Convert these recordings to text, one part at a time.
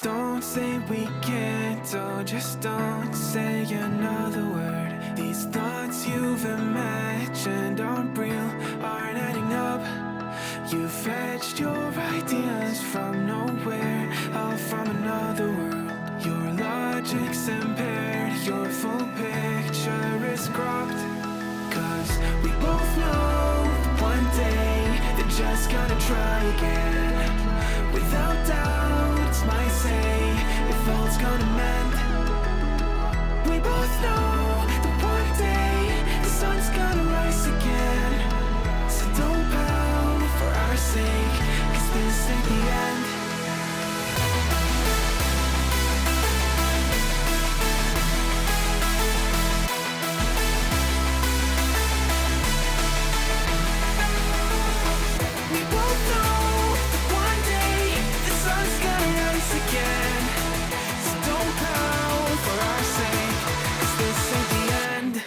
Don't say we can't, oh, just don't say another word. These thoughts you've imagined aren't real, aren't adding up. You fetched your ideas from nowhere, all from another world. Your logic's impaired, your full picture is cropped. Cause we both know one day they're just gonna try again. Without doubt, might say if all's gonna mend. We both know that one day the sun's gonna rise again. So don't pout for our sake, cause this ain't the end. We both know that one day the sun's gonna rise again. So don't pout for our sake, cause this ain't the end. We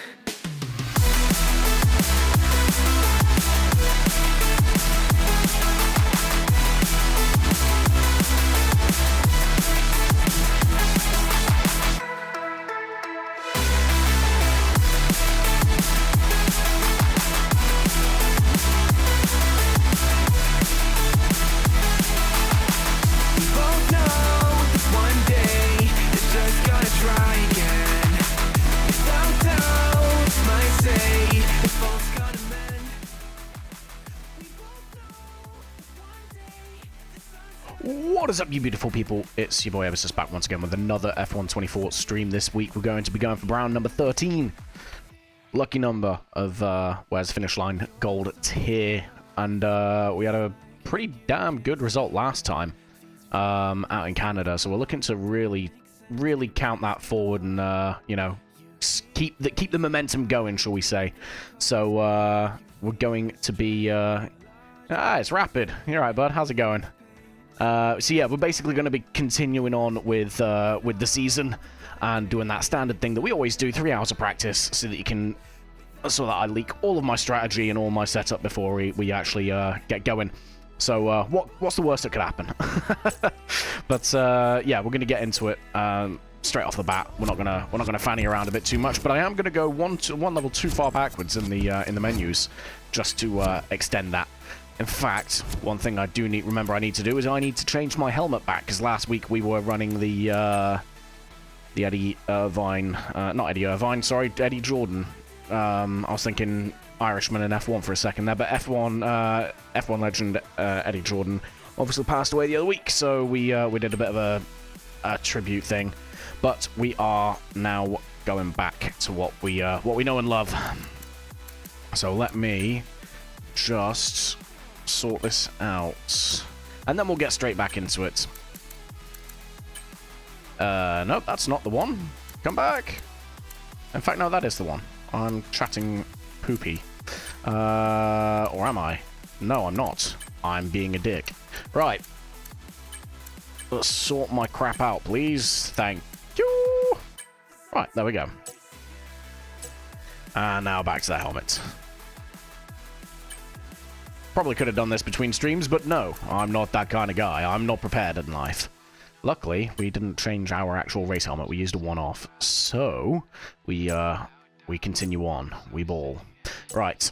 both know that one day they're just gonna try again. Without doubt, might say if all's gonna mend. We both know that one day the sun's What is up, you beautiful people? It's your boy Ebbs back once again with another F124 stream this week. We're going to be going for round number 13. Lucky number of where's the finish line gold tier. And we had a pretty damn good result last time out in Canada. So we're looking to really count that forward and, you know, keep the momentum going, shall we say. So we're going to be... it's Rapid. You're right, bud. How's it going? So yeah, we're basically going to be continuing on with the season and doing that standard thing that we always do, 3 hours of practice, so that I leak all of my strategy and all my setup before we actually get going. So what's the worst that could happen? But yeah, we're going to get into it straight off the bat. We're not gonna fanny around a bit too much, but I am going to go one level too far backwards in the menus just to extend that. In fact, one thing I do remember I need to do is I need to change my helmet back, because last week we were running the Eddie Irvine, not Eddie Irvine, sorry, Eddie Jordan. I was thinking Irishman and F1 for a second there, but F1 legend Eddie Jordan obviously passed away the other week, so we did a bit of a tribute thing. But we are now going back to what we know and love. So let me just sort this out, and then we'll get straight back into it. Nope, that's not the one. Come back. In fact, no, that is the one. I'm chatting poopy. Or am I? No, I'm not. I'm being a dick. Right. Let's sort my crap out, please. Thank you. Right, there we go. And now back to the helmet. Probably could have done this between streams, but no, I'm not that kind of guy. I'm not prepared in life. Luckily, we didn't change our actual race helmet. We used a one-off. So, we continue on. We ball. Right.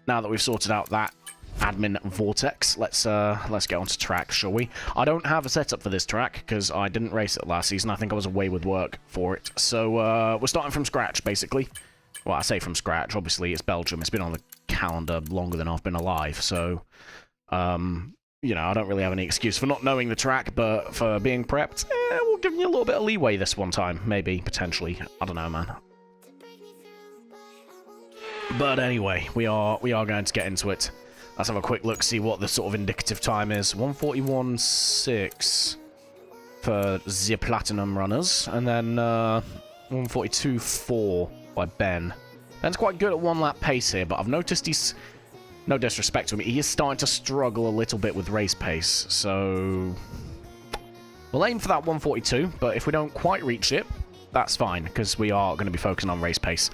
Now that we've sorted out that admin vortex, let's get onto track, shall we? I don't have a setup for this track, because I didn't race it last season. I think I was away with work for it. So, we're starting from scratch, basically. Well, I say from scratch. Obviously, it's Belgium. It's been on the calendar longer than I've been alive, so you know, I don't really have any excuse for not knowing the track, but for being prepped, we'll give you a little bit of leeway this one time, maybe, potentially. I don't know, man. But anyway, we are going to get into it. Let's have a quick look, see what the sort of indicative time is. 1:41.6 for the Platinum runners, and then 1:42.4 by Ben. Ben's quite good at one-lap pace here, but I've noticed he's, no disrespect to him, he is starting to struggle a little bit with race pace, so we'll aim for that 1:42, but if we don't quite reach it, that's fine, because we are going to be focusing on race pace,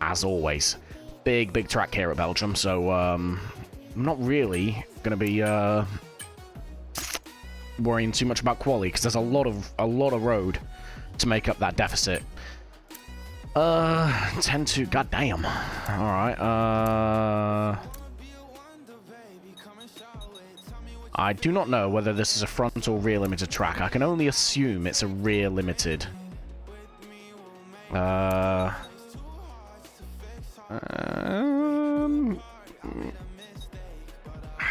as always. Big track here at Belgium, so I'm not really going to be worrying too much about quali, because there's a lot of road to make up that deficit. 10-2, goddamn. Alright, I do not know whether this is a front or rear limited track. I can only assume it's a rear limited.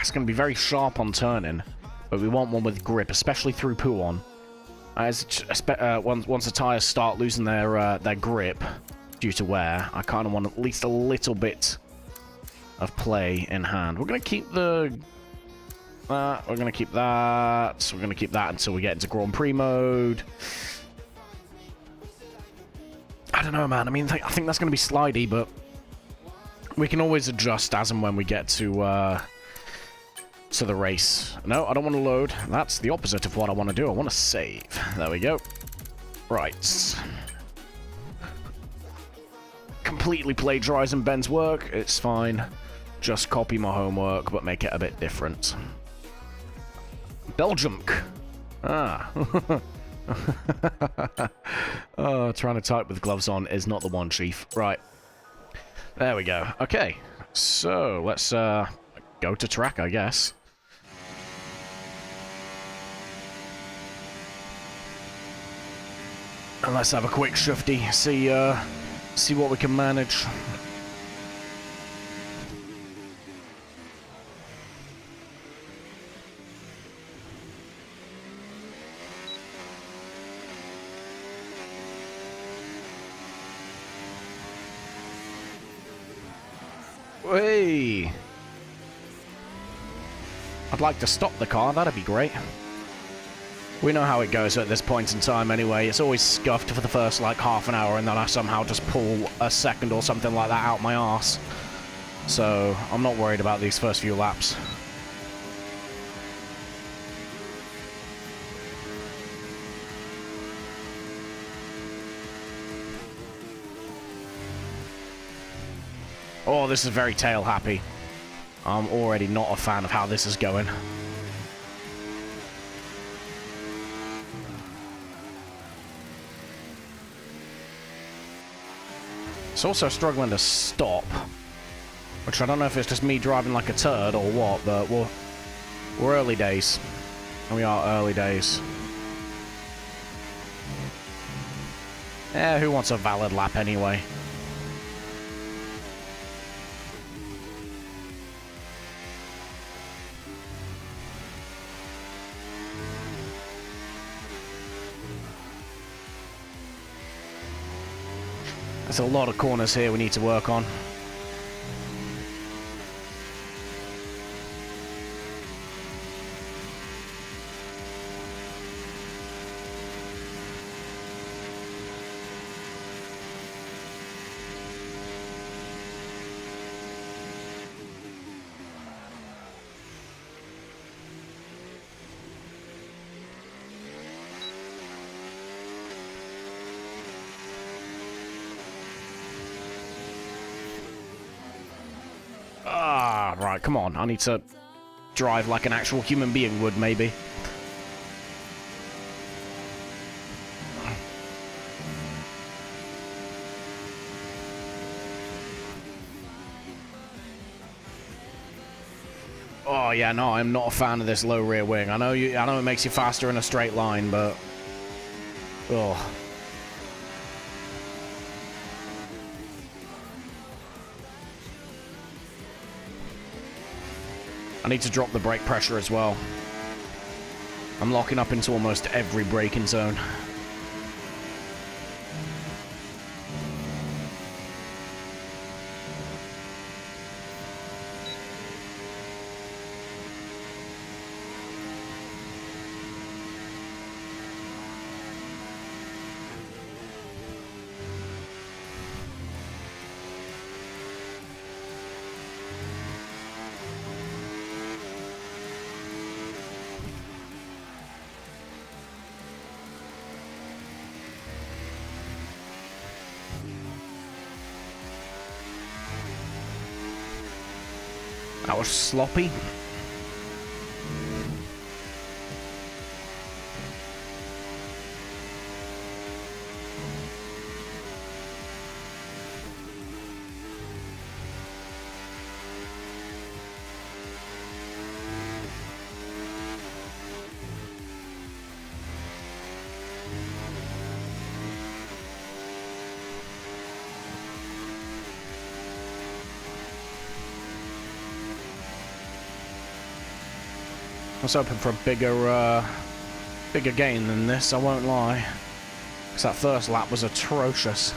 It's going to be very sharp on turning, but we want one with grip, especially through Puon. Once the tyres start losing their grip due to wear, I kind of want at least a little bit of play in hand. We're going to keep the... we're going to keep that. We're going to keep that until we get into Grand Prix mode. I don't know, man. I mean, I think that's going to be slidey, but we can always adjust as and when we get to the race. No, I don't want to load. That's the opposite of what I want to do. I want to save. There we go. Right. Completely plagiarizing Ben's work. It's fine. Just copy my homework, but make it a bit different. Belgium. Ah. Oh, trying to type with gloves on is not the one, Chief. Right. There we go. Okay. So, let's go to track, I guess. And let's have a quick shifty, see what we can manage. Hey! I'd like to stop the car, that'd be great. We know how it goes at this point in time anyway. It's always scuffed for the first, like, half an hour, and then I somehow just pull a second or something like that out my arse. So, I'm not worried about these first few laps. Oh, this is very tail happy. I'm already not a fan of how this is going. It's also struggling to stop, which I don't know if it's just me driving like a turd or what, but we're early days. We are early days. Who wants a valid lap anyway? There's a lot of corners here we need to work on. Right, come on. I need to drive like an actual human being would, maybe. Oh yeah, no, I'm not a fan of this low rear wing. I know it makes you faster in a straight line, but oh. I need to drop the brake pressure as well. I'm locking up into almost every braking zone. That was sloppy. I was hoping for a bigger gain than this, I won't lie. Because that first lap was atrocious.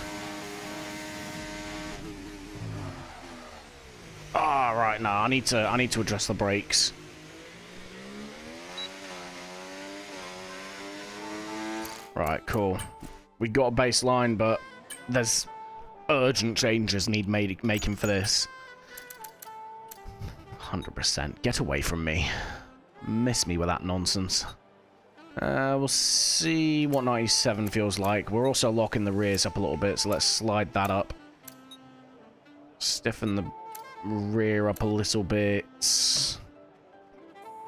Ah, right, no, I need to adjust the brakes. Right, cool. We got a baseline, but there's urgent changes need making for this. 100%. Get away from me. Miss me with that nonsense. We'll see what 97 feels like. We're also locking the rears up a little bit, so let's slide that up. Stiffen the rear up a little bit.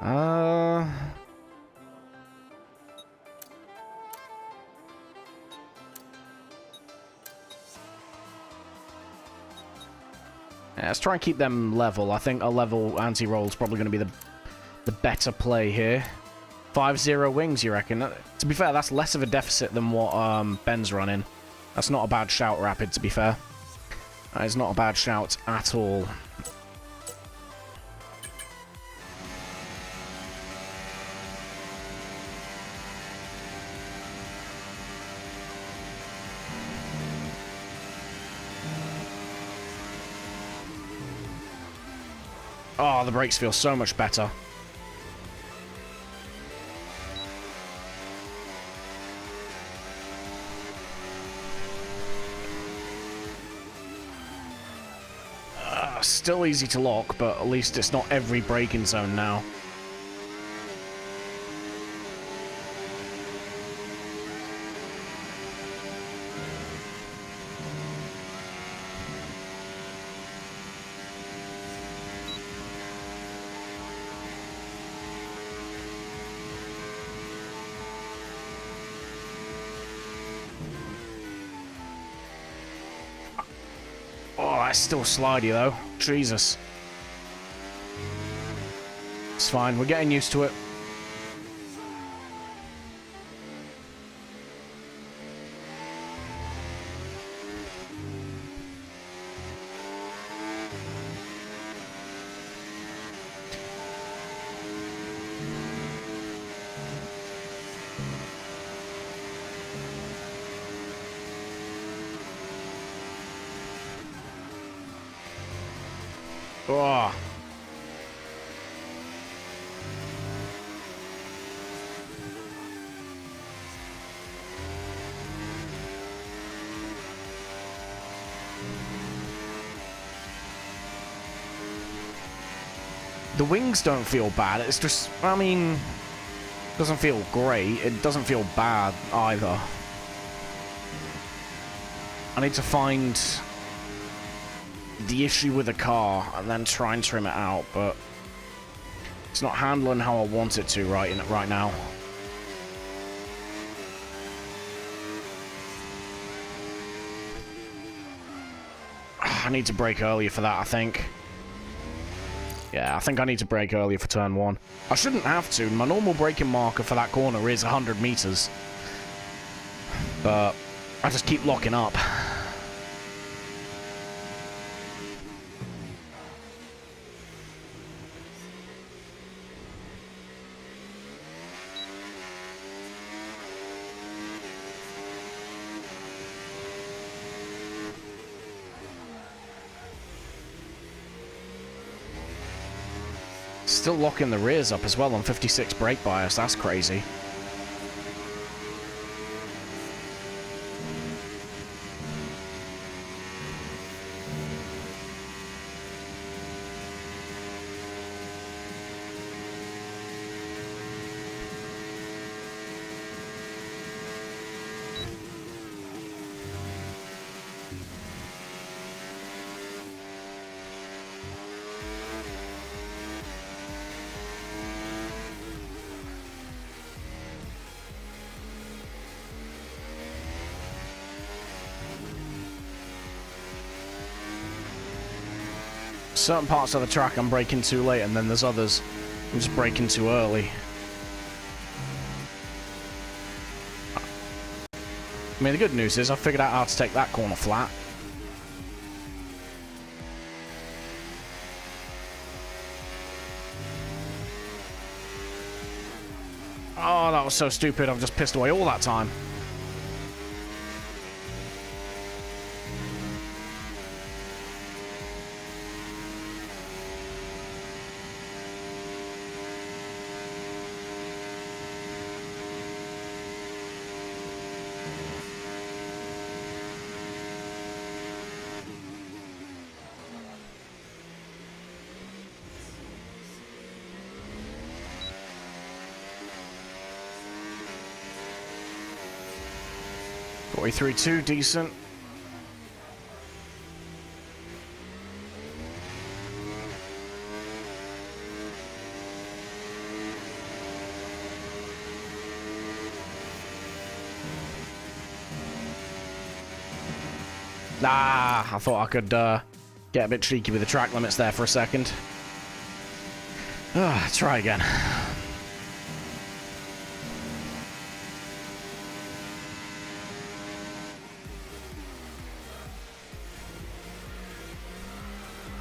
Yeah, let's try and keep them level. I think a level anti-roll is probably going to be the better play here. 5-0 wings, you reckon? To be fair, that's less of a deficit than what Ben's running. That's not a bad shout, Rapid, to be fair. That is not a bad shout at all. Oh, the brakes feel so much better. Still easy to lock, but at least it's not every braking zone now. Oh, that's still slidey though. Jesus. It's fine, we're getting used to it. Oh. The wings don't feel bad, it's just, I mean, it doesn't feel great, it doesn't feel bad either. I need to find the issue with the car and then try and trim it out, but it's not handling how I want it to right now. I need to brake earlier for that, I think. Yeah, I think I need to brake earlier for turn 1. I shouldn't have to. My normal braking marker for that corner is 100 meters. But I just keep locking up. Still locking the rears up as well on 56 brake bias, that's crazy. Certain parts of the track I'm braking too late, and then there's others I'm just braking too early. I mean, the good news is I figured out how to take that corner flat. that was so stupid. I've just pissed away all that time. Way through two, decent. Ah, I thought I could get a bit cheeky with the track limits there for a second. Try again.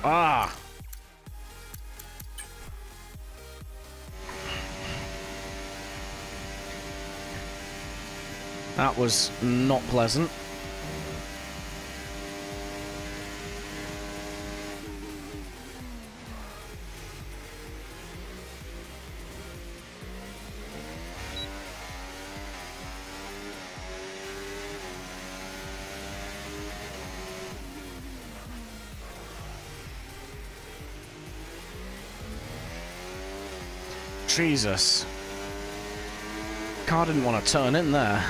Ah! That was not pleasant. Jesus. Car didn't want to turn in there.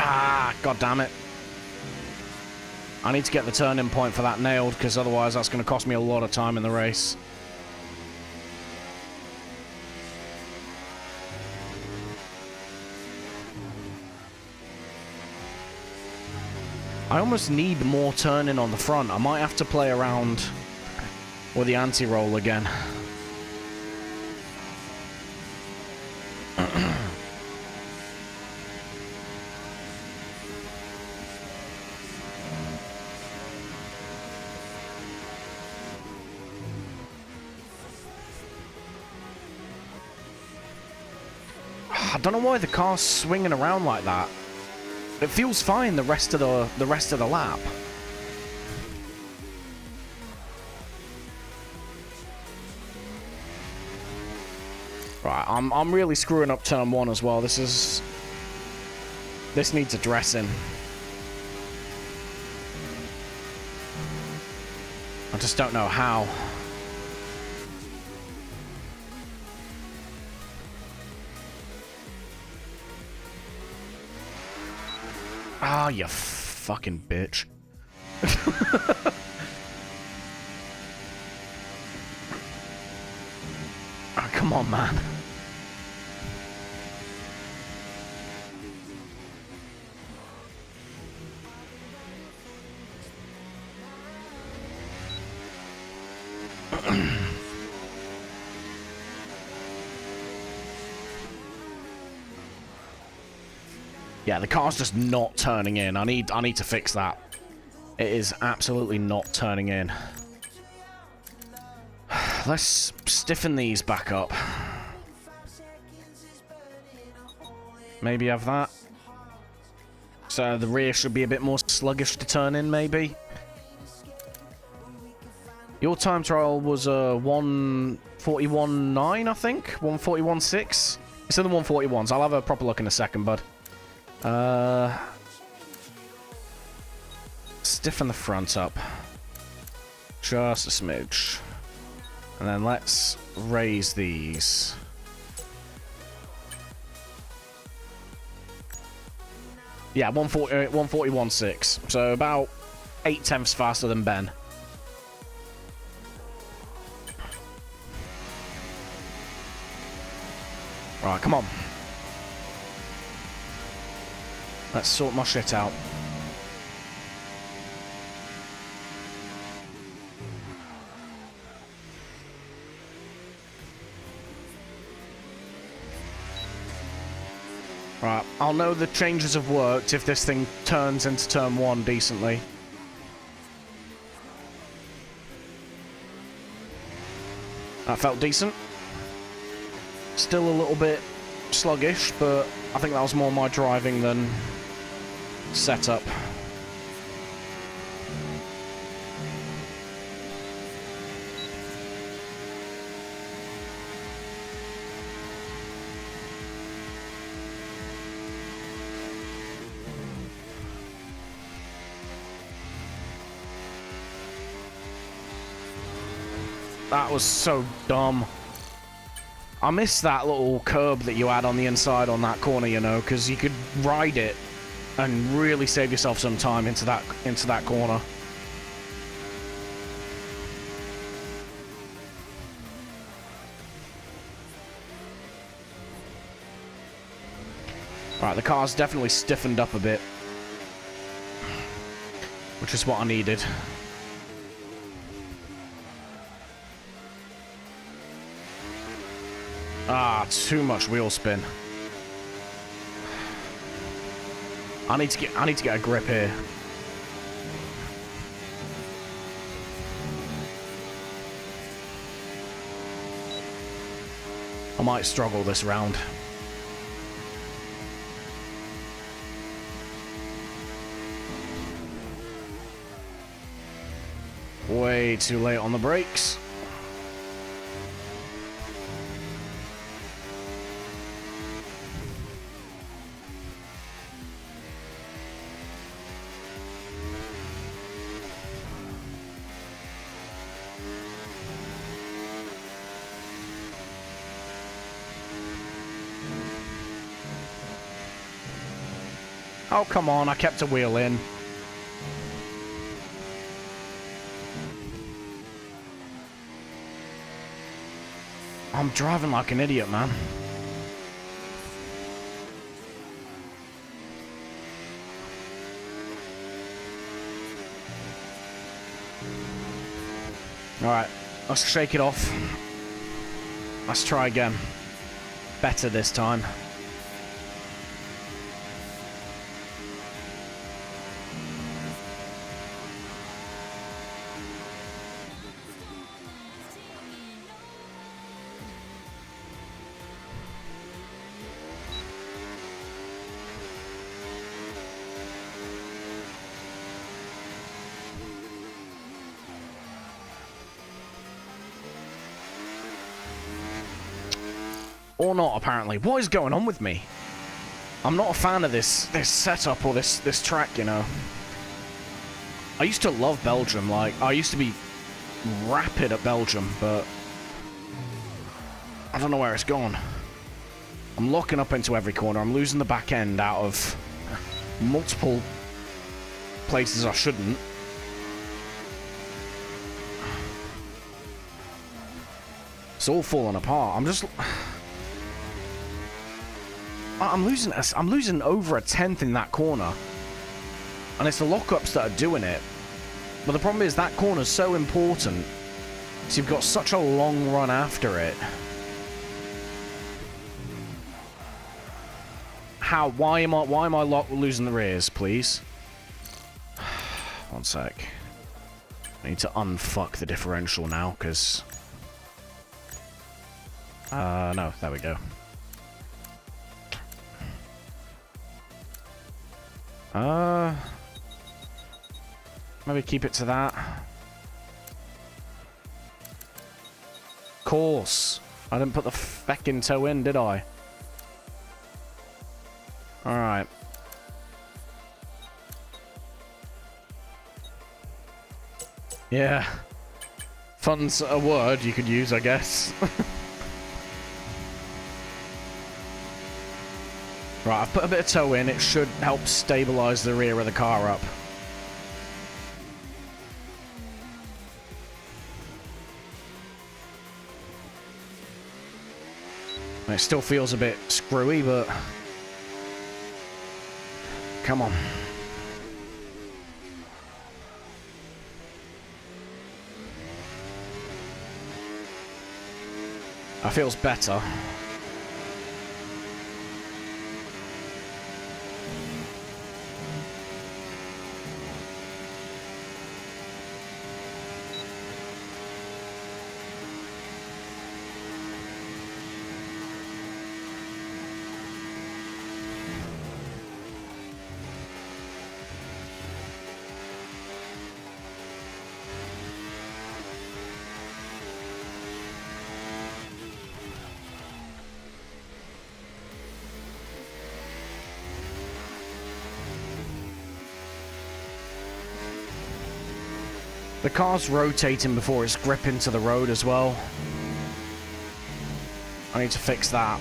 Ah, god damn it. I need to get the turning point for that nailed, because otherwise that's going to cost me a lot of time in the race. I almost need more turning on the front. I might have to play around with the anti-roll again. I don't know why the car's swinging around like that. It feels fine the rest of the lap. Right, I'm really screwing up turn one as well. This needs addressing. I just don't know how. Ah, you fucking bitch. Oh, come on, man. Yeah, the car's just not turning in. I need to fix that. It is absolutely not turning in. Let's stiffen these back up. Maybe have that. So the rear should be a bit more sluggish to turn in, maybe. Your time trial was 141.9, I think? 141.6? It's in the 141s. I'll have a proper look in a second, bud. Stiffen the front up. Just a smidge. And then let's raise these. Yeah, 141.6. So about 0.8 faster than Ben. Right, come on. Let's sort my shit out. Right, I'll know the changes have worked if this thing turns into turn 1 decently. That felt decent. Still a little bit sluggish, but I think that was more my driving than setup. That was so dumb. I missed that little curb that you had on the inside on that corner, you know, because you could ride it and really save yourself some time into that corner. Right, the car's definitely stiffened up a bit, which is what I needed. Ah, too much wheel spin. I need to get a grip here. I might struggle this round. Way too late on the brakes. Oh, come on, I kept a wheel in. I'm driving like an idiot, man. Alright, let's shake it off. Let's try again. Better this time. Or not, apparently. What is going on with me? I'm not a fan of this setup or this track, you know. I used to love Belgium. Like, I used to be rapid at Belgium, but I don't know where it's gone. I'm locking up into every corner. I'm losing the back end out of multiple places I shouldn't. It's all falling apart. I'm losing over 1/10 in that corner, and it's the lockups that are doing it. But the problem is that corner's so important, so you've got such a long run after it. How? Why am I losing the rears, please? One sec. I need to unfuck the differential now, because no, there we go. Maybe keep it to that. Course. I didn't put the feckin' toe in, did I? Alright. Yeah. Fun's a word you could use, I guess. Right, I've put a bit of toe in. It should help stabilize the rear of the car up. It still feels a bit screwy, but... Come on. That feels better. The car's rotating before it's gripping to the road as well. I need to fix that.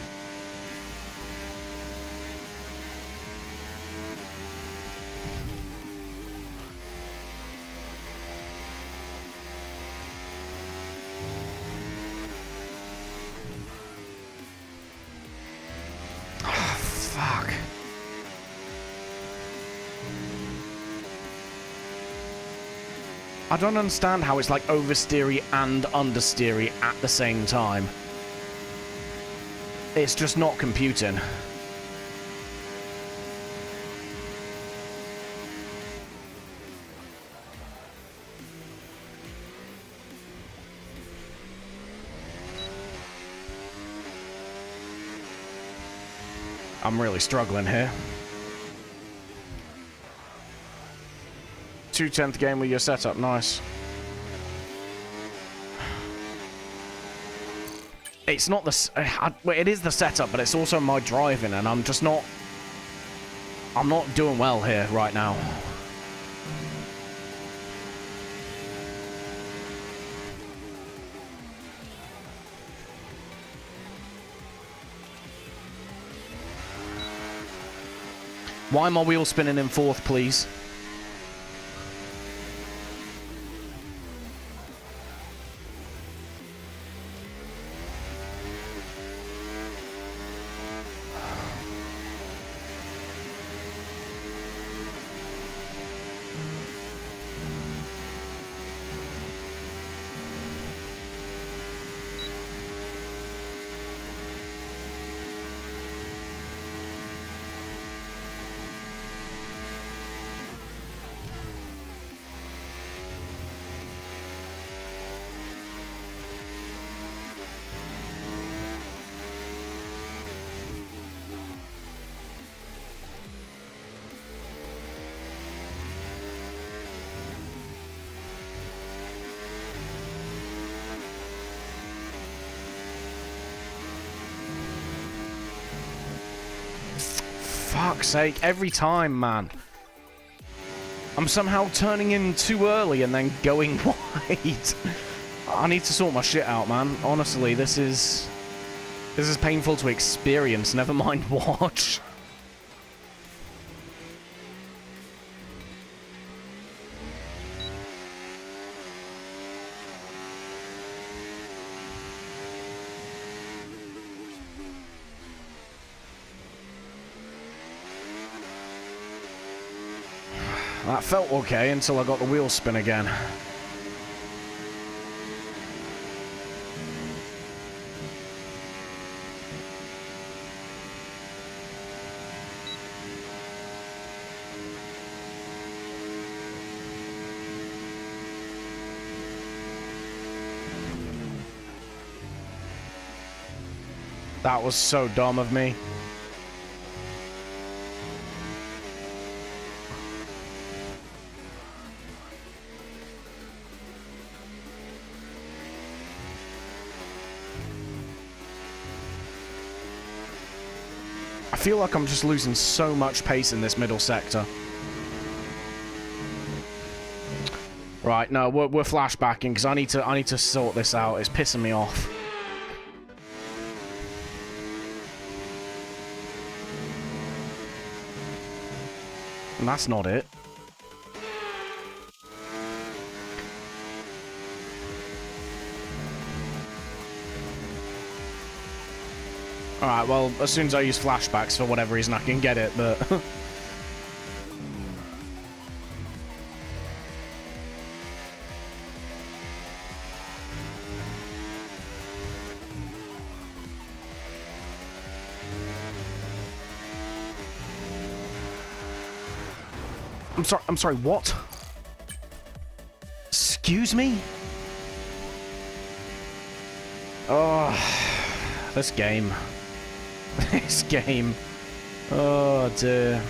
Oh, fuck. I don't understand how it's like oversteery and understeery at the same time. It's just not computing. I'm really struggling here. 2/10 game with your setup, nice. It's not the... well, it is the setup, but it's also my driving, and I'm just not... I'm not doing well here right now. Why am my wheel spinning in fourth, please? Fuck's sake, every time, man. I'm somehow turning in too early and then going wide. I need to sort my shit out, man. Honestly, this is painful to experience, never mind watch. That felt okay until I got the wheel spin again. That was so dumb of me. I feel like I'm just losing so much pace in this middle sector. Right, no, we're flashbacking because I need to sort this out. It's pissing me off. And that's not it. Alright, well, as soon as I use flashbacks, for whatever reason, I can get it, but... I'm sorry, what? Excuse me? Oh, this game. This game. Oh, dear.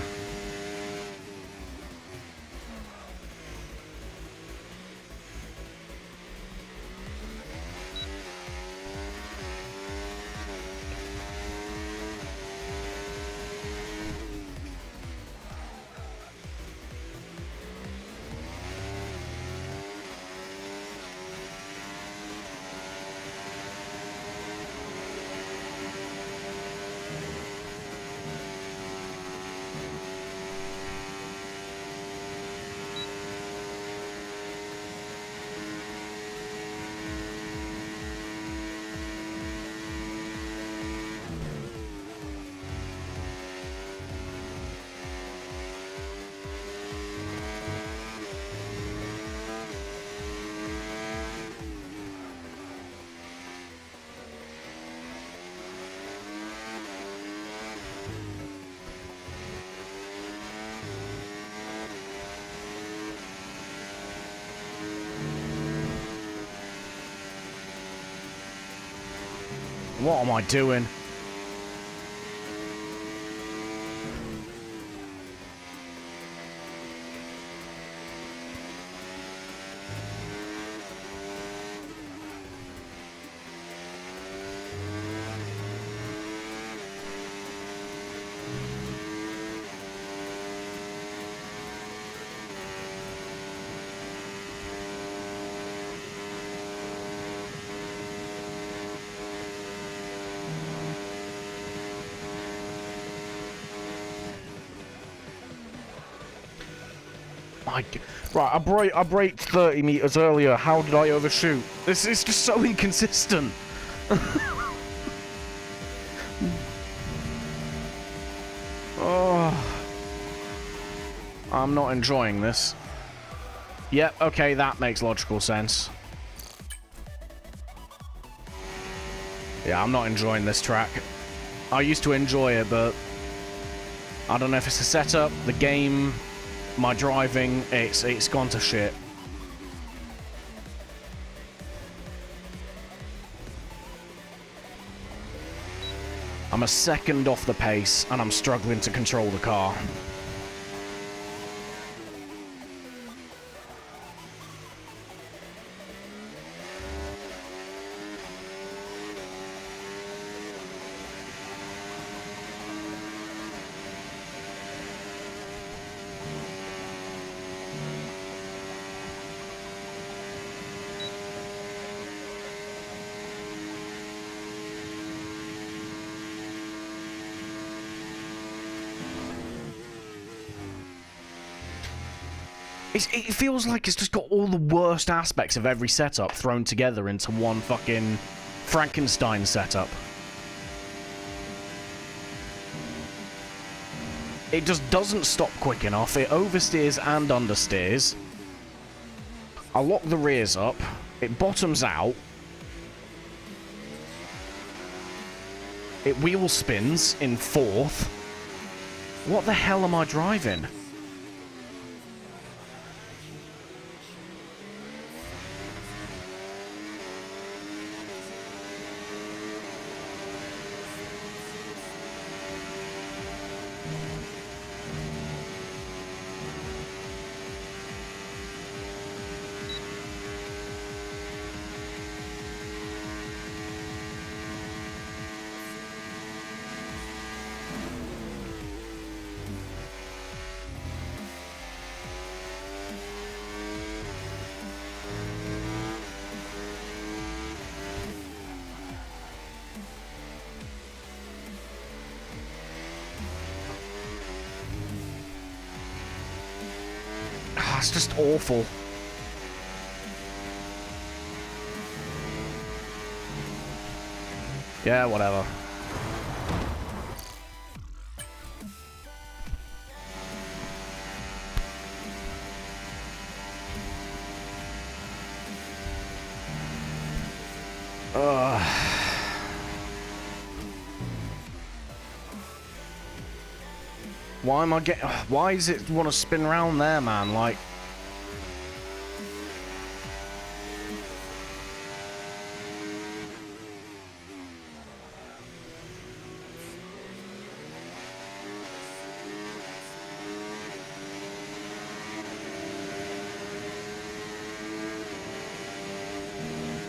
What am I doing? Right, I braked 30 meters earlier. How did I overshoot? This is just so inconsistent. Oh, I'm not enjoying this. Yep, okay, that makes logical sense. Yeah, I'm not enjoying this track. I used to enjoy it, but I don't know if it's the setup, the game, my driving, it's gone to shit. I'm a second off the pace, and I'm struggling to control the car. It feels like it's just got all the worst aspects of every setup thrown together into one fucking Frankenstein setup. It just doesn't stop quick enough. It oversteers and understeers. I lock the rears up. It bottoms out. It wheel spins in fourth. What the hell am I driving? it's just awful. Yeah, whatever. Why am I getting... Why does it want to spin around there, man? Like...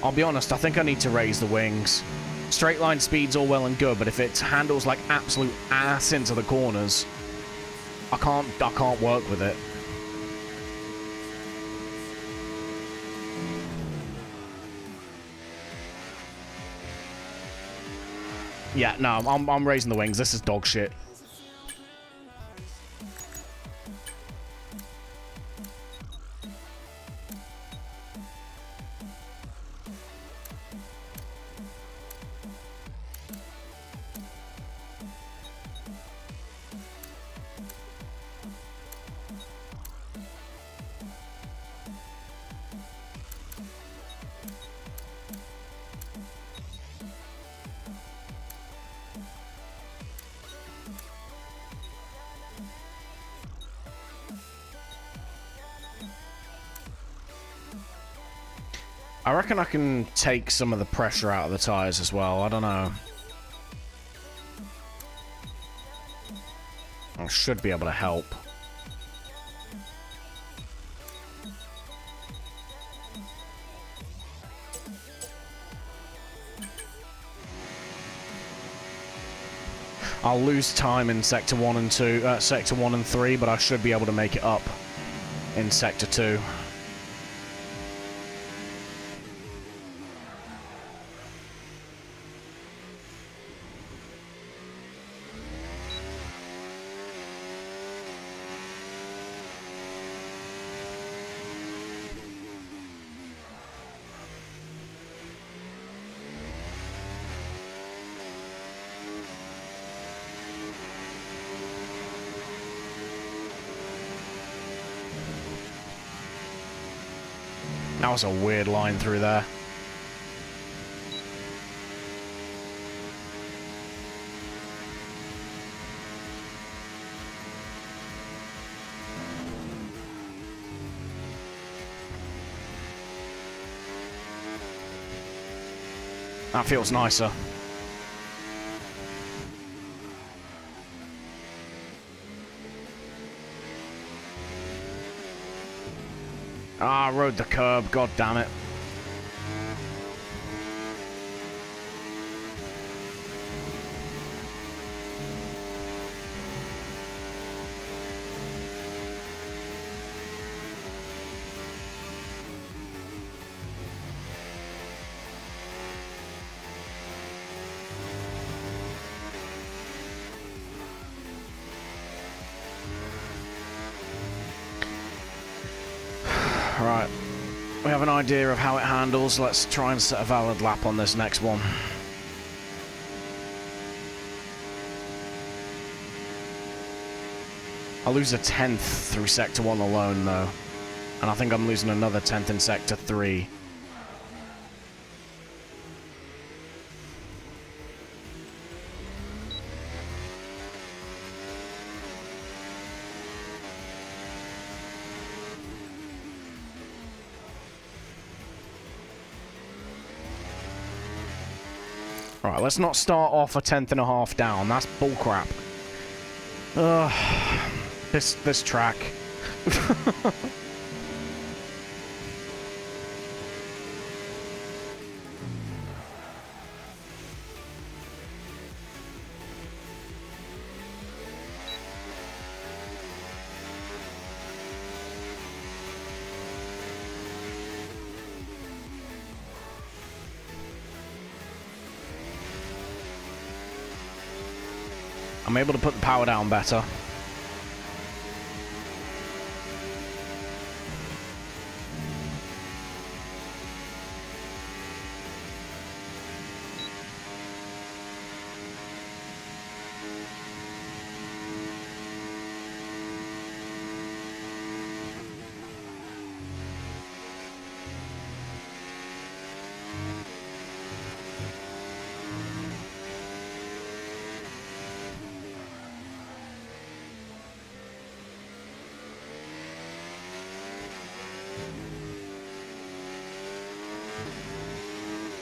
I'll be honest, I think I need to raise the wings. Straight line speed's all well and good, but if it handles like absolute ass into the corners, I can't work with it. Yeah, no, I'm raising the wings. This is dog shit. I reckon I can take some of the pressure out of the tires as well. I don't know. I should be able to help. I'll lose time in Sector 1 and 2, Sector 1 and 3, but I should be able to make it up in Sector 2. That was a weird line through there. That feels nicer. Ah, I rode the curb, god damn it. Right, we have an idea of how it handles. Let's try and set a valid lap on this next one. I lose a 10th through Sector 1 alone, though. And I think I'm losing another 10th in Sector 3. Right, let's not start off a 10th and a half down. That's bullcrap. This track. I'm able to put the power down better.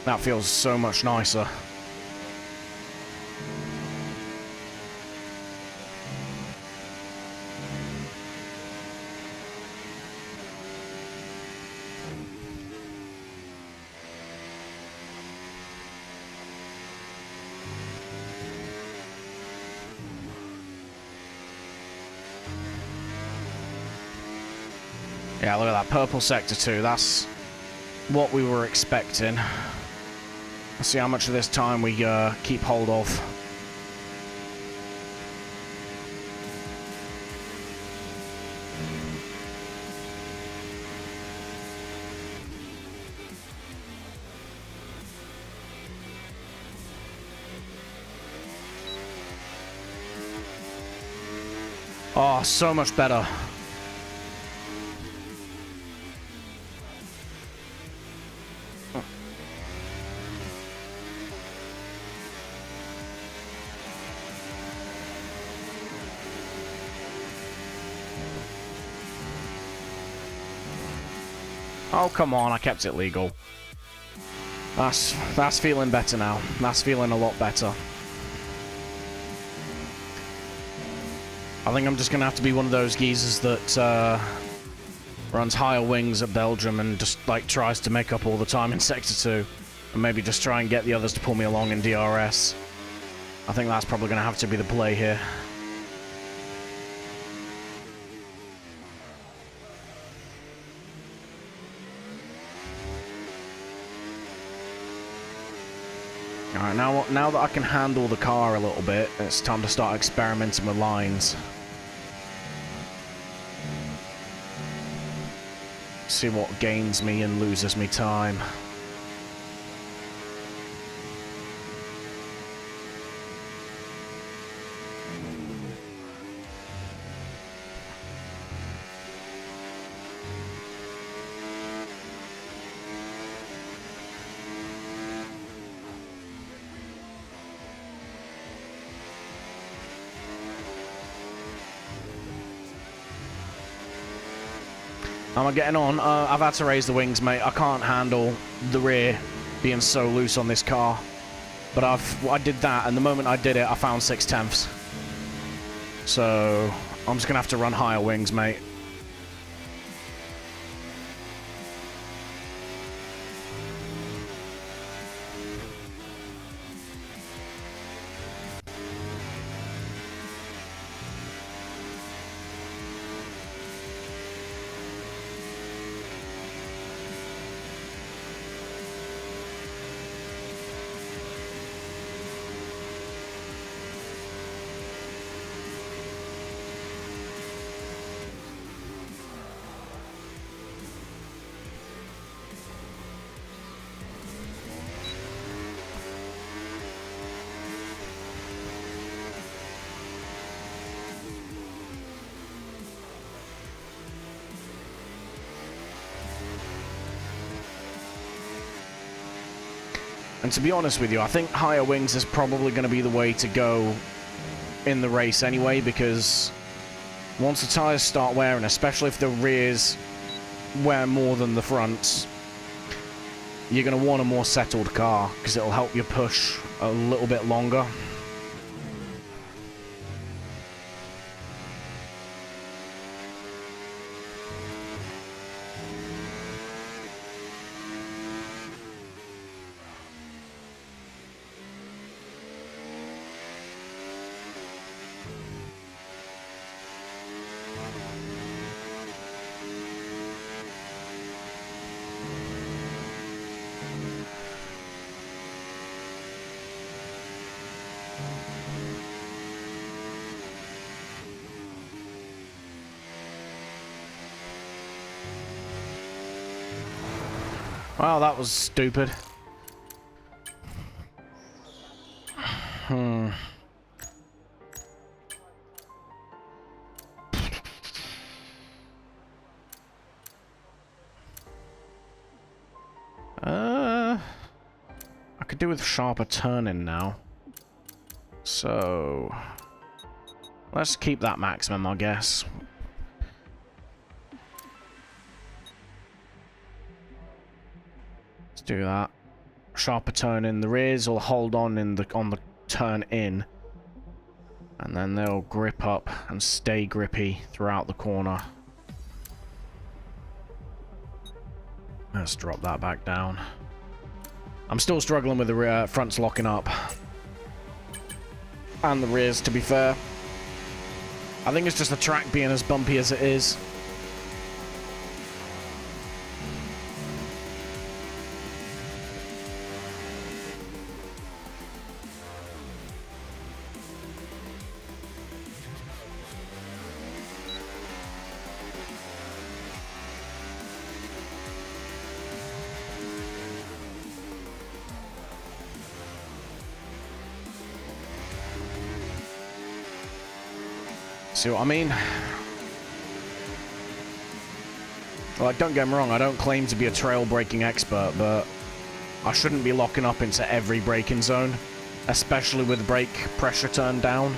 That feels so much nicer. Yeah, look at that purple sector too. That's what we were expecting. Let's see how much of this time we keep hold of. Oh, so much better. Oh, come on, I kept it legal. That's feeling better now. That's feeling a lot better. I think I'm just going to have to be one of those geezers that runs higher wings at Belgium and just, like, tries to make up all the time in Sector 2. And maybe just try and get the others to pull me along in DRS. I think that's probably going to have to be the play here. Alright, now that I can handle the car a little bit, it's time to start experimenting with lines. See what gains me and loses me time. Am I getting on? I've had to raise the wings, mate. I can't handle the rear being so loose on this car. But I did that, and the moment I did it, I found 6/10. So I'm just going to have to run higher wings, mate. And to be honest with you, I think higher wings is probably going to be the way to go in the race anyway, because once the tyres start wearing, especially if the rears wear more than the fronts, you're going to want a more settled car, because it'll help you push a little bit longer. Well, that was stupid. I could do with sharper turning now. So let's keep that maximum, I guess. Let's do that. Sharper turn in the rears, or hold on the turn in. And then they'll grip up and stay grippy throughout the corner. Let's drop that back down. I'm still struggling with the rear fronts locking up. And the rears, to be fair. I think it's just the track being as bumpy as it is. See what I mean? Like, don't get me wrong, I don't claim to be a trail braking expert, but I shouldn't be locking up into every braking zone, especially with brake pressure turned down.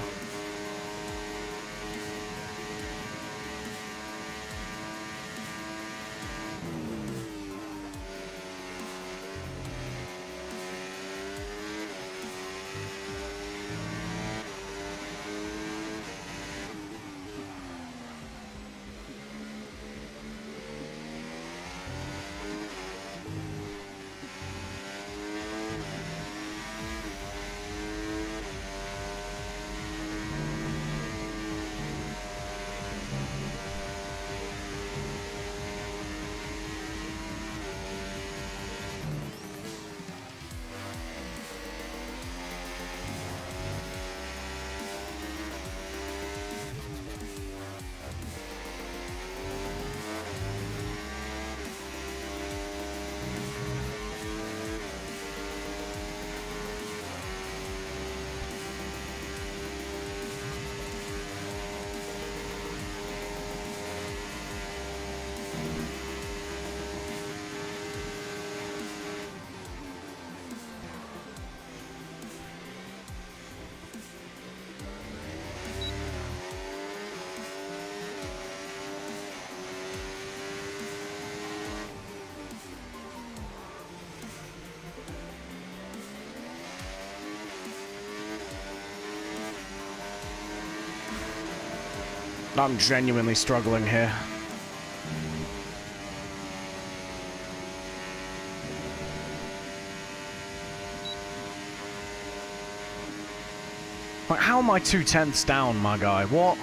I'm genuinely struggling here. Like, how am I 2/10 down, my guy? What?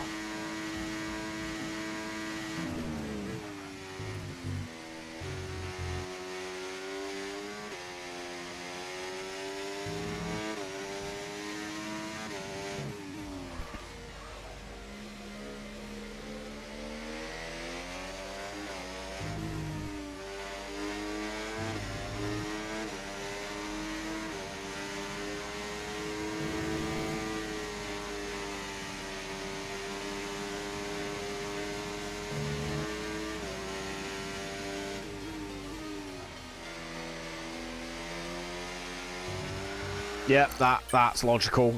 Yep, that's logical.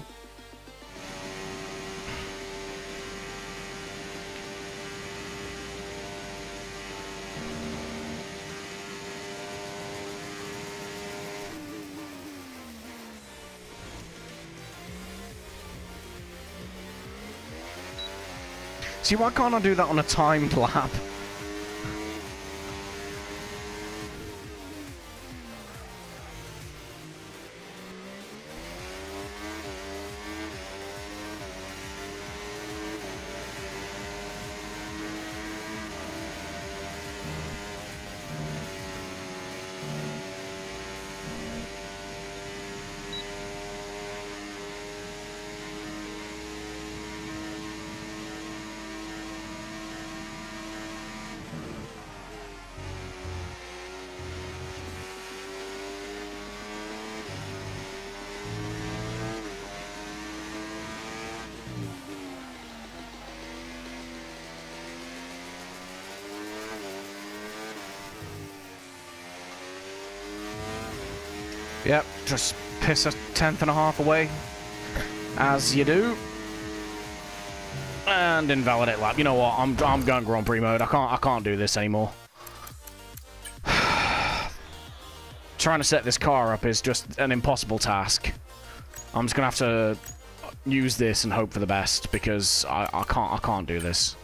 See, why can't I do that on a timed lap? Yep, just piss a 1/10.5 away, as you do, and invalidate lap. You know what? I'm going Grand Prix mode. I can't do this anymore. trying to set this car up is just an impossible task. I'm just gonna have to use this and hope for the best because I can't do this.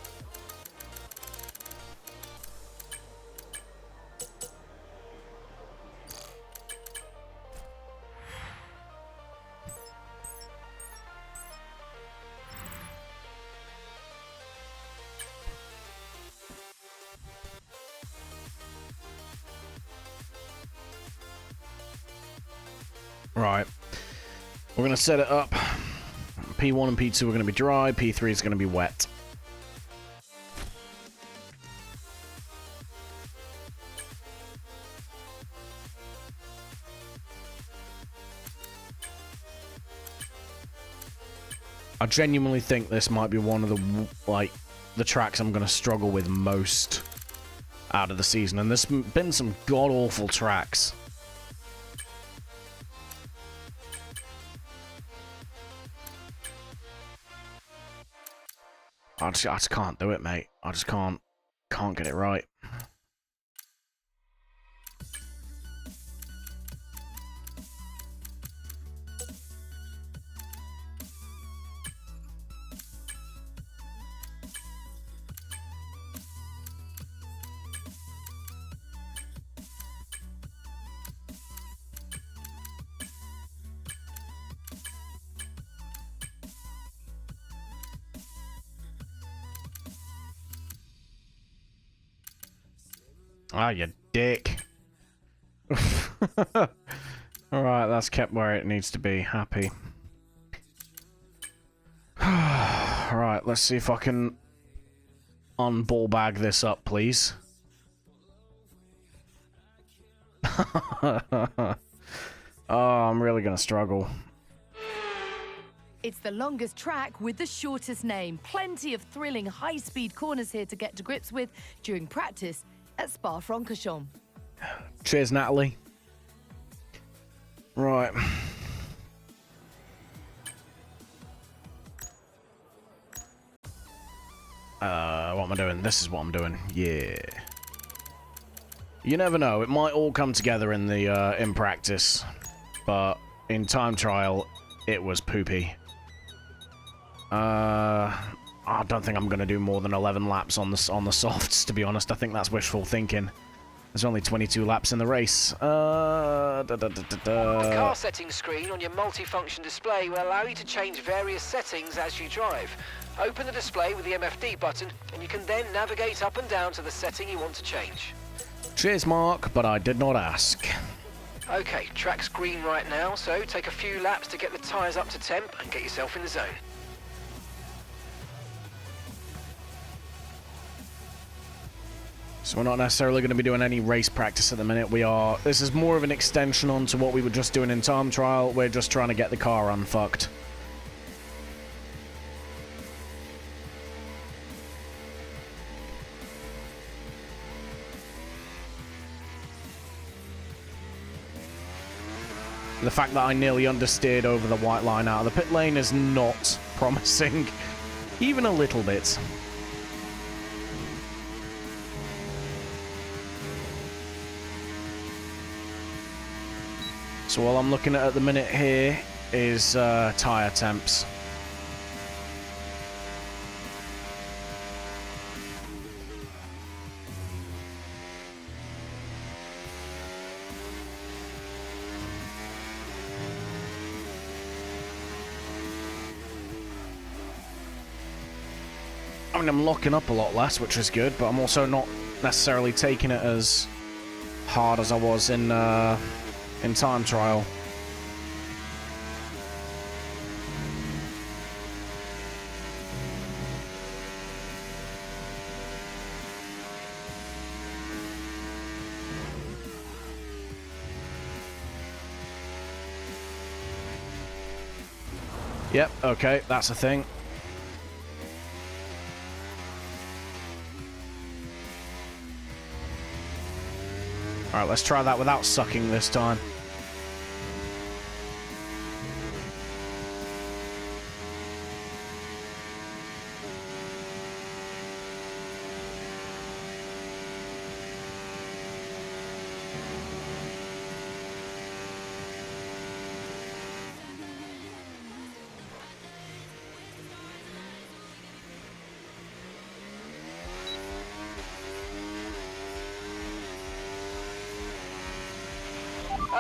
Right. We're going to set it up. P1 and P2 are going to be dry. P3 is going to be wet. I genuinely think this might be one of the tracks I'm going to struggle with most out of the season. And there's been some god-awful tracks. I just can't do it, mate. I just can't get it right. Ah, you dick. Alright, that's kept where it needs to be. Happy. Alright, let's see if I can unball bag this up, please. Oh, I'm really gonna struggle. It's the longest track with the shortest name. Plenty of thrilling high-speed corners here to get to grips with during practice at Spa-Francorchamps. Cheers, Natalie. Right. What am I doing? This is what I'm doing. Yeah. You never know. It might all come together in the in practice, but in time trial, it was poopy. I don't think I'm going to do more than 11 laps on the softs, to be honest. I think that's wishful thinking. There's only 22 laps in the race. The car settings screen on your multifunction display will allow you to change various settings as you drive. Open the display with the MFD button, and you can then navigate up and down to the setting you want to change. Cheers, Mark, but I did not ask. Okay, track's green right now, so take a few laps to get the tyres up to temp and get yourself in the zone. So we're not necessarily going to be doing any race practice at the minute. This is more of an extension onto what we were just doing in time trial. We're just trying to get the car unfucked. The fact that I nearly understeered over the white line out of the pit lane is not promising, even a little bit. So all I'm looking at the minute here is tyre temps. I mean, I'm locking up a lot less, which is good, but I'm also not necessarily taking it as hard as I was in time trial. Yep, okay, that's a thing. Alright, let's try that without sucking this time.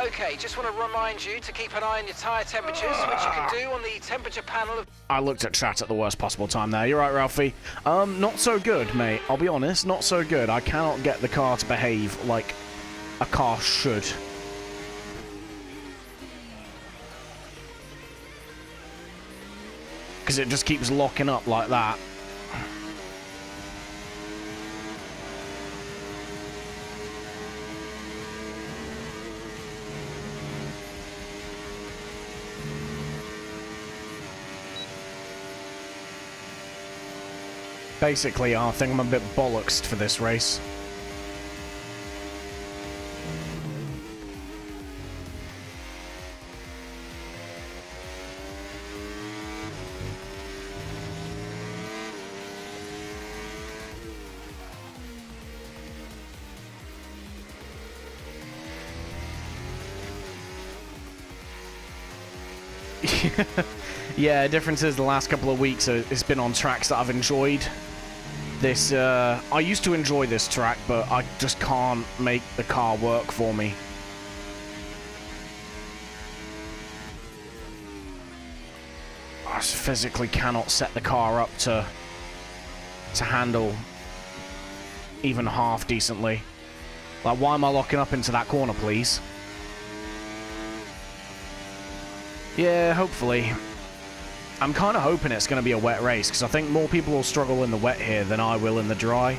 Okay, just want to remind you to keep an eye on your tyre temperatures, which you can do on the temperature panel of... I looked at chat at the worst possible time there. You're right, Ralphie. Not so good, mate. I'll be honest, not so good. I cannot get the car to behave like a car should. Because it just keeps locking up like that. Basically, I think I'm a bit bollocksed for this race. Yeah, difference is the last couple of weeks it's been on tracks that I've enjoyed. This, I used to enjoy this track, but I just can't make the car work for me. I just physically cannot set the car up to handle even half decently. Like, why am I locking up into that corner, please? Yeah, hopefully. I'm kind of hoping it's going to be a wet race, because I think more people will struggle in the wet here than I will in the dry.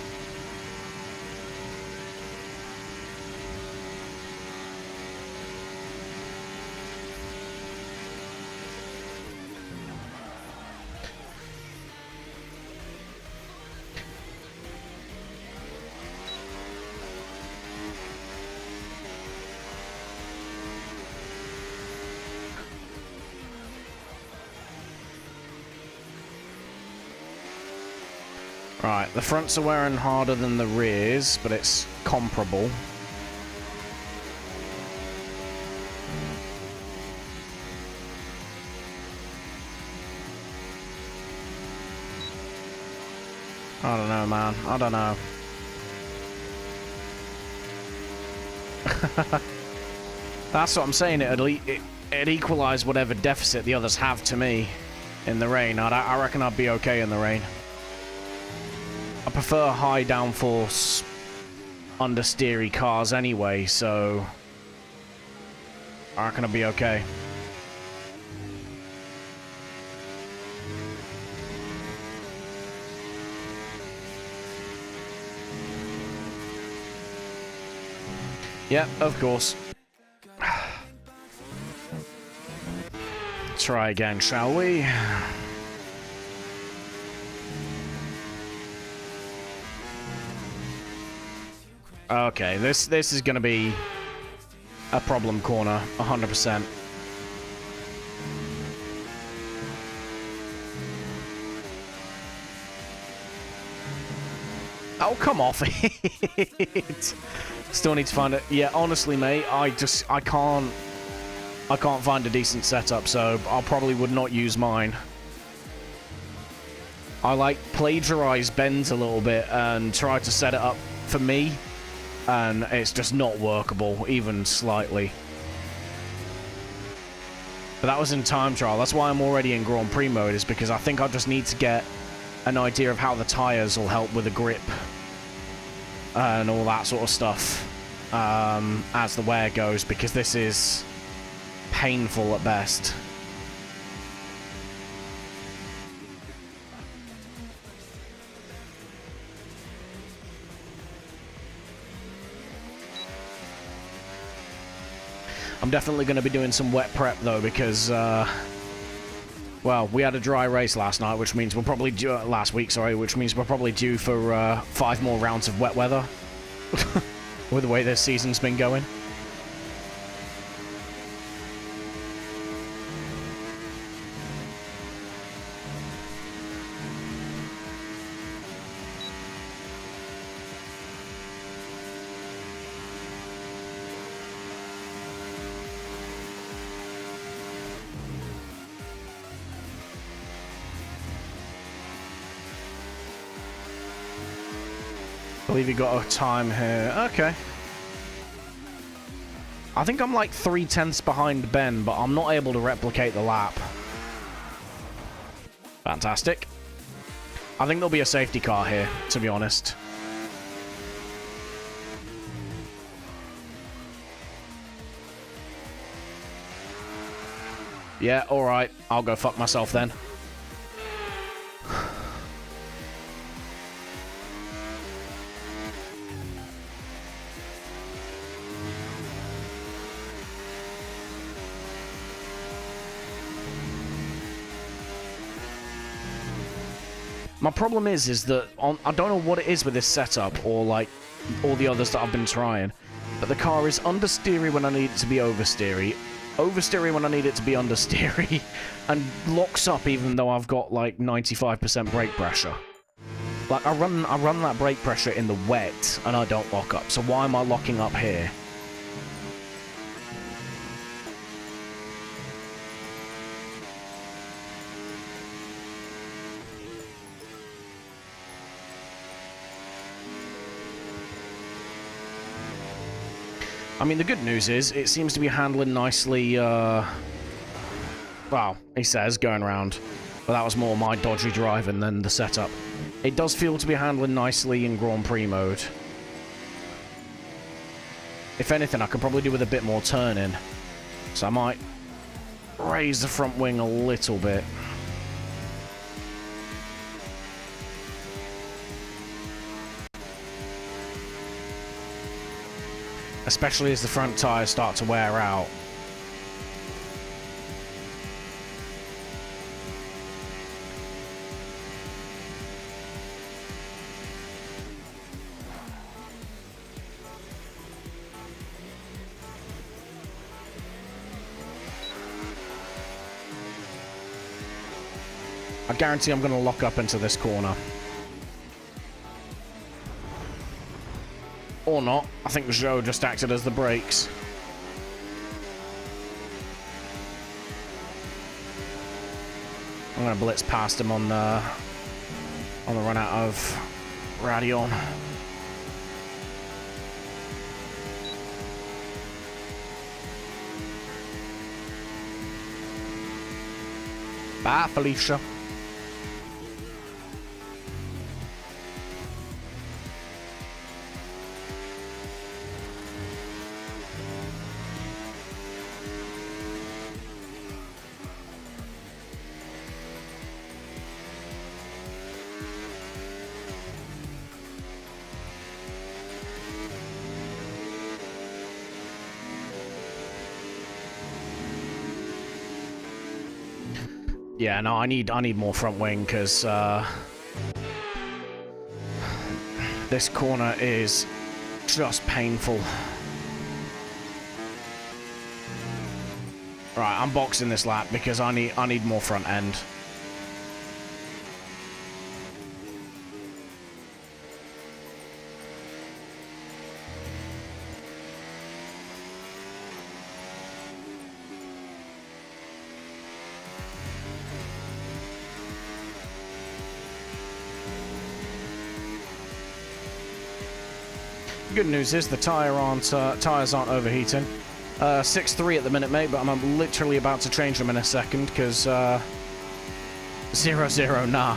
Right, the fronts are wearing harder than the rears, but it's comparable. I don't know, man. I don't know. That's what I'm saying. It'd equalize whatever deficit the others have to me in the rain. I reckon I'd be okay in the rain. I prefer high downforce, understeery cars anyway, so I reckon I'll be okay. Yeah, of course. Try again, shall we? Okay, this is going to be a problem corner, 100%. Oh, come off it. Still need to find it. Yeah, honestly, mate, I can't find a decent setup, so I probably would not use mine. I like plagiarize Ben's a little bit and try to set it up for me. And it's just not workable, even slightly. But that was in time trial. That's why I'm already in Grand Prix mode, is because I think I just need to get an idea of how the tyres will help with the grip and all that sort of stuff as the wear goes, because this is painful at best. I'm definitely going to be doing some wet prep, though, because, well, we had a dry race last night, which means we're probably due... last week, sorry, which means we're probably due for 5 more rounds of wet weather. With the way this season's been going. I believe you got a time here. Okay. I think I'm like 3/10 behind Ben, but I'm not able to replicate the lap. Fantastic. I think there'll be a safety car here, to be honest. Yeah, alright. I'll go fuck myself then. My problem is that I don't know what it is with this setup or like all the others that I've been trying, but the car is understeery when I need it to be oversteery, oversteery when I need it to be understeery, and locks up even though I've got like 95% brake pressure. Like I run that brake pressure in the wet and I don't lock up. So why am I locking up here? I mean, the good news is, it seems to be handling nicely, well, he says, going around. But that was more my dodgy driving than the setup. It does feel to be handling nicely in Grand Prix mode. If anything, I could probably do with a bit more turning. So I might raise the front wing a little bit. Especially as the front tyres start to wear out. I guarantee I'm going to lock up into this corner. Or not. I think Joe just acted as the brakes. I'm going to blitz past him on the run out of Radion. Bye, Felicia. Yeah, no, I need more front wing because this corner is just painful. Right, I'm boxing this lap because I need more front end. Good news is the tires aren't overheating. 6.3 at the minute, mate, but I'm literally about to change them in a second because 0.0, nah.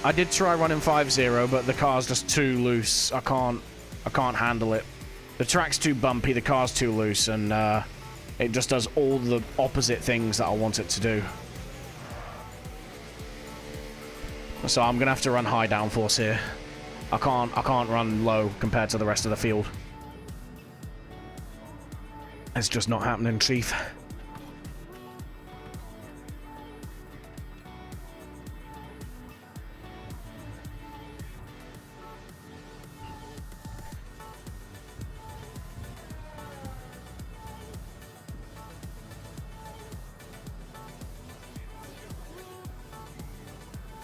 I did try running 5.0, but the car's just too loose. I can't handle it. The track's too bumpy, the car's too loose, and it just does all the opposite things that I want it to do. So I'm gonna have to run high downforce here. I can't run low compared to the rest of the field. It's just not happening, Chief.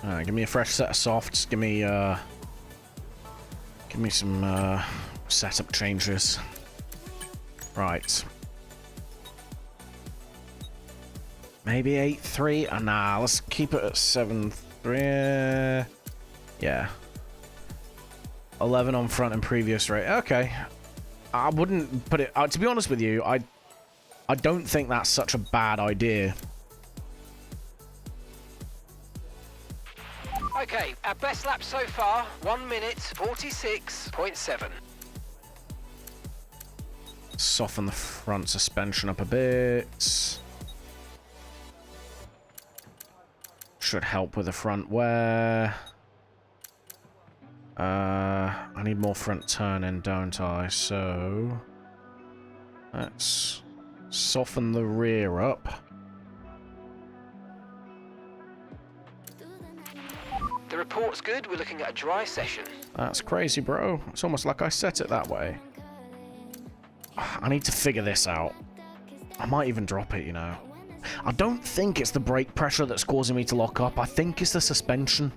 Alright, give me a fresh set of softs. Give me some setup changes. Right. Maybe 8.3? Nah, let's keep it at 7.3. Yeah. 11 on front and previous rate. Okay. I wouldn't put it... to be honest with you, I don't think that's such a bad idea. Okay, our best lap so far, 1 minute 46.7. Soften the front suspension up a bit. Should help with the front wear. I need more front turn-in, don't I? So let's soften the rear up. The report's good. We're looking at a dry session. That's crazy, bro. It's almost like I set it that way. I need to figure this out. I might even drop it, you know. I don't think it's the brake pressure that's causing me to lock up. I think it's the suspension.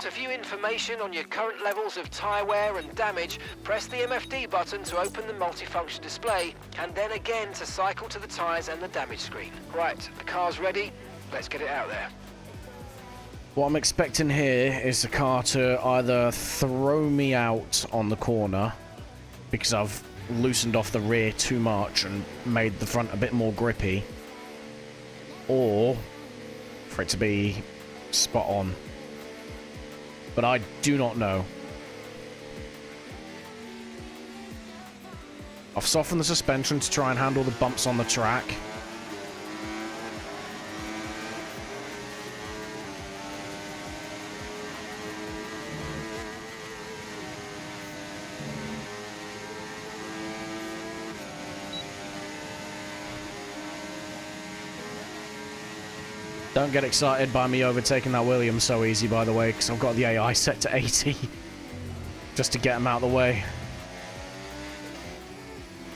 To view information on your current levels of tyre wear and damage, press the MFD button to open the multifunction display, and then again to cycle to the tyres and the damage screen. Right, the car's ready. Let's get it out there. What I'm expecting here is the car to either throw me out on the corner because I've loosened off the rear too much and made the front a bit more grippy, or for it to be spot on. But I do not know. I've softened the suspension to try and handle the bumps on the track. Don't get excited by me overtaking that Williams so easy, by the way, because I've got the AI set to 80. Just to get him out of the way.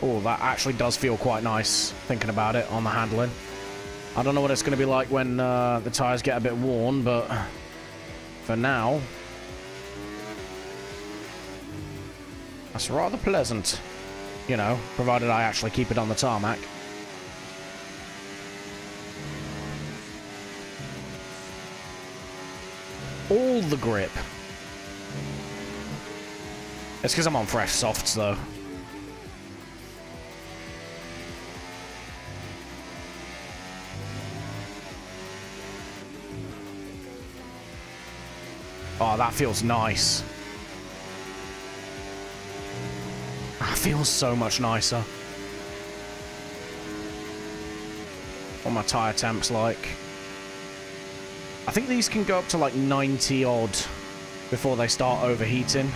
Oh, that actually does feel quite nice, thinking about it, on the handling. I don't know what it's going to be like when the tyres get a bit worn, but for now, that's rather pleasant. You know, provided I actually keep it on the tarmac. All the grip. It's because I'm on fresh softs, though. Oh, that feels nice. That feels so much nicer. What are my tyre temps like? I think these can go up to like 90 odd before they start overheating.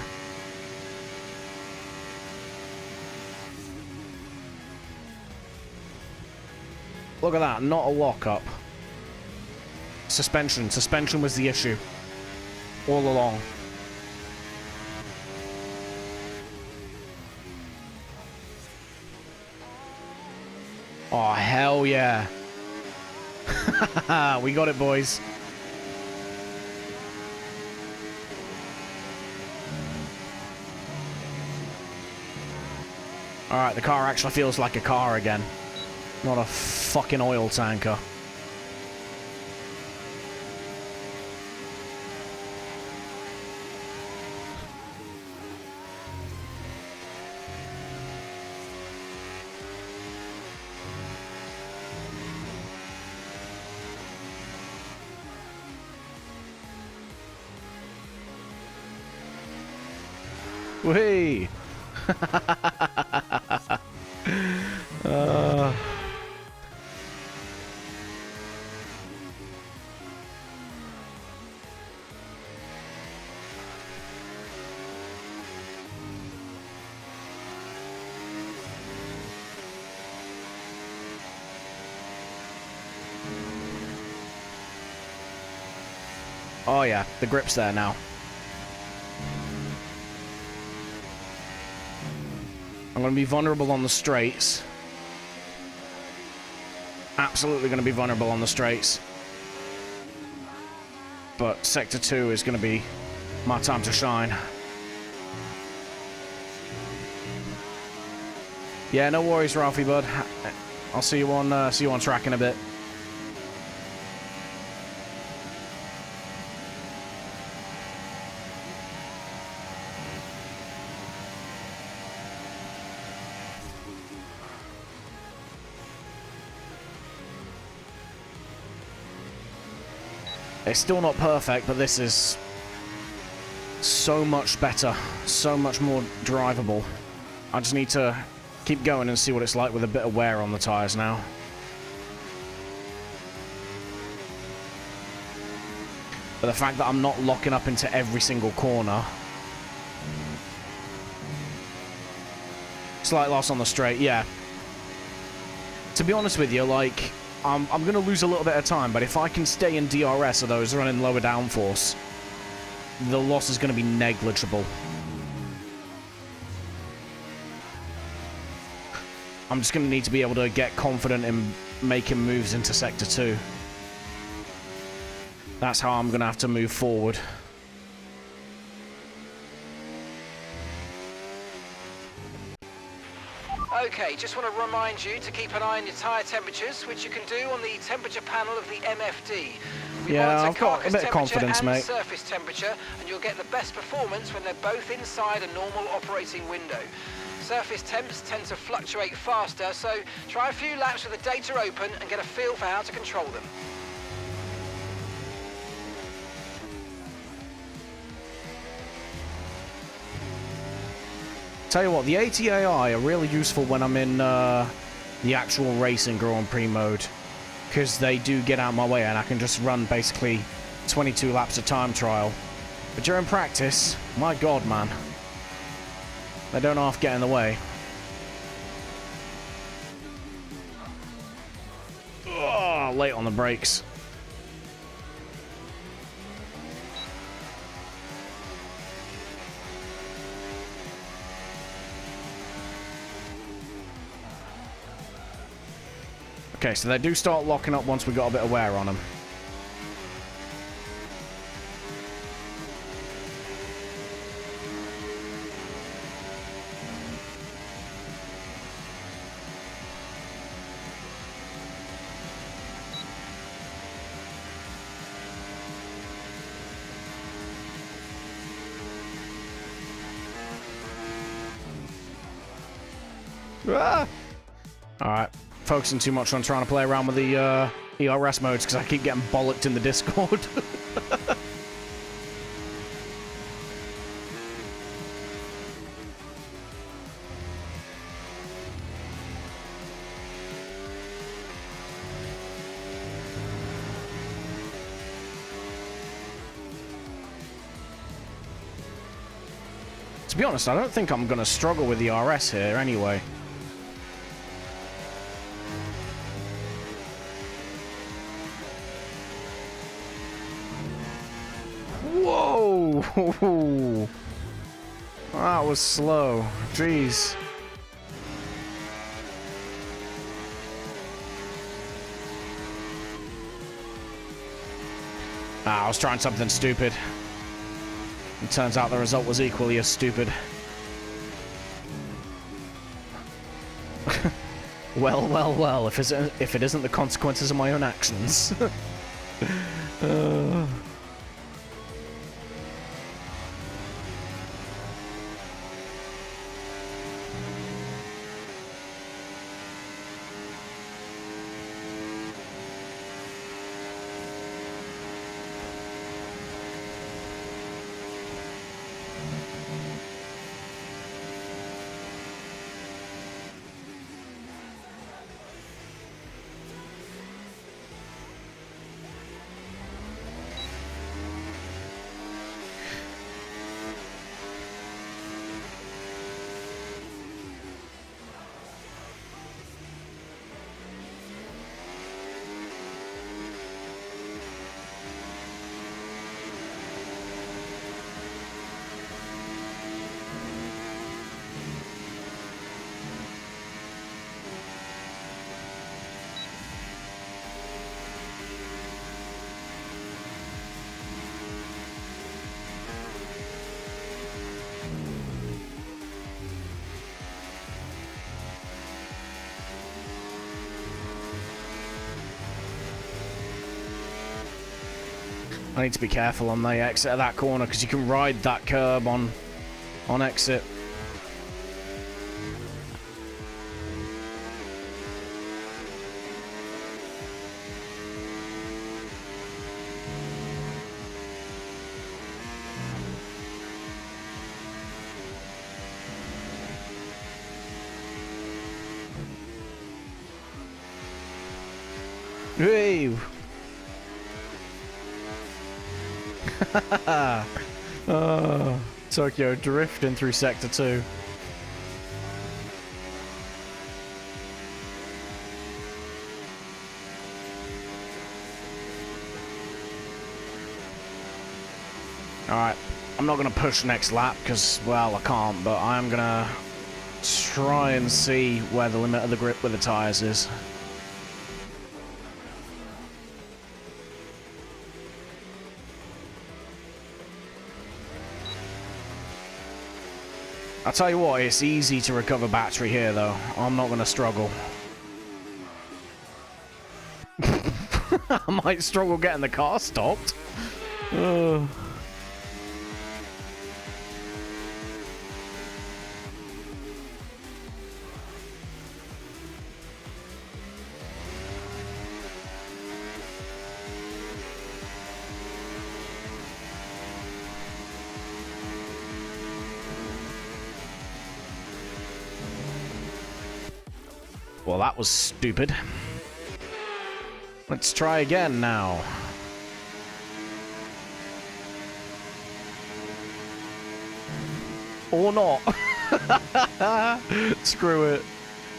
Look at that, not a lock-up. Suspension. Suspension was the issue. All along. Oh, hell yeah. We got it, boys. Alright, the car actually feels like a car again. Not a fucking oil tanker. Whee! Oh yeah, the grip's there now. I'm going to be vulnerable on the straights. Absolutely going to be vulnerable on the straights. But Sector 2 is going to be my time to shine. Yeah, no worries, Ralphie, bud. I'll see you on track in a bit. It's still not perfect, but this is so much better, so much more drivable. I just need to keep going and see what it's like with a bit of wear on the tyres now. But the fact that I'm not locking up into every single corner. Slight loss on the straight, yeah. To be honest with you, like, I'm going to lose a little bit of time, but if I can stay in DRS or those running lower downforce, the loss is going to be negligible. I'm just going to need to be able to get confident in making moves into Sector 2. That's how I'm going to have to move forward. Okay, just want to remind you to keep an eye on your tyre temperatures, which you can do on the temperature panel of the MFD. Yeah, I've got a bit of confidence, mate. Surface temperature, and you'll get the best performance when they're both inside a normal operating window. Surface temps tend to fluctuate faster, so try a few laps with the data open and get a feel for how to control them. Tell you what, the ATAI are really useful when I'm in the actual racing Grand Prix mode, because they do get out of my way and I can just run basically 22 laps of time trial. But during practice, my god, man, they don't half get in the way. Oh, late on the brakes. Okay, so they do start locking up once we got a bit of wear on them. Ah! Alright. Focusing too much on trying to play around with the ERS modes because I keep getting bollocked in the Discord. To be honest, I don't think I'm going to struggle with the RS here anyway. Whoa! That was slow. Jeez. I was trying something stupid. It turns out the result was equally as stupid. Well, if it isn't the consequences of my own actions. I need to be careful on the exit of that corner because you can ride that curb on exit. Hey! Oh, Tokyo drifting through Sector 2. Alright, I'm not going to push next lap because, well, I can't, but I'm going to try and see where the limit of the grip with the tyres is. I'll tell you what, it's easy to recover battery here, though. I'm not going to struggle. I might struggle getting the car stopped. Well, that was stupid. Let's try again now. Or not. Screw it.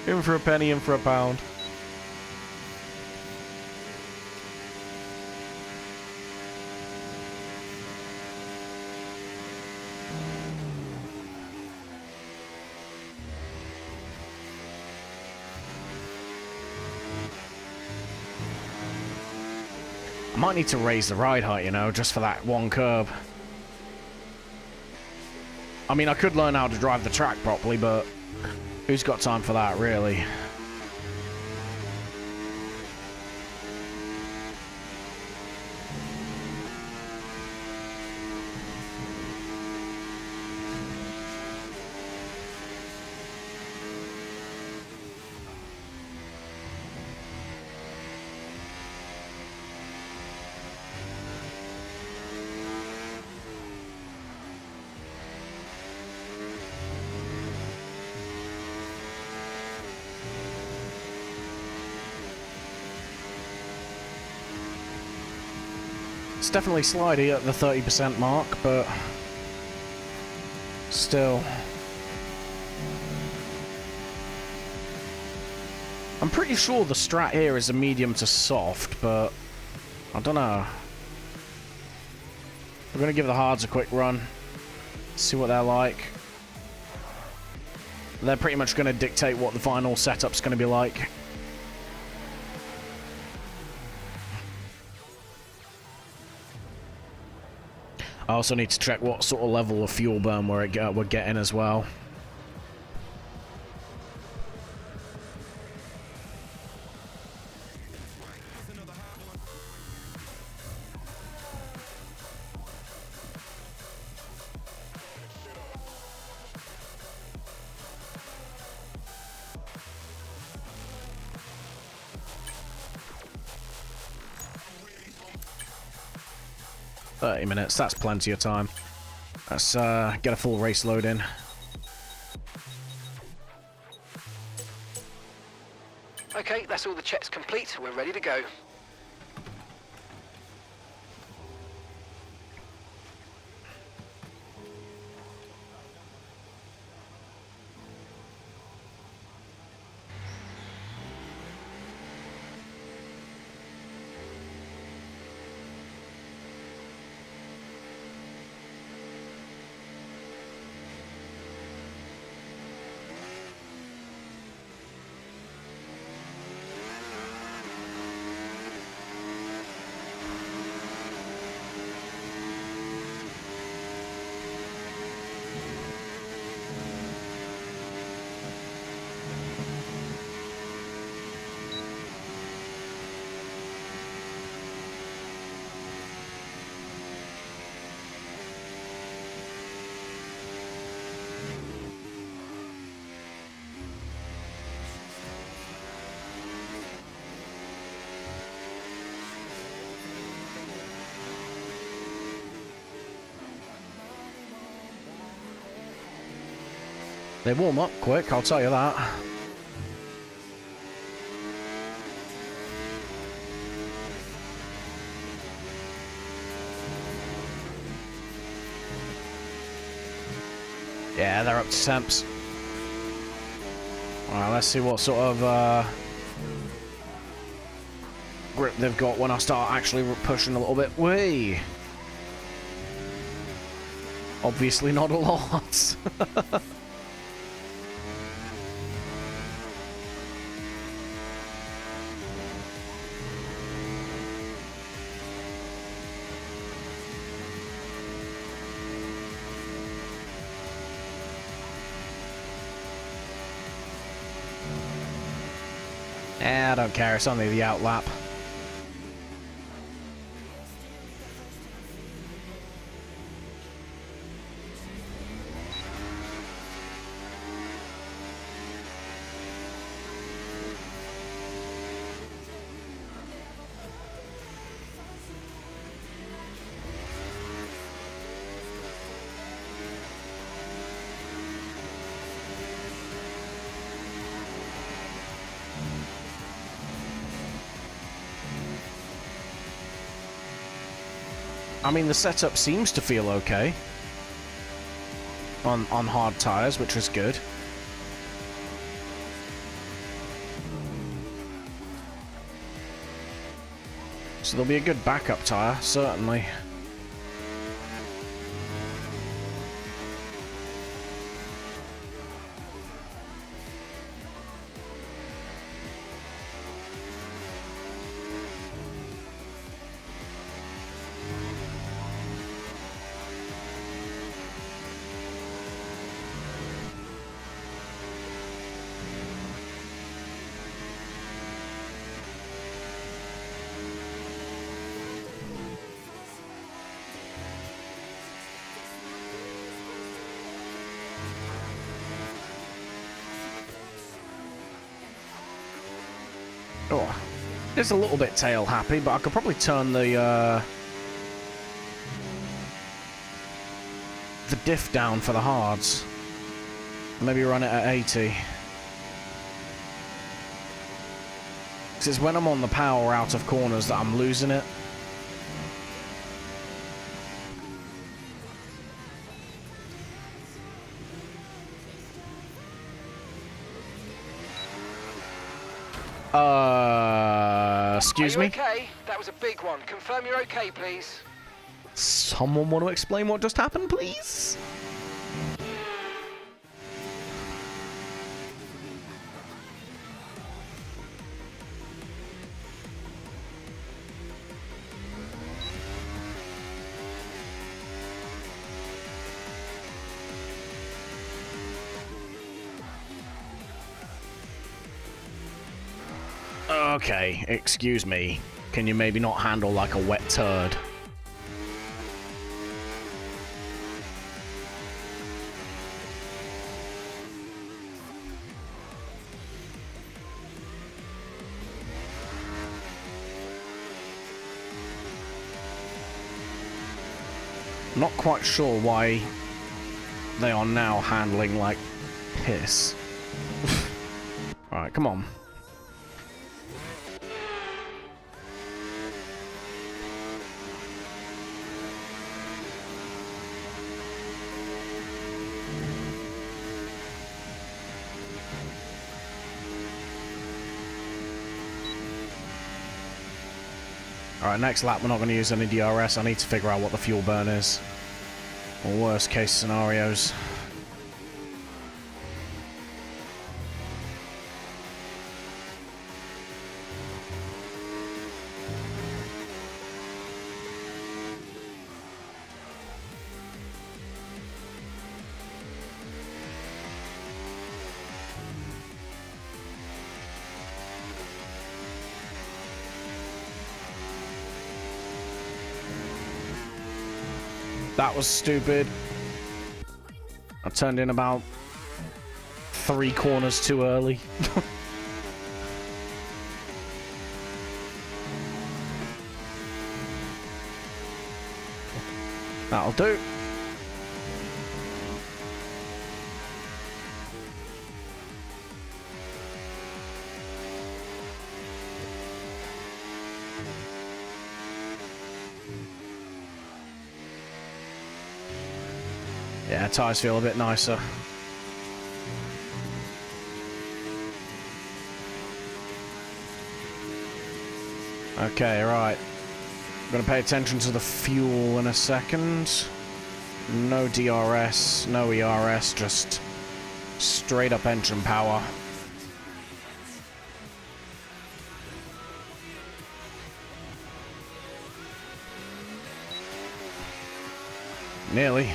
In for a penny, in for a pound. I might need to raise the ride height, you know, just for that one curb. I mean, I could learn how to drive the track properly, but who's got time for that, really? It's definitely slidey at the 30% mark, but still. I'm pretty sure the strat here is a medium to soft, but I don't know. We're going to give the hards a quick run, see what they're like. They're pretty much going to dictate what the final setup's going to be like. I also need to check what sort of level of fuel burn we're getting as well. Minutes, that's plenty of time. Let's get a full race load in. Okay, that's all the checks complete. We're ready to go. They warm up quick, I'll tell you that. Yeah, they're up to temps. Alright, let's see what sort of grip they've got when I start actually pushing a little bit. Whee! Obviously not a lot. I don't care, it's only the outlap. I mean, the setup seems to feel okay on hard tires, which is good. So there'll be a good backup tire, certainly. Oh, it's a little bit tail happy, but I could probably turn the diff down for the hards. Maybe run it at 80. Because it's when I'm on the power out of corners that I'm losing it. Excuse me? Okay, that was a big one. Confirm you're okay, please. Someone want to explain what just happened, please? Okay, excuse me. Can you maybe not handle like a wet turd? Not quite sure why they are now handling like piss. Alright, come on. Alright, next lap we're not going to use any DRS. I need to figure out what the fuel burn is. Or worst case scenarios. That was stupid. I turned in about 3 corners too early. That'll do. Yeah, tyres feel a bit nicer. Okay, right. I'm gonna pay attention to the fuel in a second. No DRS, no ERS, just straight up engine power. Nearly.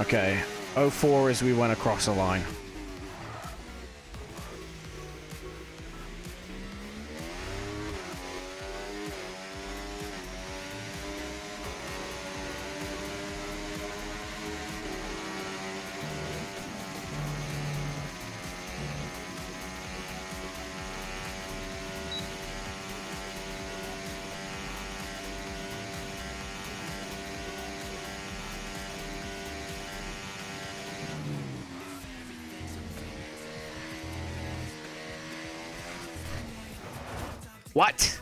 Okay, 04 as we went across the line. What?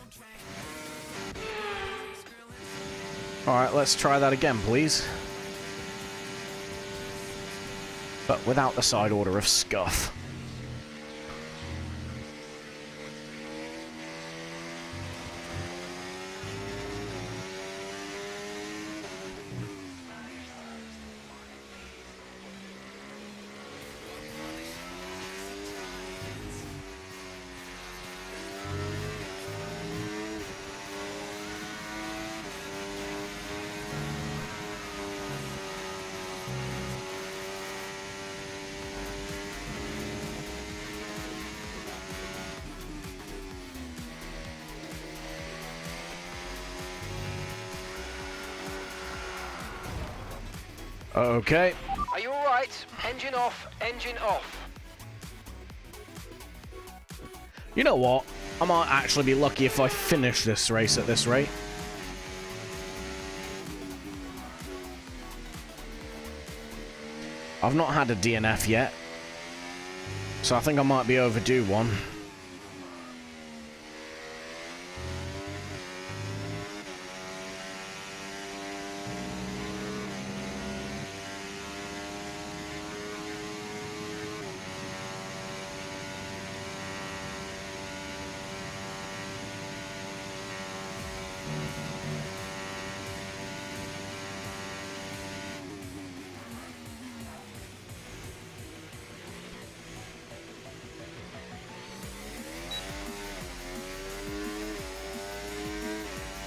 Alright, let's try that again, please. But without the side order of scuff. Okay. Are you alright? Engine off, engine off. You know what? I might actually be lucky if I finish this race at this rate. I've not had a DNF yet, so I think I might be overdue one.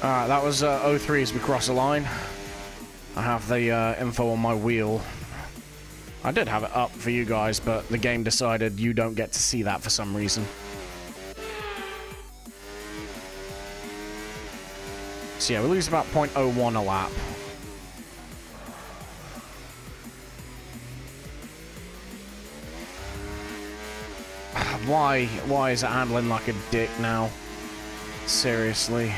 Alright, that was 03 as we cross the line. I have the info on my wheel. I did have it up for you guys, but the game decided you don't get to see that for some reason. So yeah, we lose about 0.01 a lap. Why is it handling like a dick now? Seriously.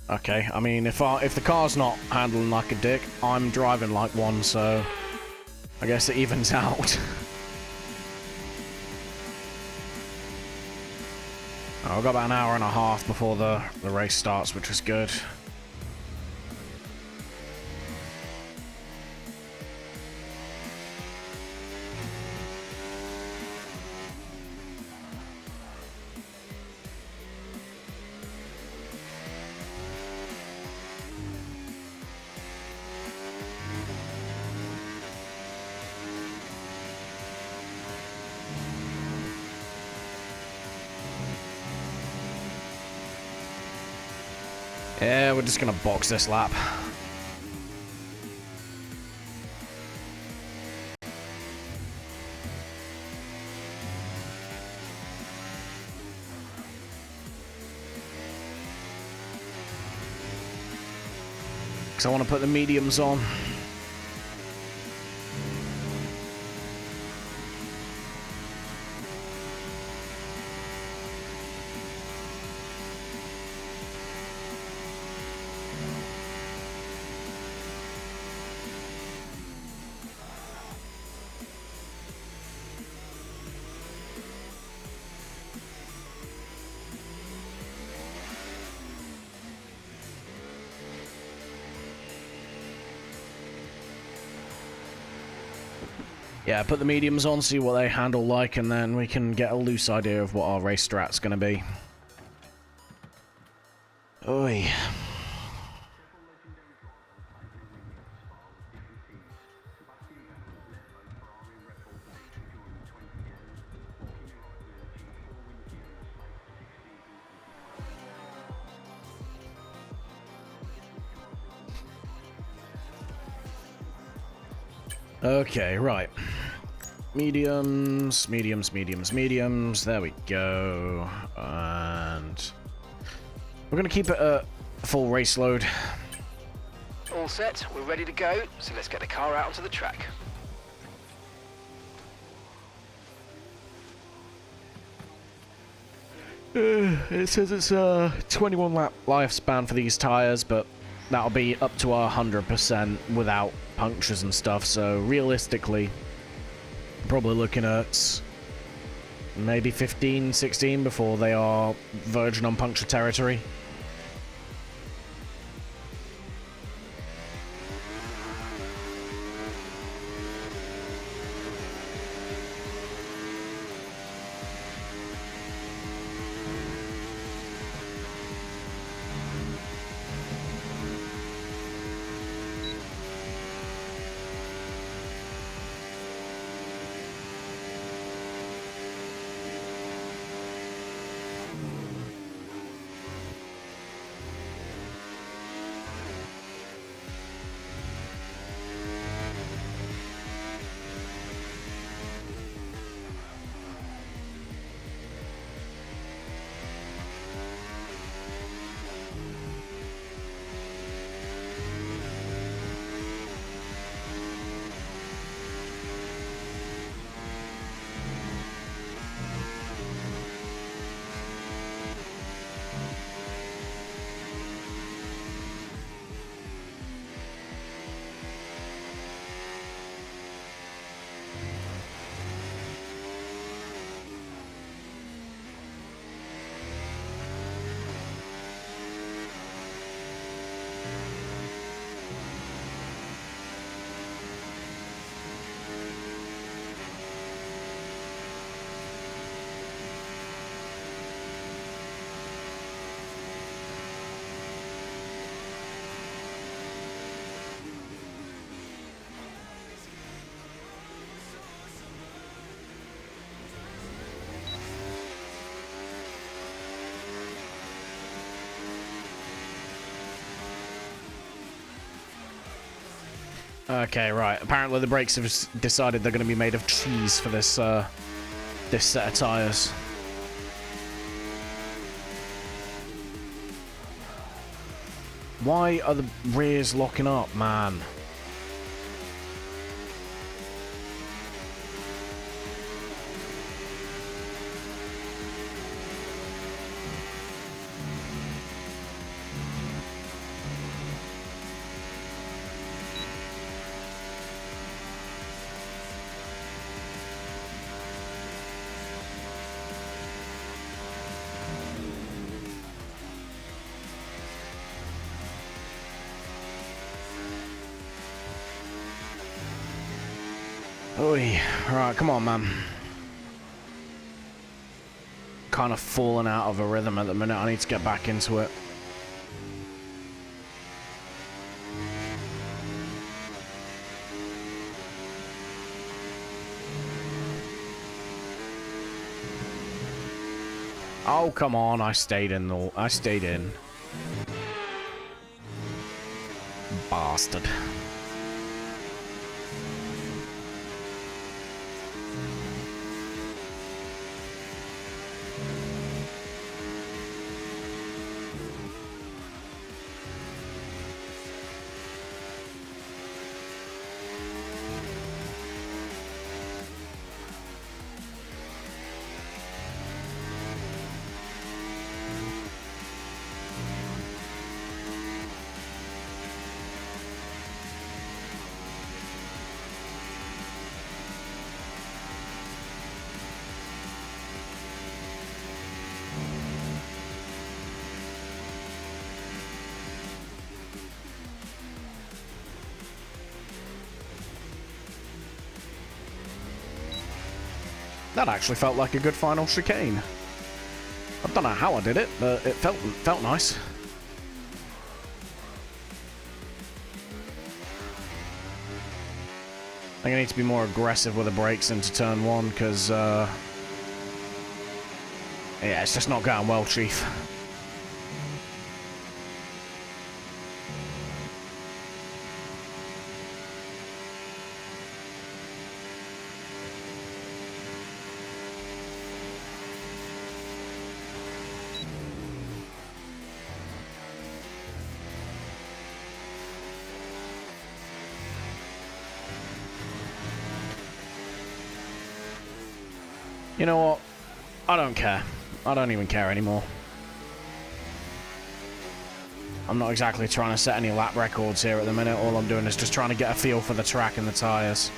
Okay, I mean, if the car's not handling like a dick, I'm driving like one, so I guess it evens out. Oh, I've got about an hour and a half before the race starts, which is good. Yeah, we're just gonna box this lap. Because I want to put the mediums on. Yeah, put the mediums on, see what they handle like, and then we can get a loose idea of what our race strat's gonna be. Oi. Okay, right. Mediums, mediums, mediums, mediums. There we go. And we're going to keep it a full race load. All set, we're ready to go, so let's get the car out onto the track. It says it's a 21 lap lifespan for these tyres, but that'll be up to 100% without punctures and stuff, so realistically, probably looking at maybe 15, 16 before they are verging on puncture territory. Okay, right. Apparently the brakes have decided they're going to be made of cheese for this this set of tyres. Why are the rears locking up, man? Oi, right, come on, man. Kind of falling out of a rhythm at the minute. I need to get back into it. Oh, come on. I stayed in, though. I stayed in. Bastard. That actually felt like a good final chicane. I don't know how I did it, but it felt nice. I think I need to be more aggressive with the brakes into turn 1, because, yeah, it's just not going well, Chief. You know what? I don't care. I don't even care anymore. I'm not exactly trying to set any lap records here at the minute. All I'm doing is just trying to get a feel for the track and the tyres.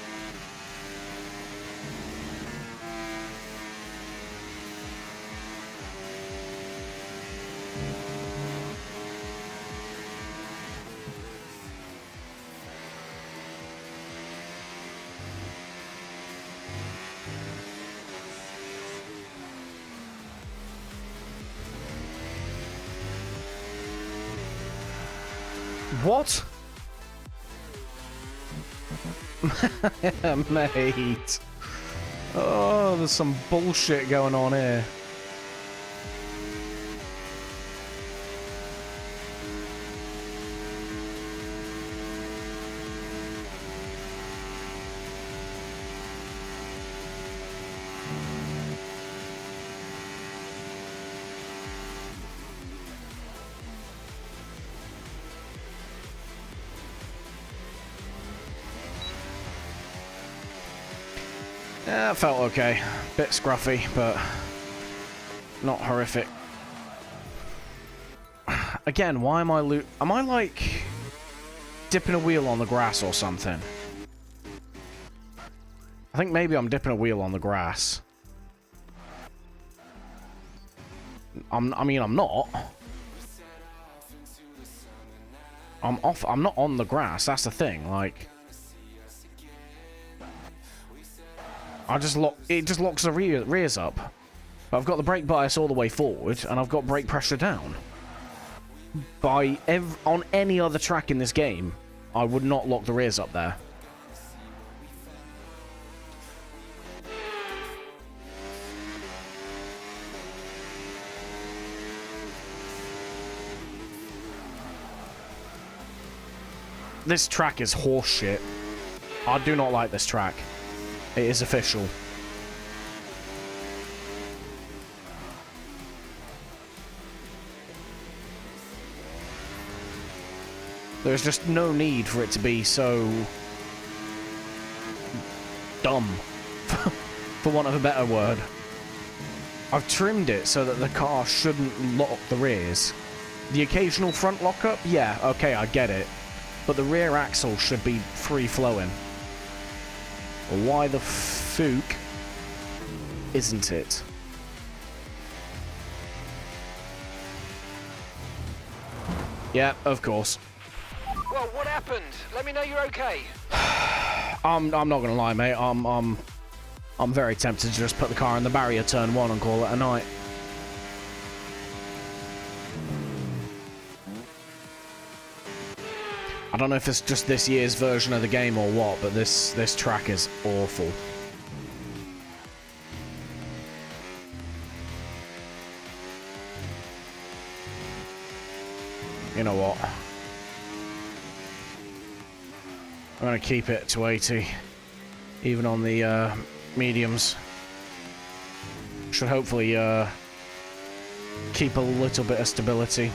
What? Mate. Oh, there's some bullshit going on here. Yeah, it felt okay. Bit scruffy, but not horrific. Again, why am I am I like dipping a wheel on the grass or something? I think maybe I'm dipping a wheel on the grass. I mean, I'm not. I'm not on the grass. That's the thing. Like, it just locks the rears up. But I've got the brake bias all the way forward, and I've got brake pressure down. On any other track in this game, I would not lock the rears up there. This track is horseshit. I do not like this track. It is official. There's just no need for it to be so dumb, for want of a better word. I've trimmed it so that the car shouldn't lock the rears. The occasional front lockup, yeah, okay, I get it. But the rear axle should be free-flowing. Why the fook isn't it? Yeah, of course. Well, what happened? Let me know you're okay. I'm not gonna lie, mate. I'm very tempted to just put the car in the barrier turn 1 and call it a night. I don't know if it's just this year's version of the game or what, but this track is awful. You know what? I'm going to keep it to 80, even on the mediums. Should hopefully keep a little bit of stability.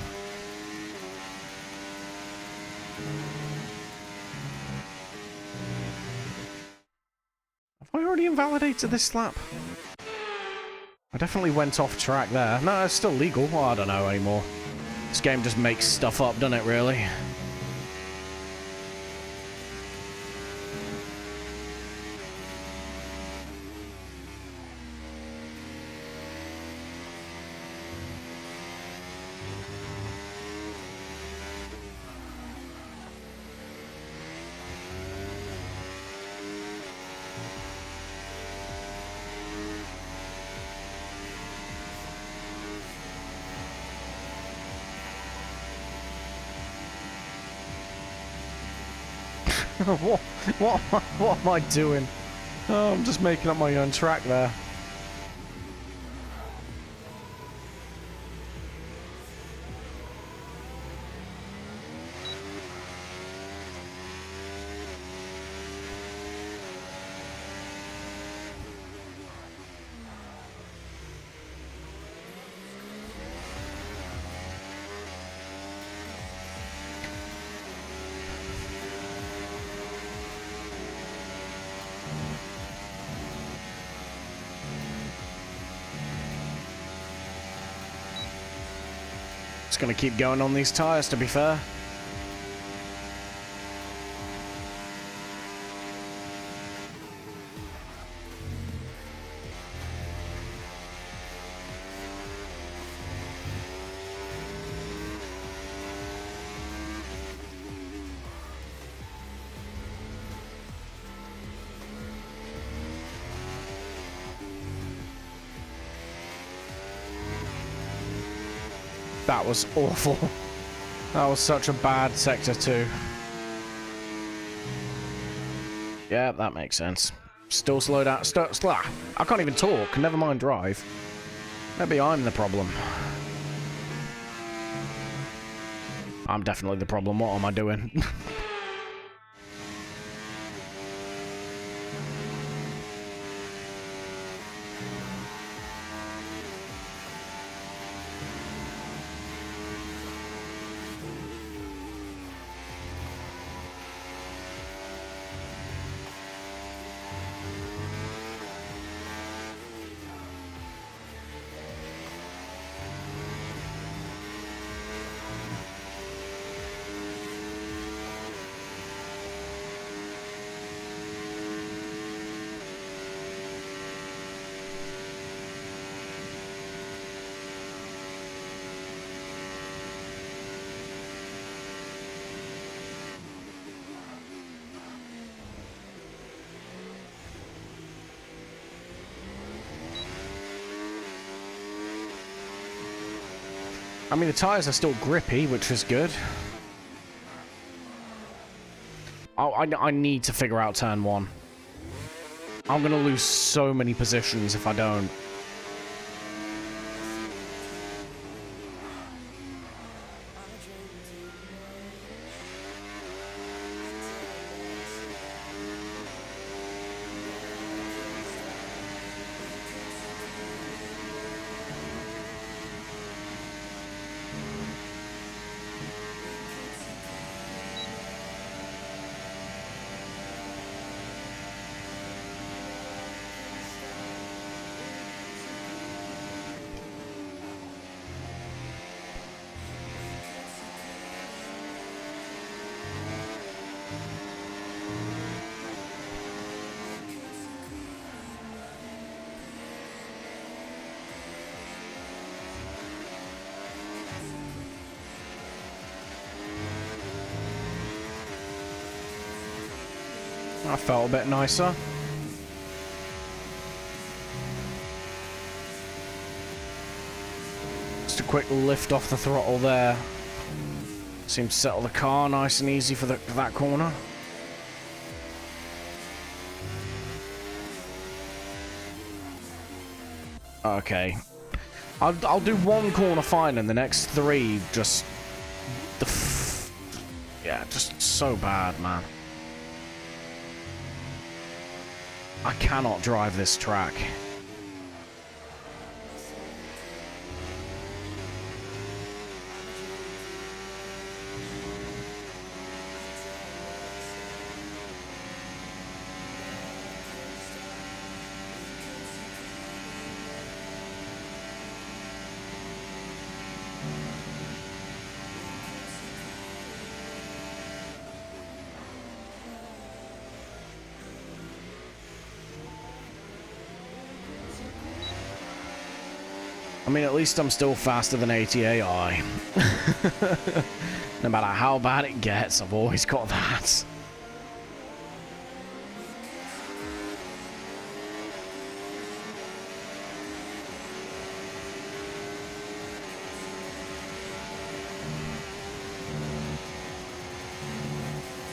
Have I already invalidated this lap? I definitely went off track there. No, it's still legal. Well, I don't know anymore. This game just makes stuff up, doesn't it, really? What am I doing? Oh, I'm just making up my own track there. Just gonna keep going on these tires, to be fair. That was awful. That was such a bad sector 2. Yeah, that makes sense. Still slowed out. I can't even talk. Never mind drive. Maybe I'm the problem. I'm definitely the problem. What am I doing? I mean, the tyres are still grippy, which is good. Oh, I need to figure out turn 1. I'm going to lose so many positions if I don't. I felt a bit nicer. Just a quick lift off the throttle there. Seems to settle the car nice and easy for that corner. Okay. I'll do one corner fine and the next 3 just... yeah, just so bad, man. I cannot drive this track. I mean, at least I'm still faster than ATAI. No matter how bad it gets, I've always got that.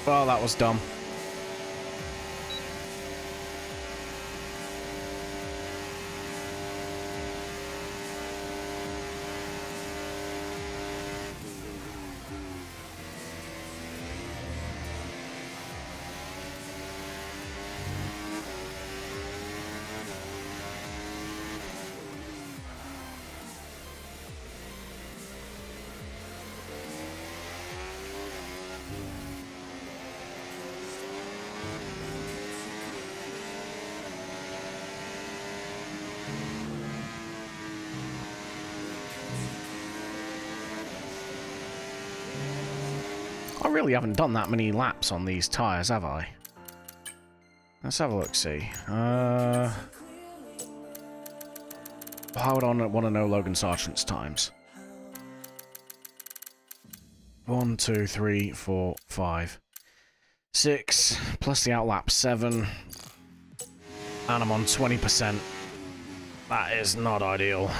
Well, that was dumb. really haven't done that many laps on these tyres, have I? Let's have a look, see. How would I want to know Logan Sargent's times? 1, 2, 3, 4, 5, 6, plus the outlap 7, and I'm on 20%. That is not ideal.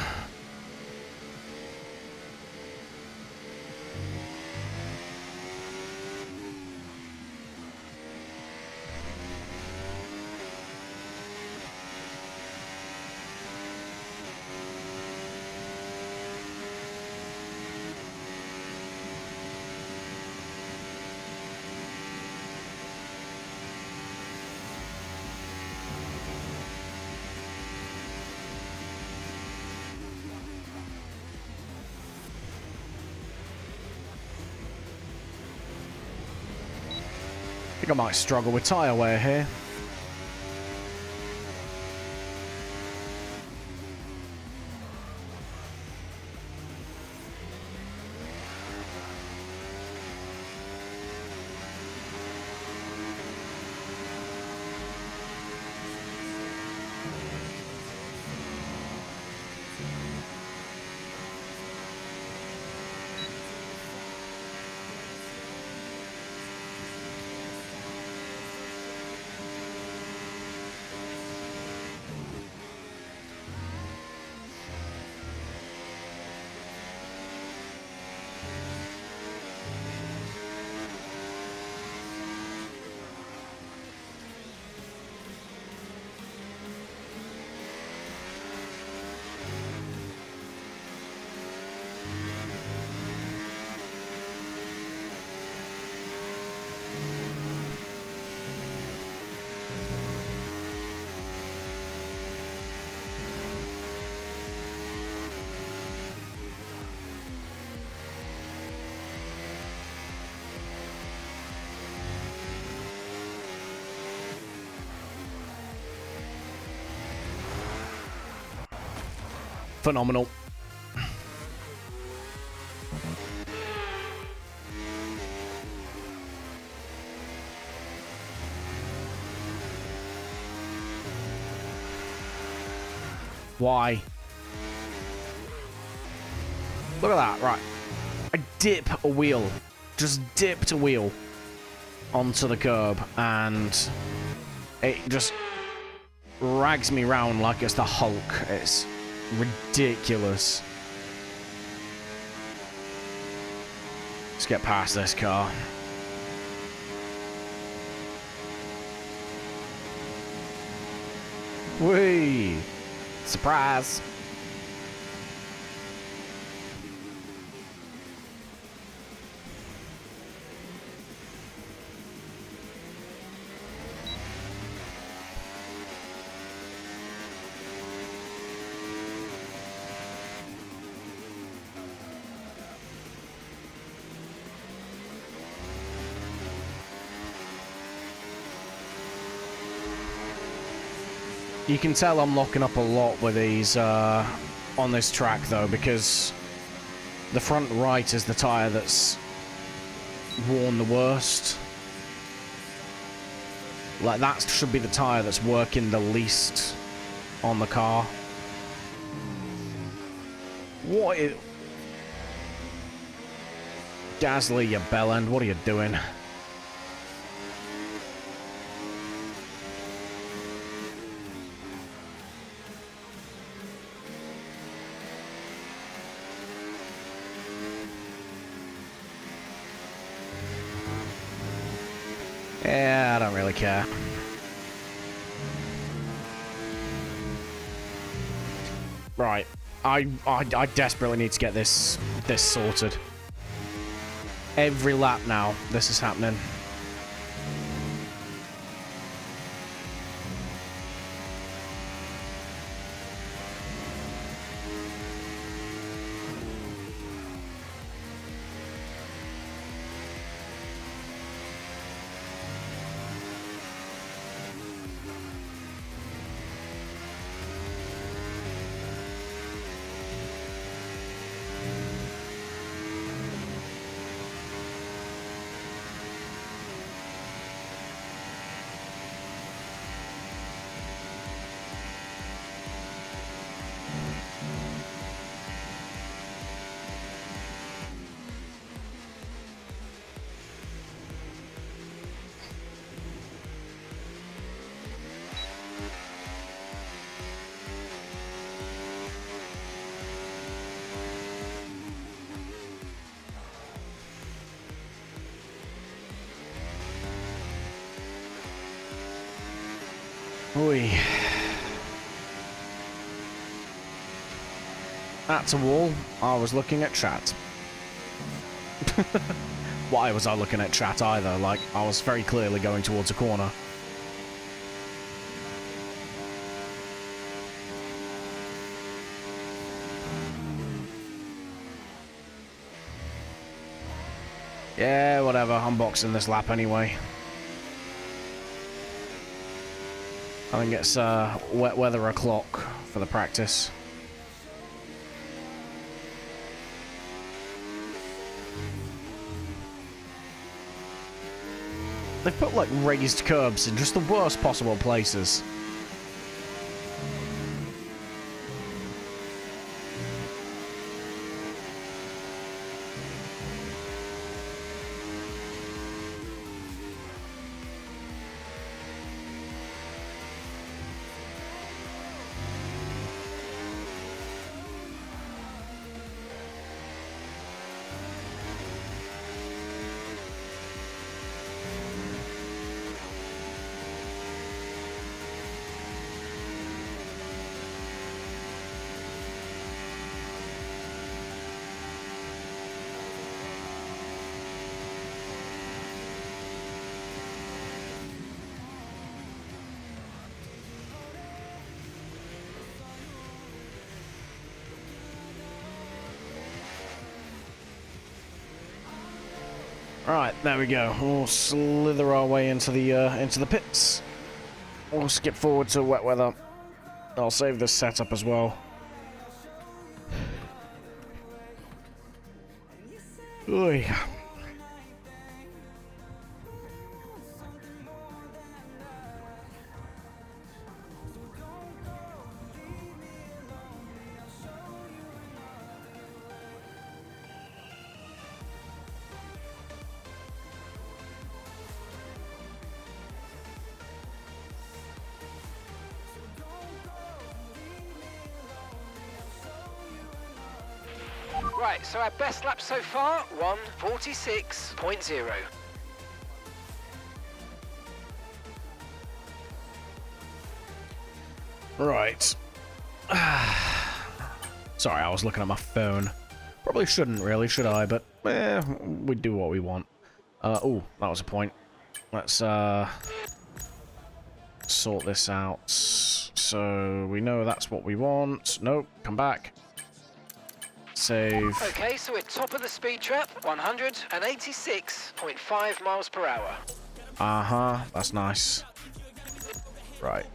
I think I might struggle with tyre wear here. Phenomenal. Why? Look at that, right. I dip a wheel. Just dipped a wheel onto the curb and it just rags me round like it's the Hulk. It's ridiculous. Let's get past this car. Whee! Surprise! You can tell I'm locking up a lot with these on this track though, because the front right is the tyre that's worn the worst. Like that should be the tyre that's working the least on the car. What is... Gasly, you bellend, what are you doing? Yeah, I don't really care. Right, I desperately need to get this sorted. Every lap now, this is happening. Oi. That's a wall. I was looking at chat. Why was I looking at chat either? Like, I was very clearly going towards a corner. Yeah, whatever. I'm boxing this lap anyway. I think it's wet weather o'clock for the practice. They've put like raised curbs in just the worst possible places. Right, there we go. We'll slither our way into the pits. We'll skip forward to wet weather. I'll save this setup as well. Oy. Right, so our best lap so far, 1:46.0. Right. Sorry, I was looking at my phone. Probably shouldn't really, should I? But, we do what we want. Oh, that was a point. Let's, sort this out. So, we know that's what we want. Nope, come back. Save. Okay, so we're top of the speed trap, 186.5 miles per hour. Uh-huh, that's nice. Right.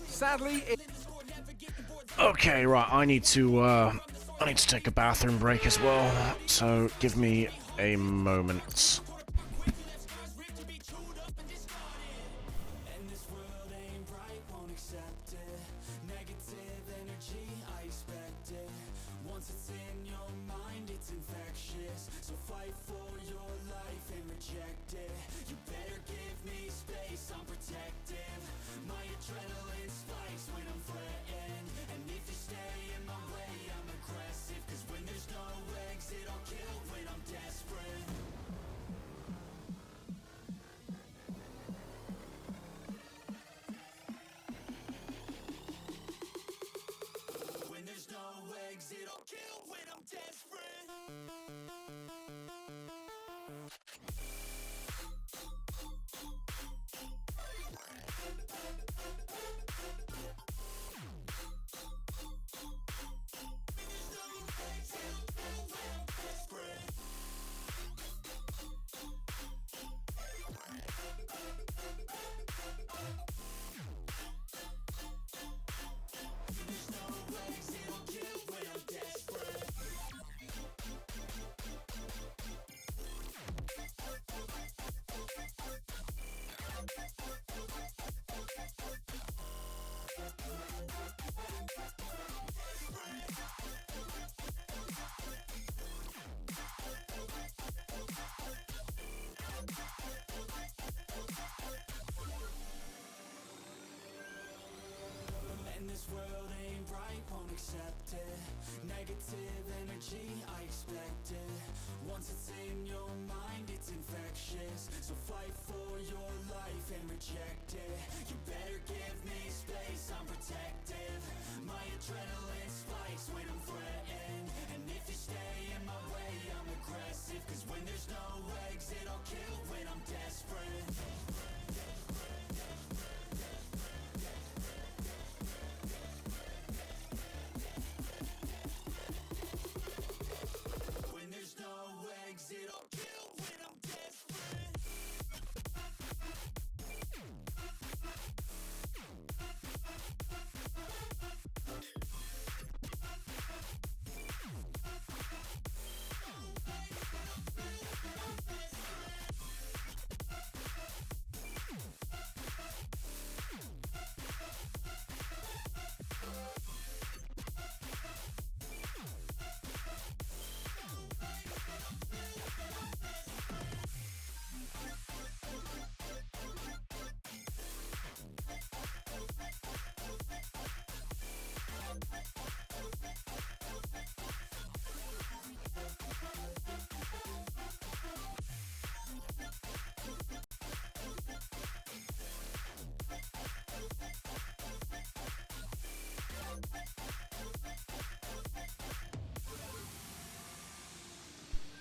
Sadly, Okay, right, I need to take a bathroom break as well, so give me a moment. expected. Once it's in your mind, it's infectious. So fight for your life and reject it. You better give me space, I'm protective. My adrenaline spikes when I'm threatened. And if you stay in my way, I'm aggressive. Cause when there's no exit, I'll kill when I'm desperate. When there's no exit, I'll kill when I'm desperate.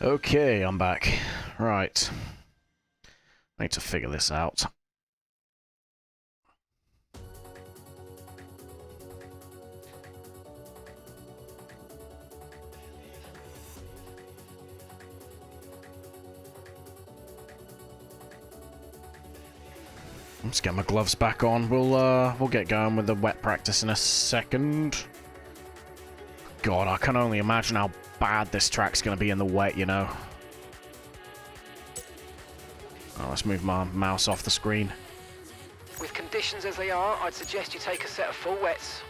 Okay, I'm back. Right. I need to figure this out. Let's get my gloves back on. We'll get going with the wet practice in a second. God, I can only imagine how bad this track's gonna be in the wet, you know. Oh, let's move my mouse off the screen. With conditions as they are, I'd suggest you take a set of full wets.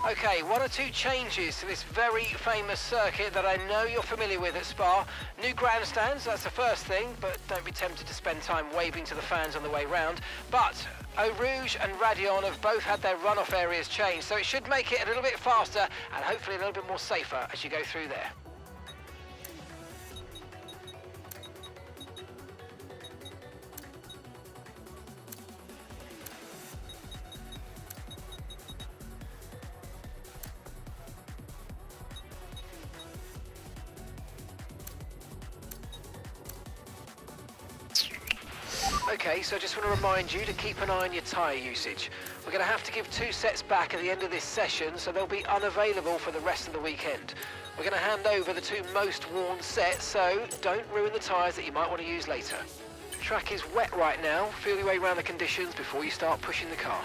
Okay, one or two changes to this very famous circuit that I know you're familiar with at Spa. New grandstands, that's the first thing, but don't be tempted to spend time waving to the fans on the way round. But Eau Rouge and Radion have both had their runoff areas changed, so it should make it a little bit faster and hopefully a little bit more safer as you go through there. Okay, so I just want to remind you to keep an eye on your tyre usage. We're going to have to give 2 sets back at the end of this session, so they'll be unavailable for the rest of the weekend. We're going to hand over the 2 most worn sets, so don't ruin the tyres that you might want to use later. The track is wet right now. Feel your way around the conditions before you start pushing the car.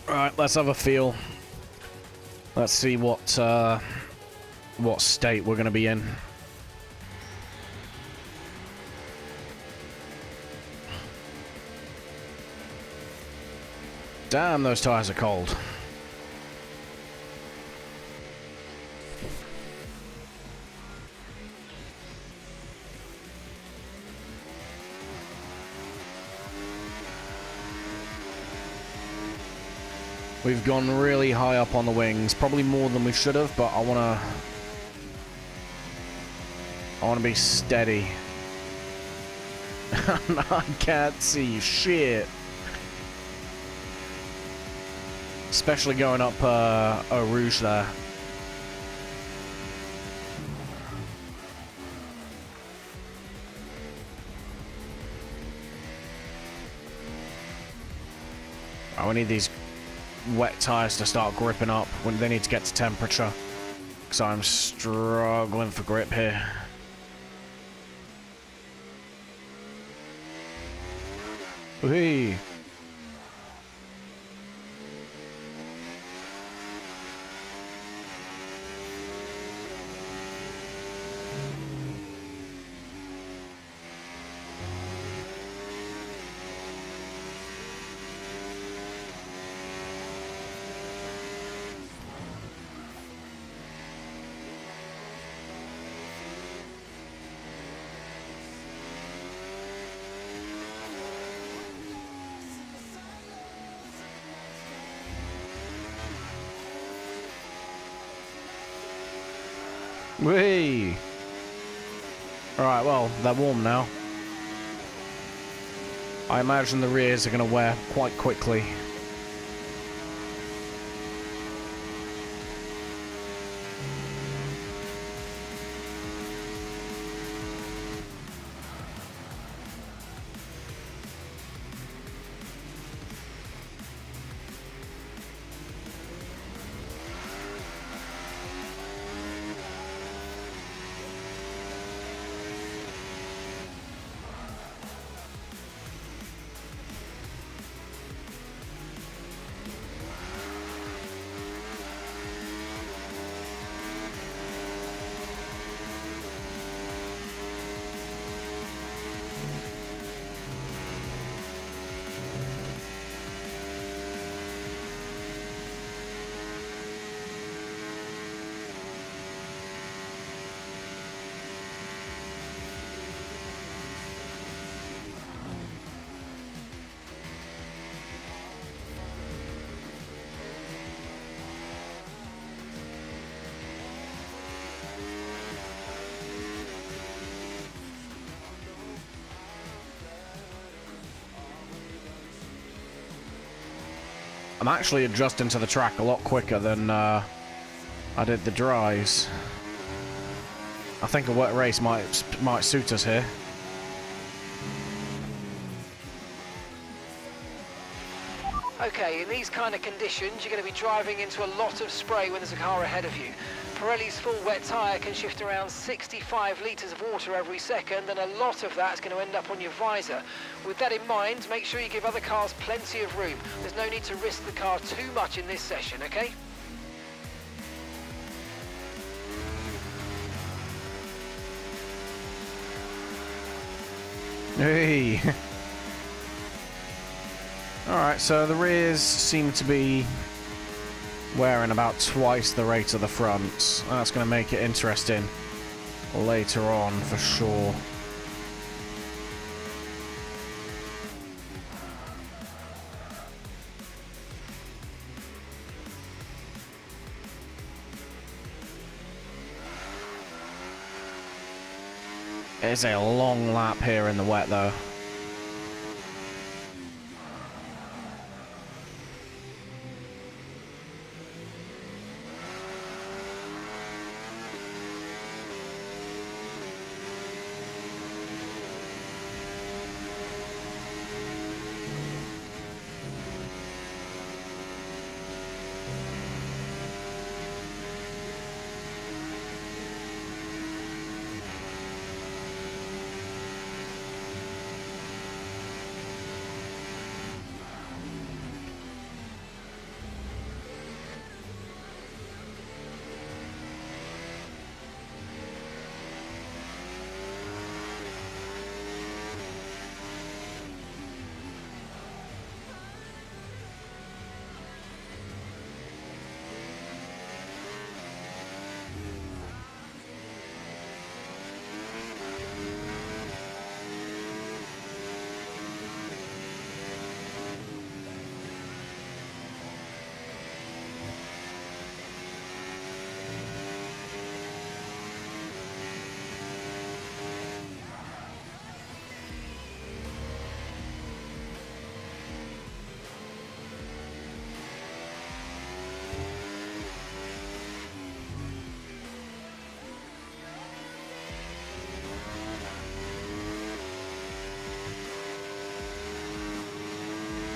Right, let's have a feel. Let's see what state we're going to be in. Damn, those tires are cold. We've gone really high up on the wings, probably more than we should have, but I wanna be steady. I can't see shit. Especially going up Eau Rouge there. Oh, we need these wet tires to start gripping up when they need to get to temperature. Because I'm struggling for grip here. Whee! Whee! Alright, well, they're warm now. I imagine the rears are going to wear quite quickly. I'm actually adjusting to the track a lot quicker than I did the dries. I think a wet race might suit us here. Okay, in these kind of conditions, you're going to be driving into a lot of spray when there's a car ahead of you. Pirelli's full wet tyre can shift around 65 litres of water every second, and a lot of that is going to end up on your visor. With that in mind, make sure you give other cars plenty of room. There's no need to risk the car too much in this session, okay? Hey! Alright, so the rears seem to be wearing about twice the rate of the fronts. That's going to make it interesting later on for sure. It's a long lap here in the wet though.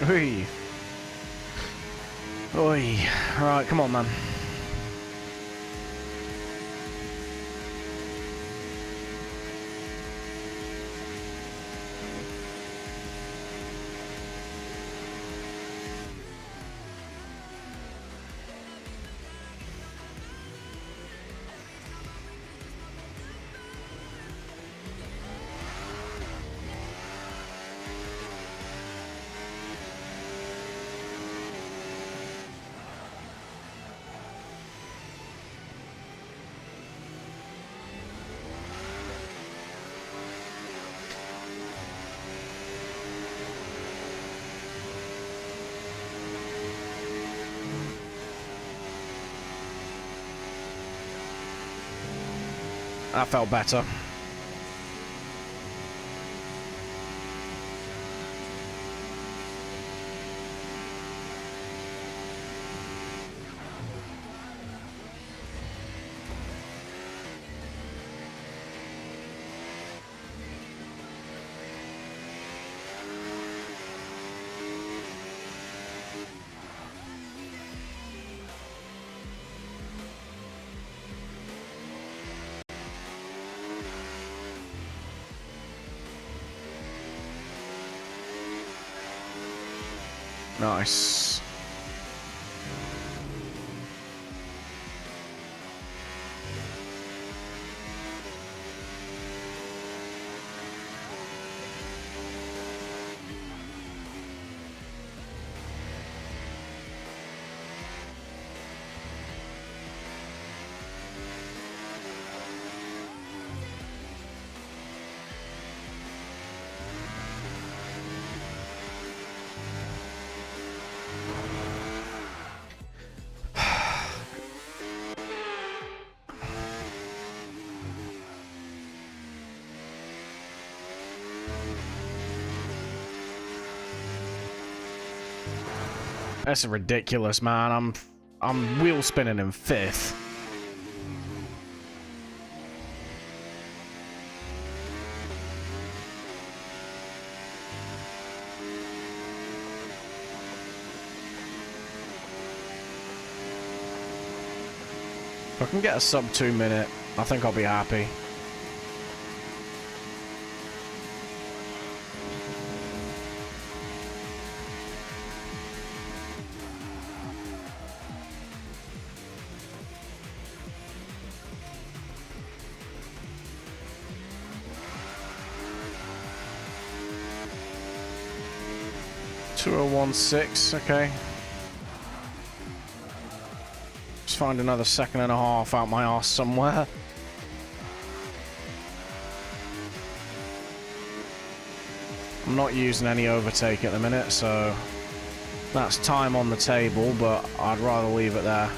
Oi. Oi. Right, come on, man. That felt better. Nice. That's ridiculous, man. I'm wheel spinning in 5th. If I can get a sub 2 minute, I think I'll be happy. .2016, okay. Just find another 1.5 seconds out my arse somewhere. I'm not using any overtake at the minute, so that's time on the table, but I'd rather leave it there.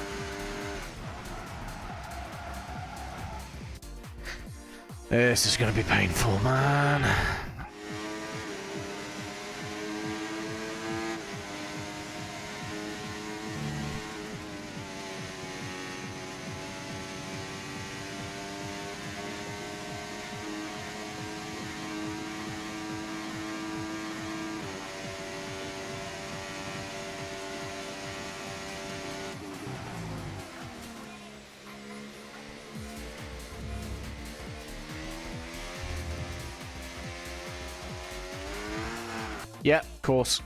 This is going to be painful, man. Yeah, of course.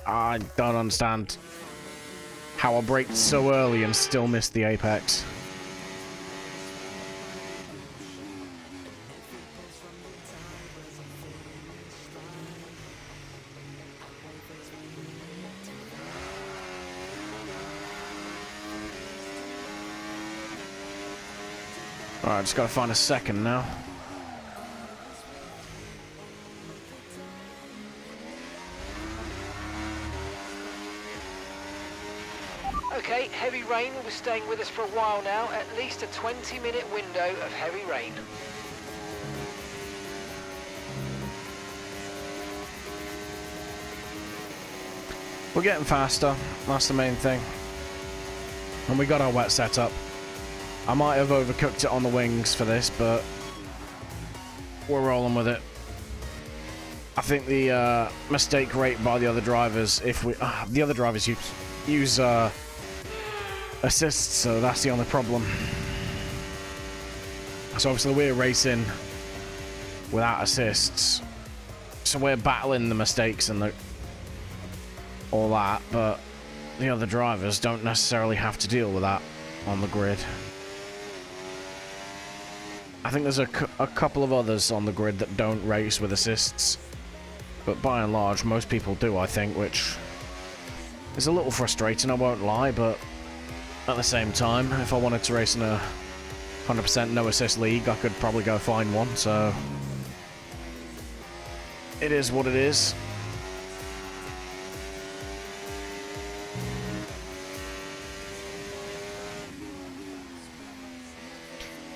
I don't understand how I braked so early and still missed the apex. Alright, just gotta find a second now. heavy rain will be staying with us for a while now, at least a 20-minute window of heavy rain. We're getting faster, that's the main thing. And we got our wet setup. I might have overcooked it on the wings for this, but we're rolling with it. I think the mistake rate by the other drivers, if we the other drivers use assists, so that's the only problem. So obviously we're racing without assists, so we're battling the mistakes and all that, but the other drivers don't necessarily have to deal with that on the grid. I think there's a couple of others on the grid that don't race with assists, but by and large most people do, I think, which is a little frustrating, I won't lie, but at the same time, if I wanted to race in a 100% no assist league, I could probably go find one, so it is what it is.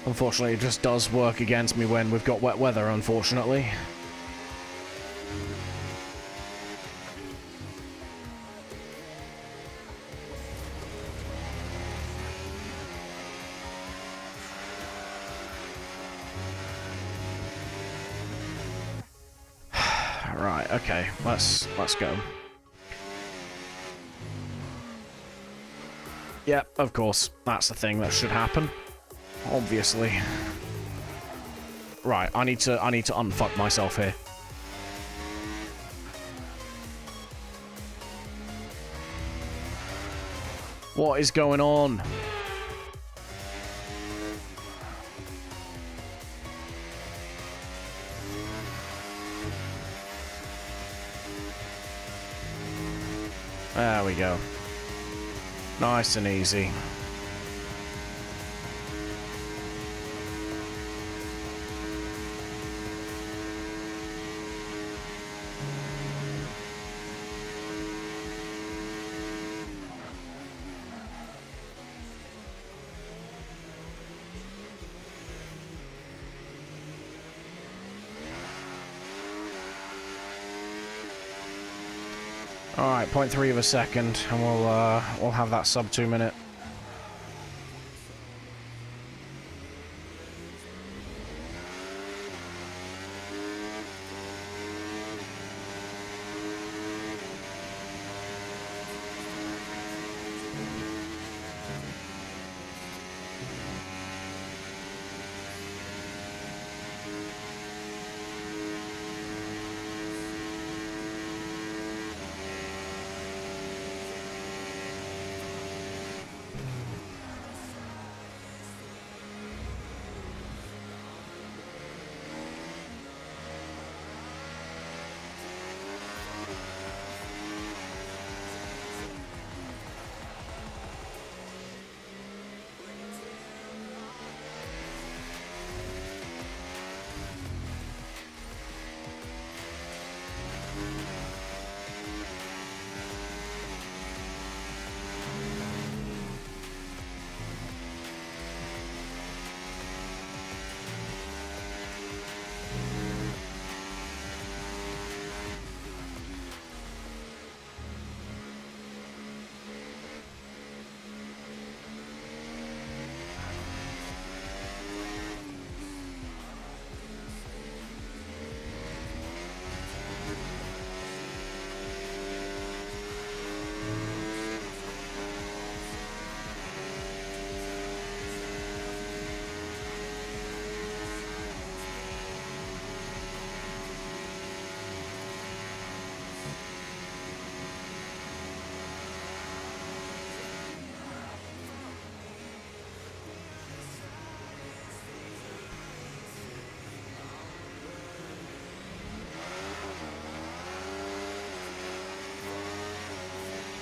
Unfortunately, it just does work against me when we've got wet weather, unfortunately. Right, okay, let's go. Yep, of course, that's the thing that should happen. Obviously. Right, I need to unfuck myself here. What is going on? There we go. Nice and easy. Alright, 0.3 of a second, and we'll have that sub 2 minute.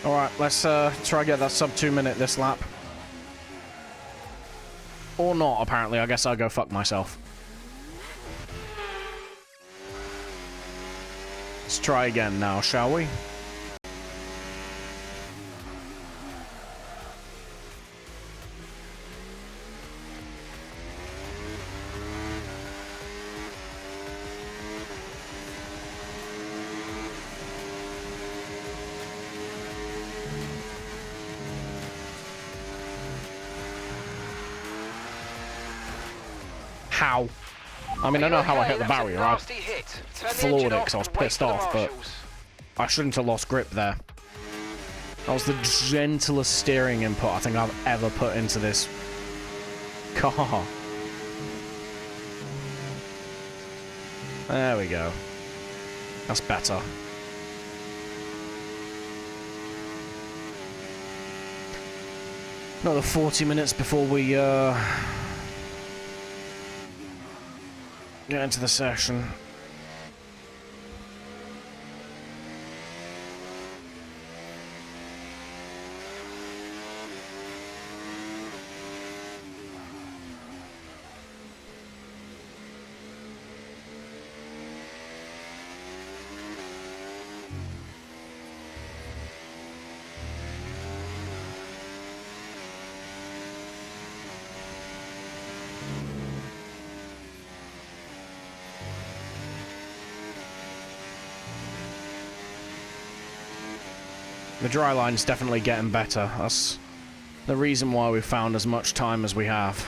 Alright, let's try get that sub 2 minute this lap. Or not, apparently. I guess I'll go fuck myself. Let's try again now, shall we? How? I mean, I know how I hit the barrier. I Hit. floored it because I was pissed off, but I shouldn't have lost grip there. That was the gentlest steering input I think I've ever put into this car. There we go. That's better. Another 40 minutes before we get into the session. The dry line's definitely getting better. That's the reason why we've found as much time as we have.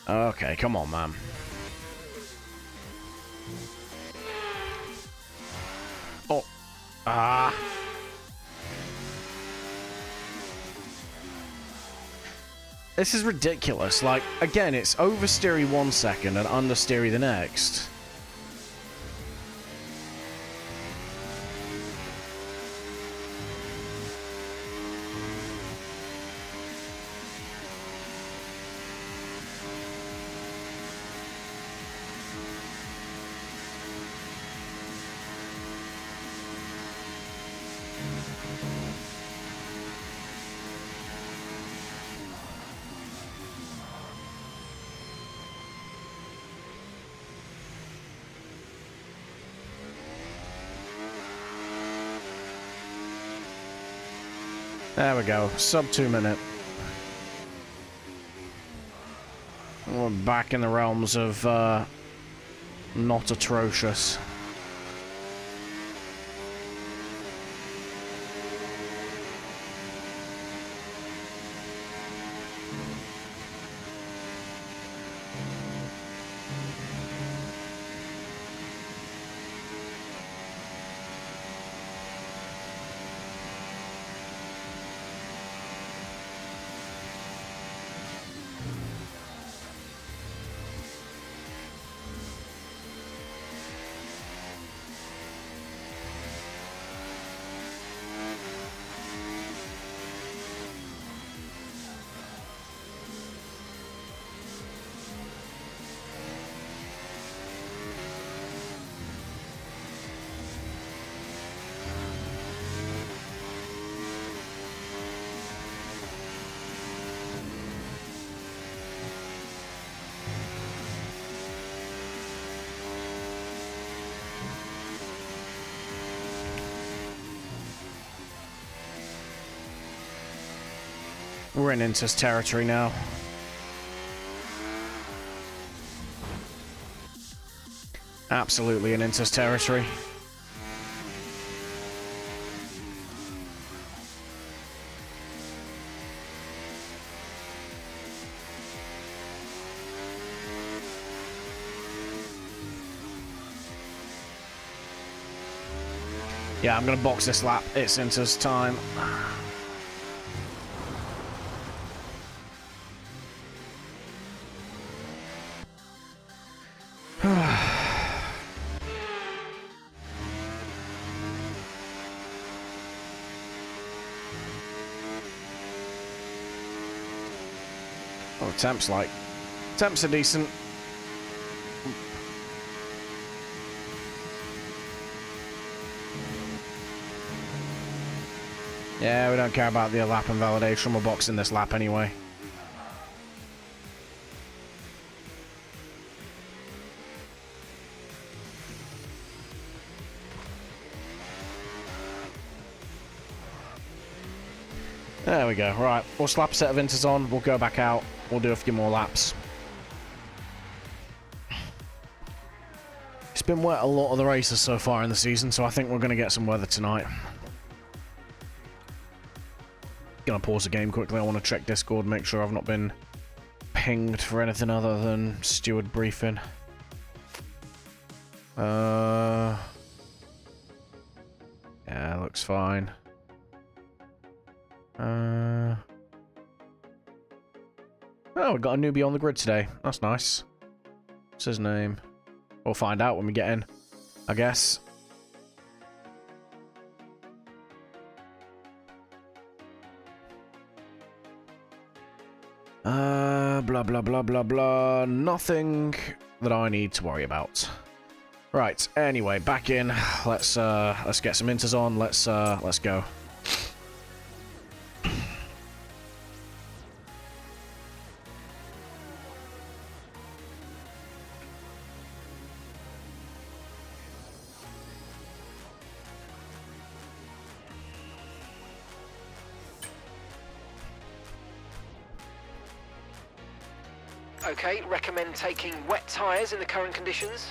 Okay, come on, man. Oh. Ah. This is ridiculous. Like, again, it's oversteery 1 second and understeery the next. There we go, sub 2 minute. We're back in the realms of not atrocious. We're in Inta's territory now. Absolutely in Inta's territory. Yeah, I'm gonna box this lap. It's Inta's time. Oh, temps are decent. Yeah, we don't care about the lap invalidation. We're boxing this lap anyway. There we go. Right, we'll slap a set of inters on. We'll go back out. We'll do a few more laps. It's been wet a lot of the races so far in the season, so I think we're going to get some weather tonight. going to pause the game quickly. I want to check Discord, make sure I've not been pinged for anything other than steward briefing. Yeah, looks fine. Oh, we got a newbie on the grid today. That's nice. What's his name? We'll find out when we get in, I guess. Blah, blah, blah, blah, blah. Nothing that I need to worry about. Right, anyway, back in. Let's get some inters on. Let's go. Okay, recommend taking wet tyres in the current conditions.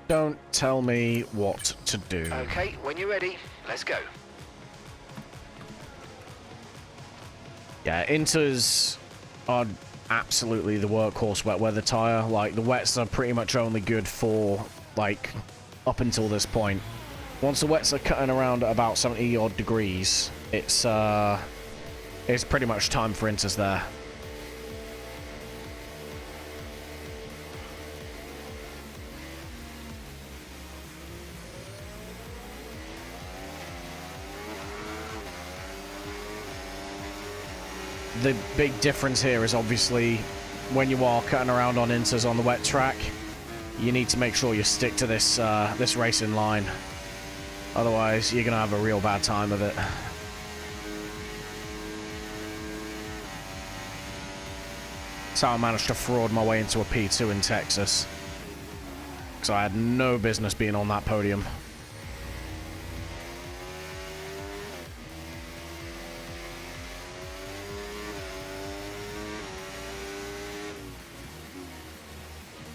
Don't tell me what to do. Okay, when you're ready, let's go. Yeah, inters are absolutely the workhorse wet weather tyre. Like, the wets are pretty much only good for, like, up until this point. Once the wets are cutting around at about 70 odd degrees, it's pretty much time for inters there. The big difference here is obviously when you are cutting around on inters on the wet track, you need to make sure you stick to this this racing line. Otherwise, you're gonna have a real bad time of it. That's how I managed to fraud my way into a P2 in Texas, because I had no business being on that podium.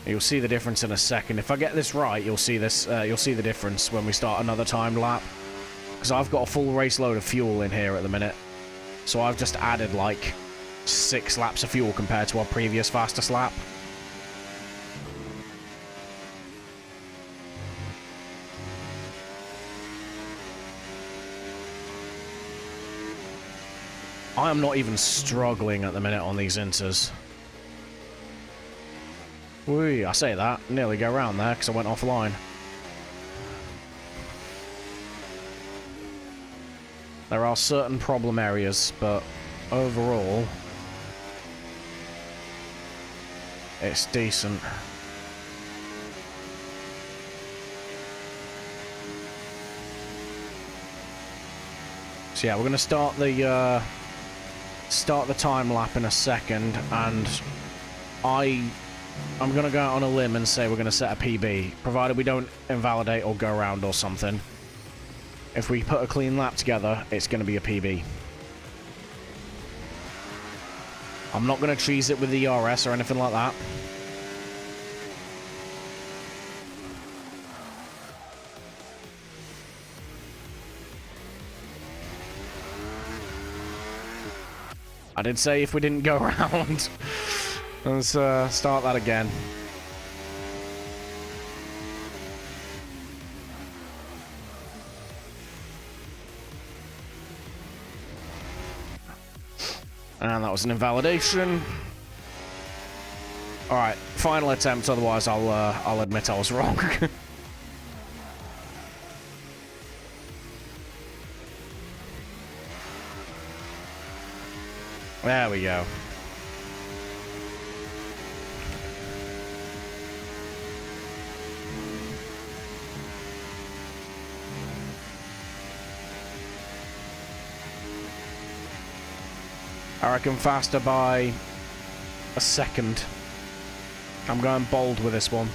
You'll see the difference in a second. If I get this right, you'll see this. You'll see the difference when we start another timed lap. Because I've got a full race load of fuel in here at the minute, so I've just added like 6 laps of fuel compared to our previous fastest lap. I am not even struggling at the minute on these inters. Whee, I say that, nearly go around there because I went offline. There are certain problem areas, but overall, it's decent. So yeah, we're going to start the time lap in a second, and I'm going to go out on a limb and say we're going to set a PB, provided we don't invalidate or go around or something. If we put a clean lap together, it's going to be a PB. I'm not going to cheese it with the ERS or anything like that. I did say if we didn't go around. Let's start that again. And that was an invalidation. All right, final attempt. Otherwise, I'll admit I was wrong. There we go. I reckon faster by a second. I'm going bold with this one.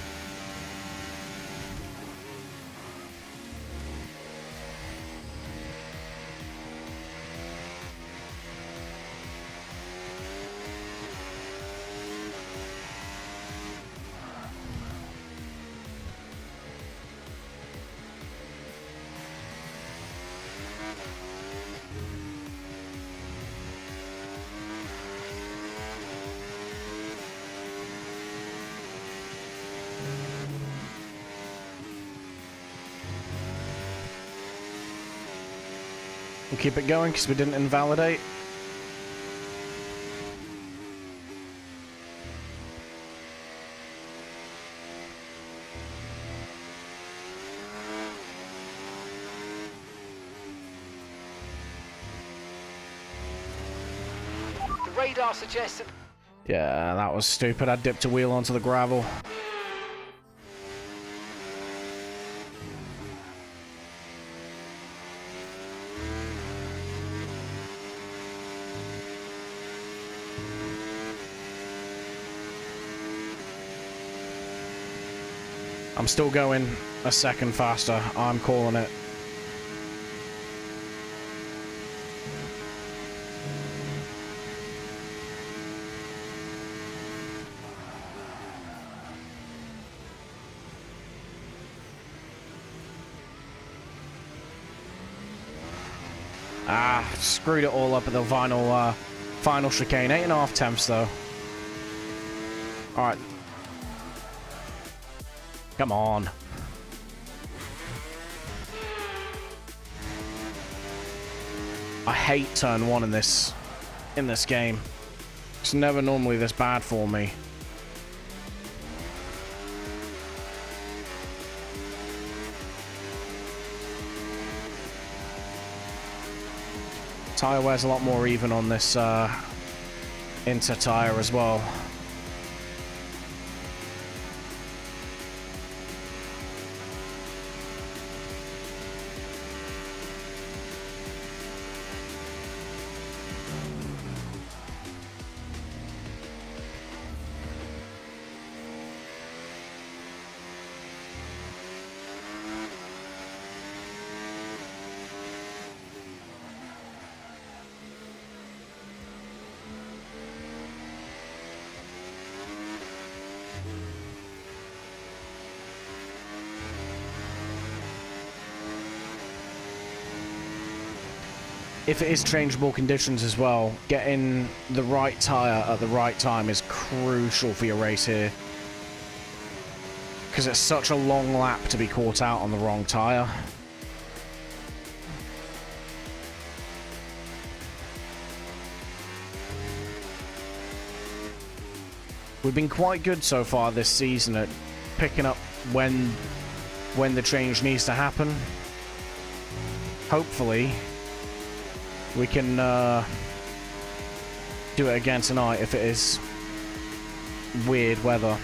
We'll keep it going because we didn't invalidate. The radar suggests that... Yeah, that was stupid. I dipped a wheel onto the gravel. I'm still going a second faster. I'm calling it. Ah, screwed it all up at the final chicane. 8.5 temps though. Alright. Come on. I hate turn 1 in this game. It's never normally this bad for me. Tyre wear's a lot more even on this inter tyre as well. If it is changeable conditions as well, getting the right tyre at the right time is crucial for your race here. Because it's such a long lap to be caught out on the wrong tyre. We've been quite good so far this season at picking up when the change needs to happen. Hopefully we can do it again tonight if it is weird weather.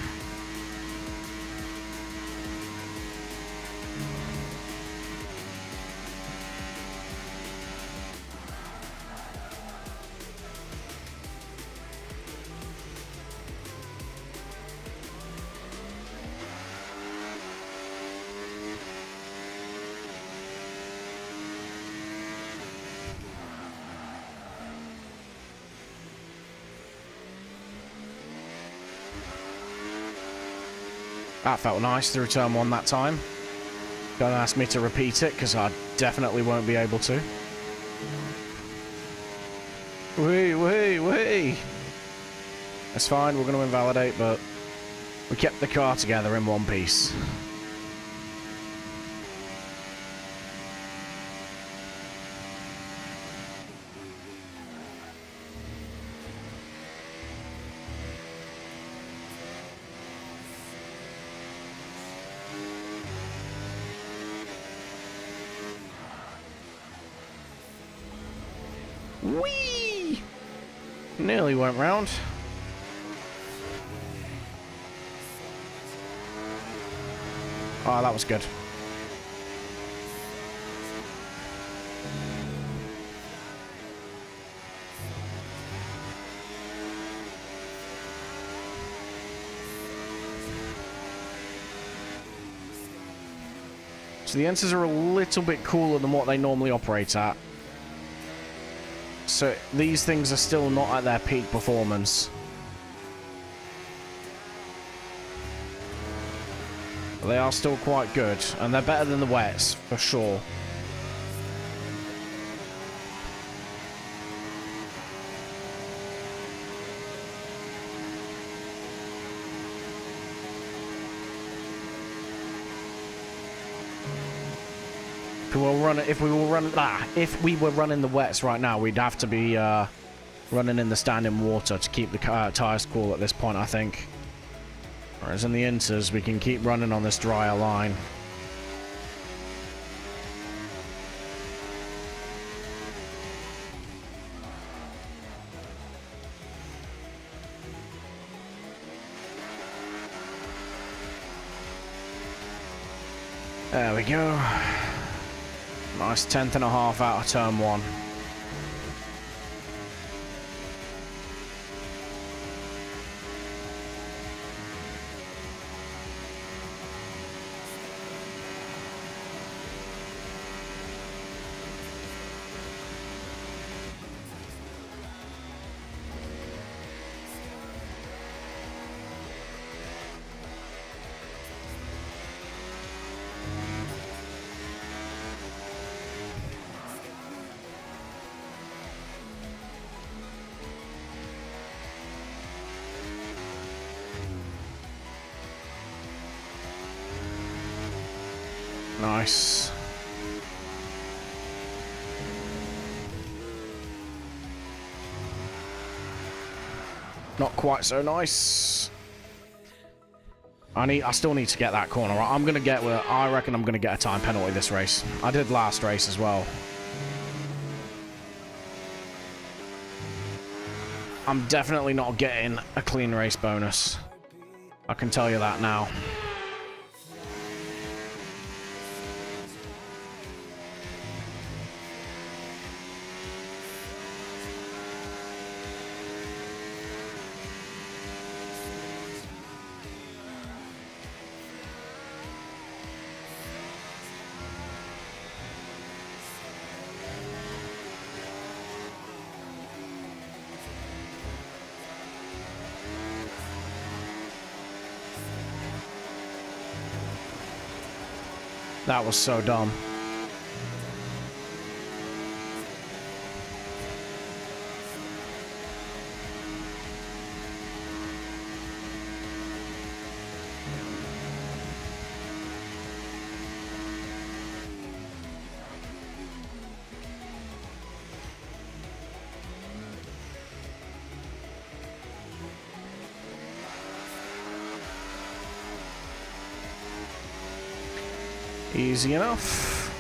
That felt nice through turn 1 that time. Don't ask me to repeat it, because I definitely won't be able to. Wee! That's fine, we're going to invalidate, but we kept the car together in one piece. Whee! Nearly went round. Oh, that was good. So the enters are a little bit cooler than what they normally operate at. So these things are still not at their peak performance. They are still quite good, and they're better than the wets, for sure. if we were running the wets right now, we'd have to be running in the standing water to keep the tires cool at this point, I think. Whereas in the inters, we can keep running on this drier line. There we go. Nice 10th and a half out of turn 1. Nice. Not quite so nice. I still need to get that corner. I reckon I'm gonna get a time penalty this race. I did last race as well. I'm definitely not getting a clean race bonus. I can tell you that now. That was so dumb. Easy enough.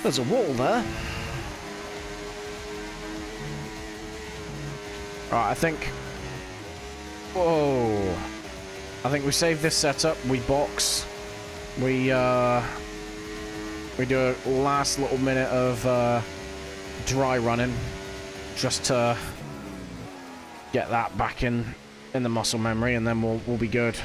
There's a wall there. Right, I think... Whoa. I think we save this setup, we box, we do a last little minute of dry running just to get that back in the muscle memory, and then we'll be good.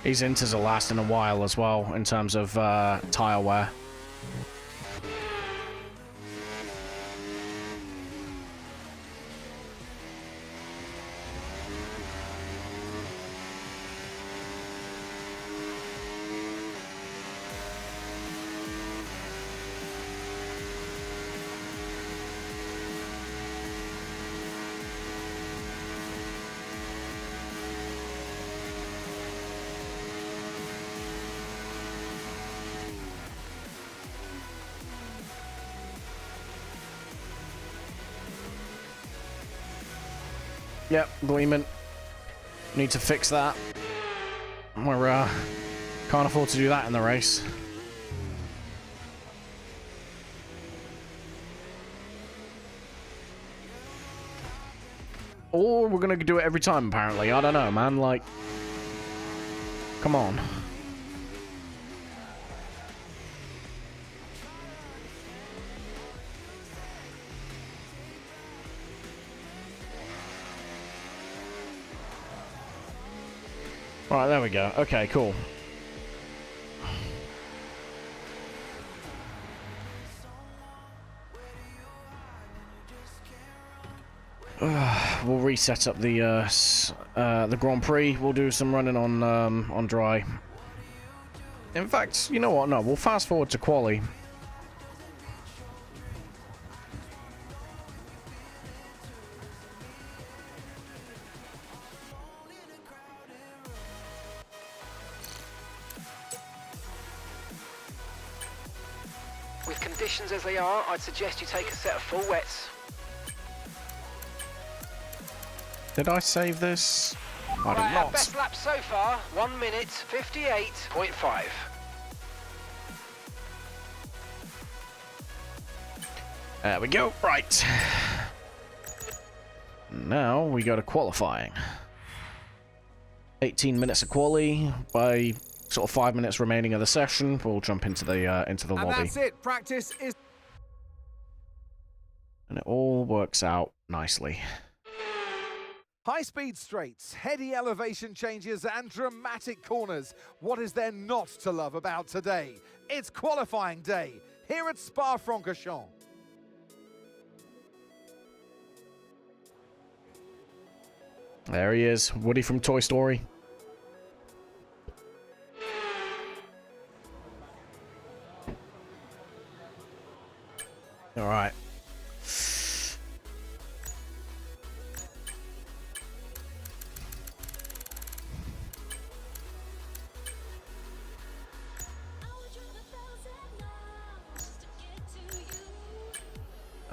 These inters are lasting a while as well in terms of tyre wear. Yep, gleaming. Need to fix that. We're can't afford to do that in the race. Or we're gonna do it every time, apparently. I don't know, man. Like, come on. Right, there we go. Okay, cool. We'll reset up the Grand Prix. We'll do some running on dry. In fact, you know what? No, we'll fast forward to quali. With conditions as they are, I'd suggest you take a set of full wets. Did I save this? I did Right, not. our best lap so far, 1 minute 58.5. There we go. Right. Now we go to qualifying. 18 minutes of quali. By sort of 5 minutes remaining of the session, we'll jump into the lobby. And that's it. Practice is... And it all works out nicely. High-speed straights, heady elevation changes and dramatic corners. What is there not to love about today? It's qualifying day here at Spa-Francorchamps. There he is, Woody from Toy Story. All right.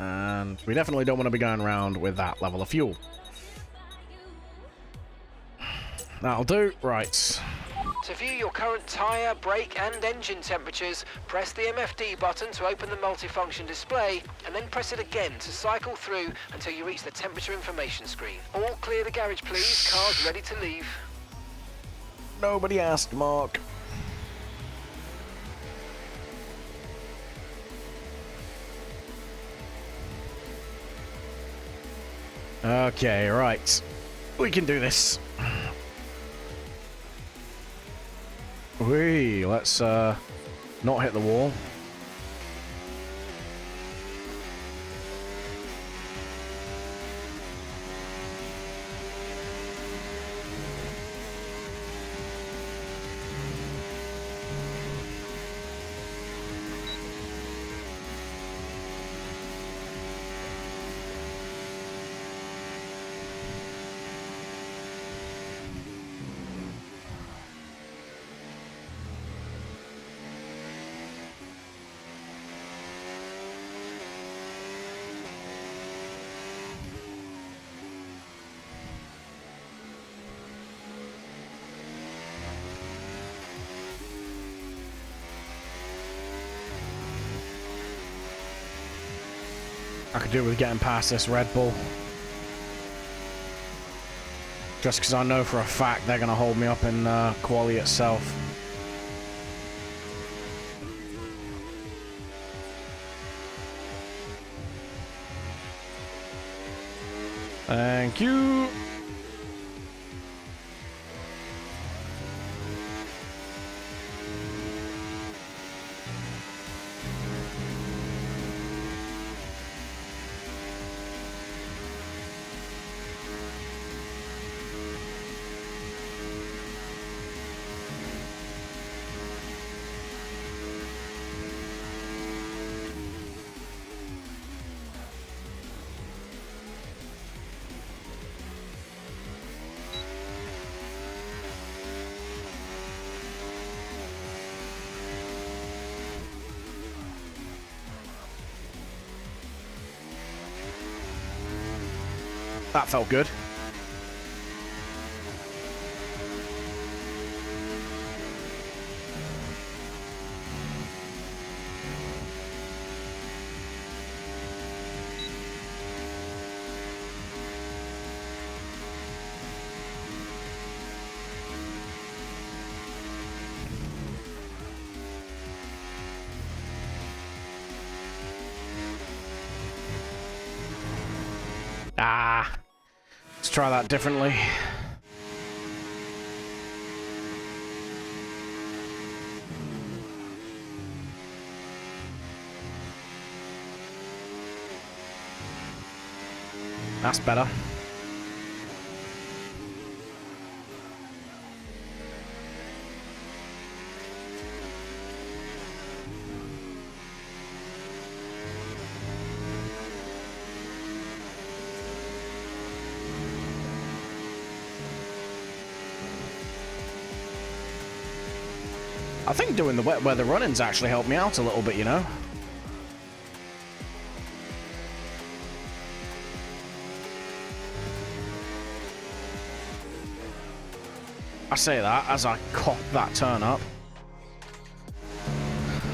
And we definitely don't want to be going around with that level of fuel. That'll do. Right. To view your current tyre, brake and engine temperatures, press the MFD button to open the multifunction display, and then press it again to cycle through until you reach the temperature information screen. All clear the garage please, cars ready to leave. Nobody asked, Mark. Okay, right. We can do this. Whee, let's not hit the wall. I could do with getting past this Red Bull. Just because I know for a fact they're going to hold me up in quali itself. Thank you. That felt good. try that differently. That's better. I think doing the wet weather run-ins actually helped me out a little bit, you know? I say that as I cock that turn up.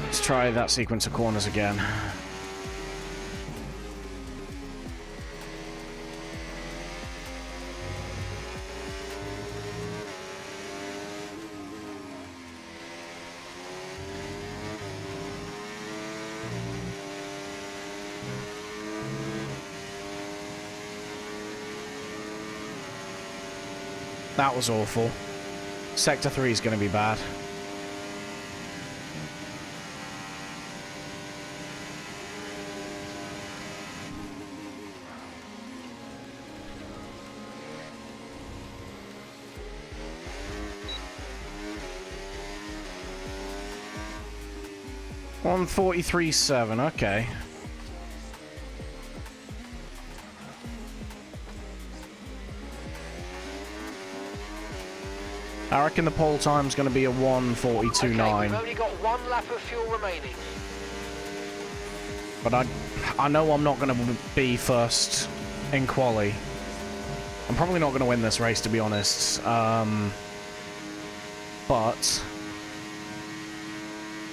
Let's try that sequence of corners again. That was awful. Sector 3 is going to be bad. $143.7, okay. I reckon the pole time's going to be a 1:42.9. Okay, we've only got one lap of fuel remaining. But I know I'm not going to be first in quali. I'm probably not going to win this race, to be honest. But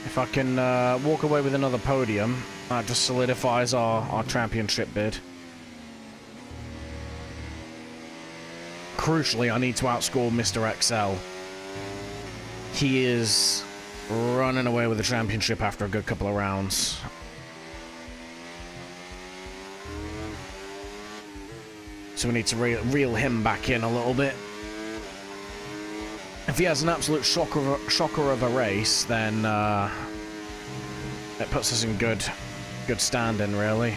if I can walk away with another podium, that just solidifies our championship bid. Crucially, I need to outscore Mr. XL. He is running away with the championship after a good couple of rounds. So we need to reel him back in a little bit. If he has an absolute shocker of a race, then it puts us in good standing, really.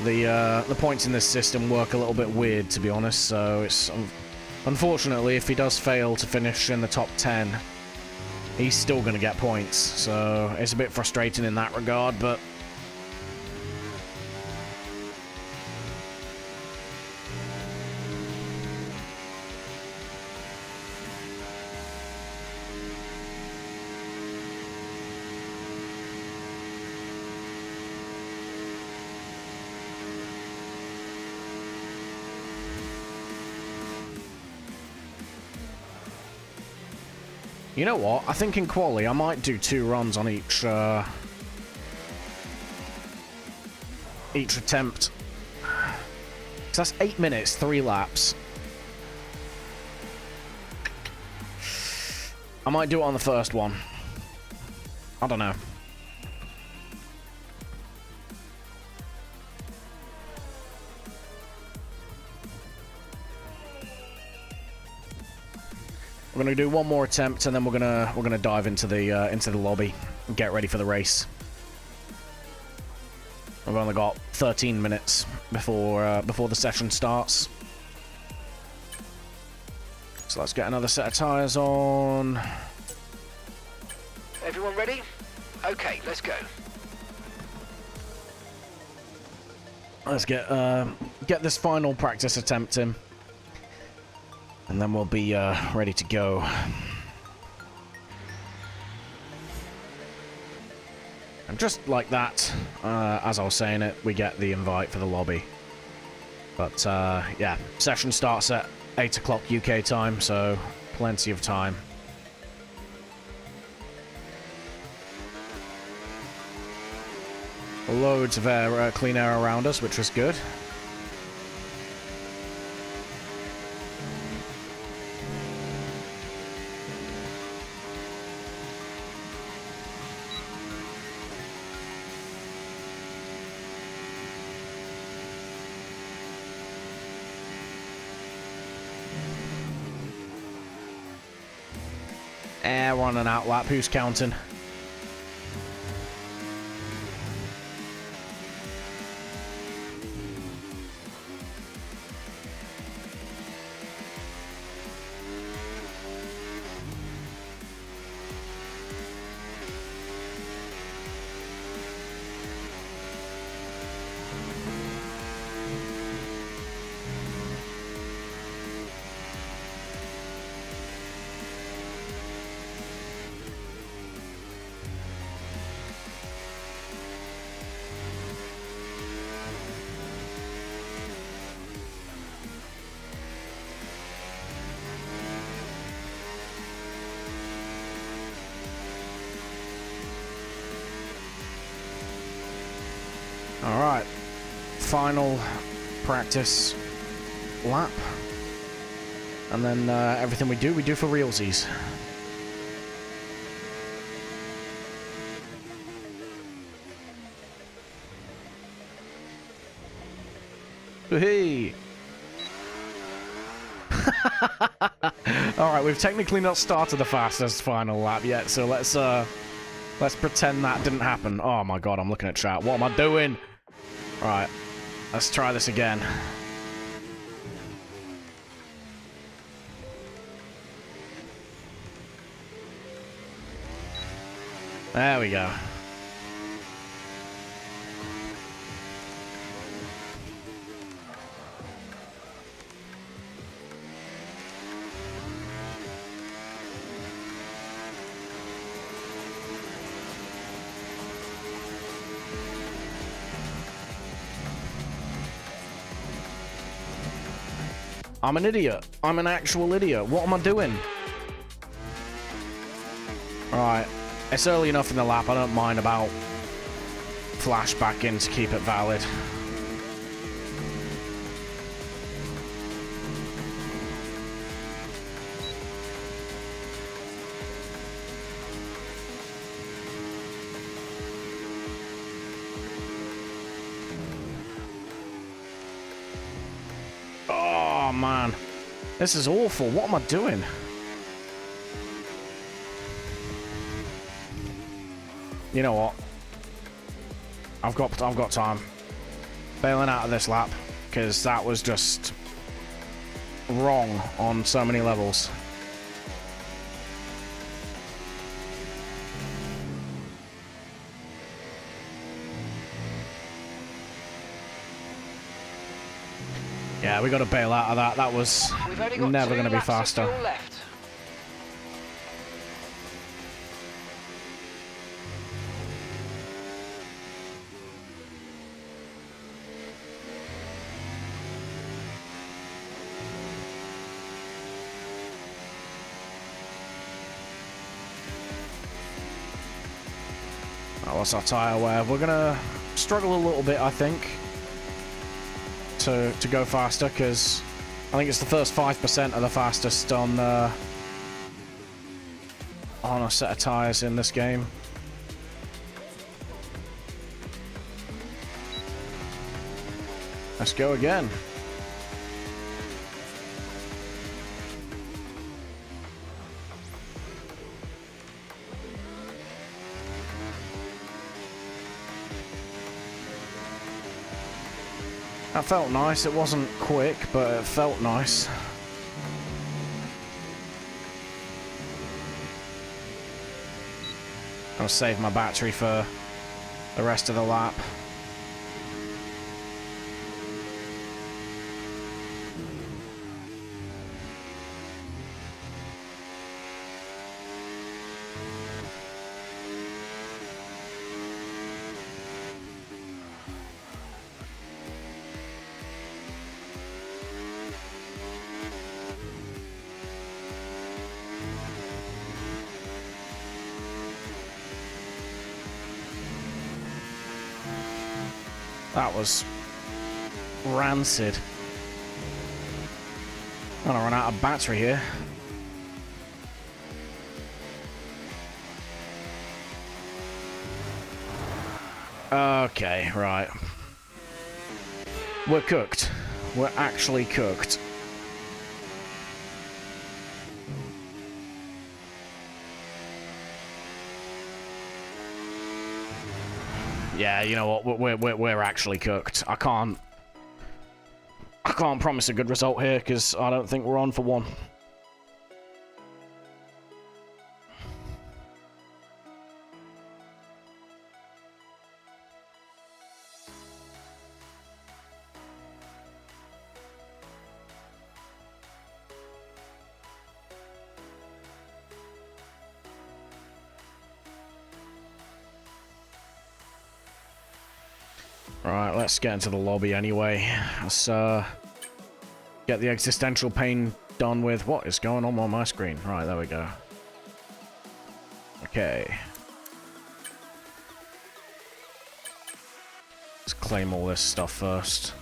The points in this system work a little bit weird, to be honest, so it's unfortunately, if he does fail to finish in the top 10, he's still going to get points, so it's a bit frustrating in that regard, but you know what? I think in quali I might do 2 runs on each attempt. So that's 8 minutes, 3 laps. I might do it on the first one. I don't know. We're gonna do one more attempt, and then we're gonna dive into the lobby and get ready for the race. We've only got 13 minutes before the session starts. So let's get another set of tyres on. Everyone ready? Okay, let's go. Let's get this final practice attempt in. And then we'll be ready to go. And just like that, as I was saying it, we get the invite for the lobby. But yeah, session starts at 8 o'clock UK time, so plenty of time. Loads of air, clean air around us, which was good. We're on an out lap. Who's counting? Alright, final practice lap. And then everything we do for realsies. Hey! Alright, we've technically not started the fastest final lap yet, so let's pretend that didn't happen. Oh my god, I'm looking at chat. What am I doing? Right, let's try this again. There we go. I'm an idiot. I'm an actual idiot. What am I doing? Alright. It's early enough in the lap. I don't mind about flash back in to keep it valid. Oh, man. This is awful. What am I doing? You know what? I've got time. Bailing out of this lap because that was just wrong on so many levels. Yeah, we got to bail out of that. That was never going to be faster. That was our tyre wear. We're going to struggle a little bit, I think, to go faster, because I think it's the first 5% of the fastest on a set of tyres in this game. Let's go again. That felt nice. It wasn't quick, but it felt nice. I'll save my battery for the rest of the lap. That was rancid. I'm gonna run out of battery here. Okay, right. We're cooked. We're actually cooked. Yeah, you know what? We're actually cooked. I can't promise a good result here because I don't think we're on for one. Right, let's get into the lobby anyway. Let's get the existential pain done with. What is going on my screen? Right, there we go. Okay. Let's claim all this stuff first.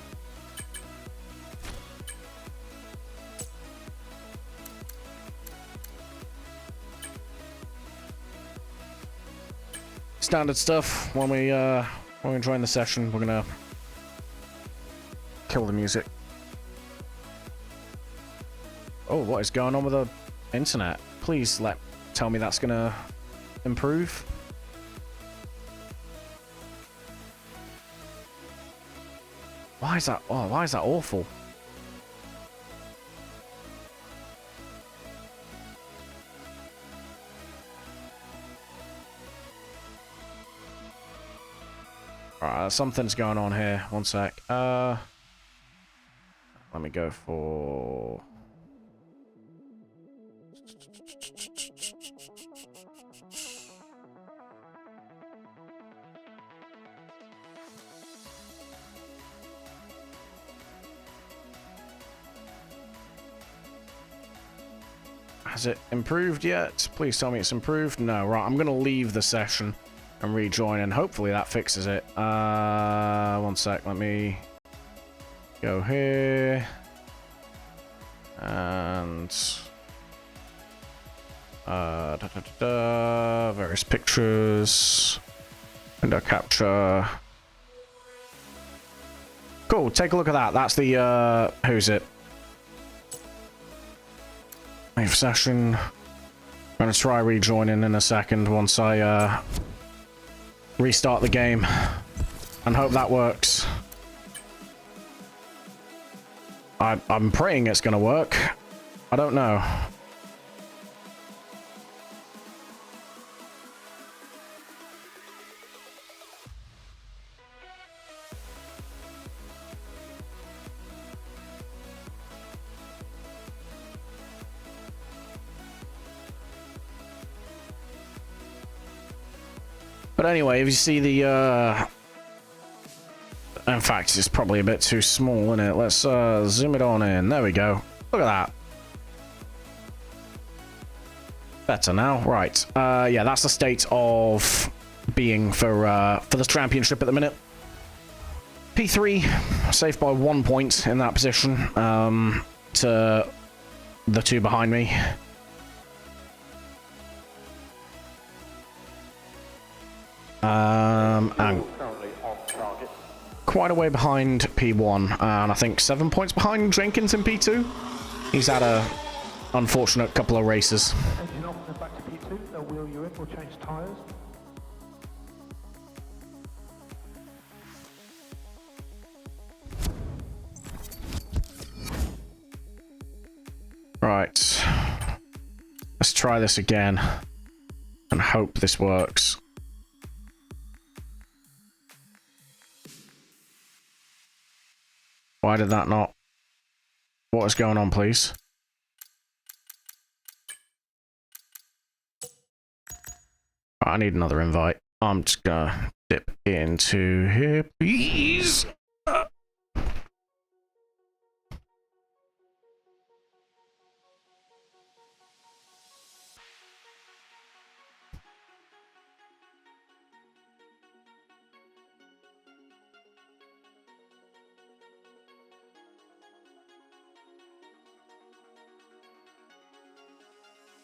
Standard stuff when we join the session. We're gonna kill the music. Oh, what is going on with the internet? Please tell me that's gonna improve. Why is that? Oh, why is that awful? Alright, something's going on here. One sec. Let me go for... Has it improved yet? Please tell me it's improved. No, right. I'm going to leave the session and rejoin, and hopefully that fixes it. One sec. Let me go here. And... various pictures. Window capture. Cool. Take a look at that. That's the, who's it? Leave session. I'm gonna try rejoining in a second once I restart the game and hope that works. I'm praying it's gonna work. I don't know. But anyway, if you see the, in fact, it's probably a bit too small, isn't it? Let's zoom it on in. There we go. Look at that. Better now. Right. Yeah, that's the state of being for the championship at the minute. P3, safe by 1 point in that position to the two behind me. And quite a way behind P1, and I think 7 points behind Jenkins in P2. He's had a unfortunate couple of races. Engine off and back to P2, they'll wheel you in, we'll change tyres. Right. Let's try this again and hope this works. Why did that not? What is going on, please? I need another invite. I'm just gonna dip into here, please.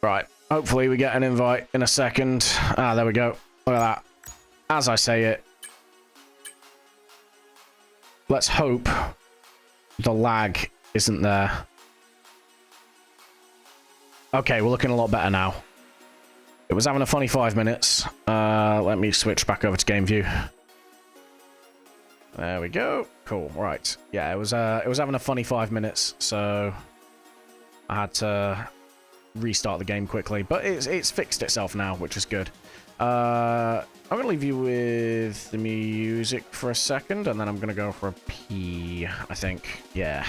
Right, hopefully we get an invite in a second. Ah, there we go. Look at that. As I say it, let's hope the lag isn't there. Okay, we're looking a lot better now. It was having a funny 5 minutes. Let me switch back over to game view. There we go. Cool. Right. Yeah, it was having a funny 5 minutes, so I had to restart the game quickly, but it's fixed itself now, which is good. I'm gonna leave you with the music for a second, and then I'm gonna go for a pee, I think. Yeah.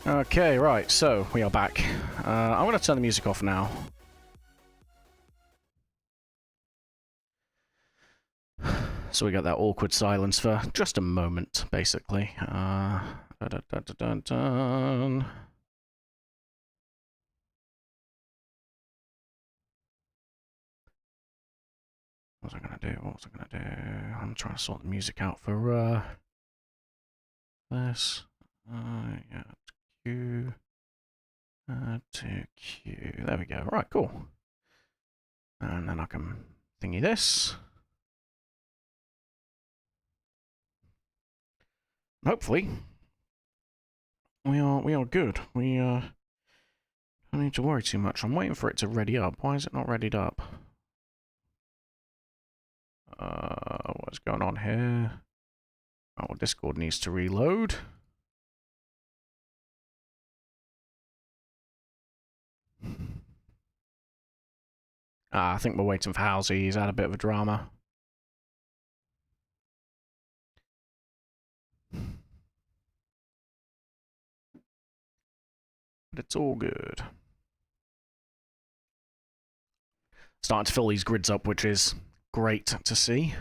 Okay, right, so we are back. I'm going to turn the music off now. So we got that awkward silence for just a moment, basically. Dun, dun, dun, dun, dun. What was I going to do? What was I going to do? I'm trying to sort the music out for this. Yeah, Q. To Q. There we go. Right, cool. And then I can thingy this. Hopefully, we are good. We don't need to worry too much. I'm waiting for it to ready up. Why is it not readied up? What's going on here? Oh, Discord needs to reload. I think we're waiting for Halsey. He's had a bit of a drama. But it's all good. Starting to fill these grids up, which is great to see.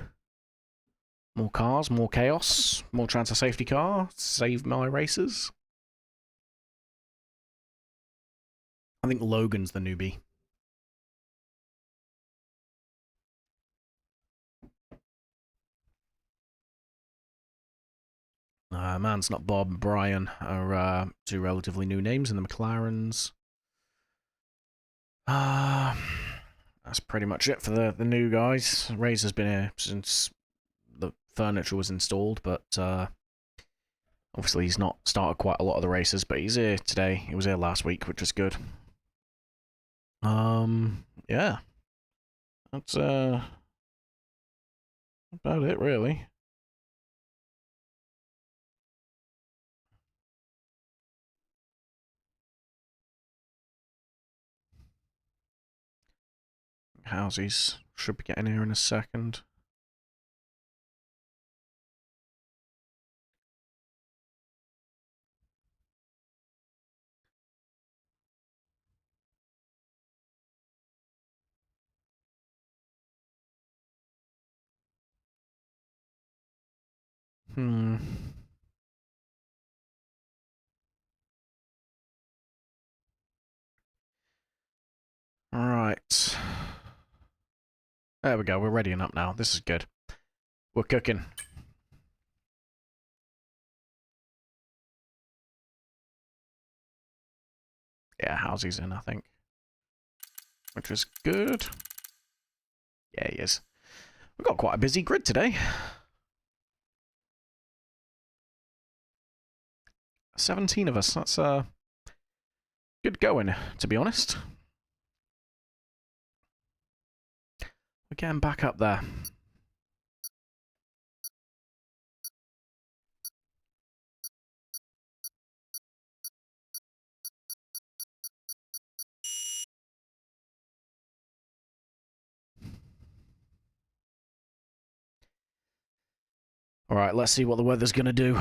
More cars, more chaos, more chance of safety car. Save my races. I think Logan's the newbie. Man's Not Bob and Brian are two relatively new names in the McLarens. That's pretty much it for the new guys. Razor's been here since the furniture was installed, but obviously he's not started quite a lot of the races, but he's here today. He was here last week, which is good. Yeah. That's about it, really. Houses should be getting here in a second. Right. There we go. We're readying up now. This is good. We're cooking. Yeah, Housy's in, I think. Which is good. Yeah, he is. We've got quite a busy grid today. 17 of us. That's good going, to be honest. We're getting back up there. Alright, let's see what the weather's going to do.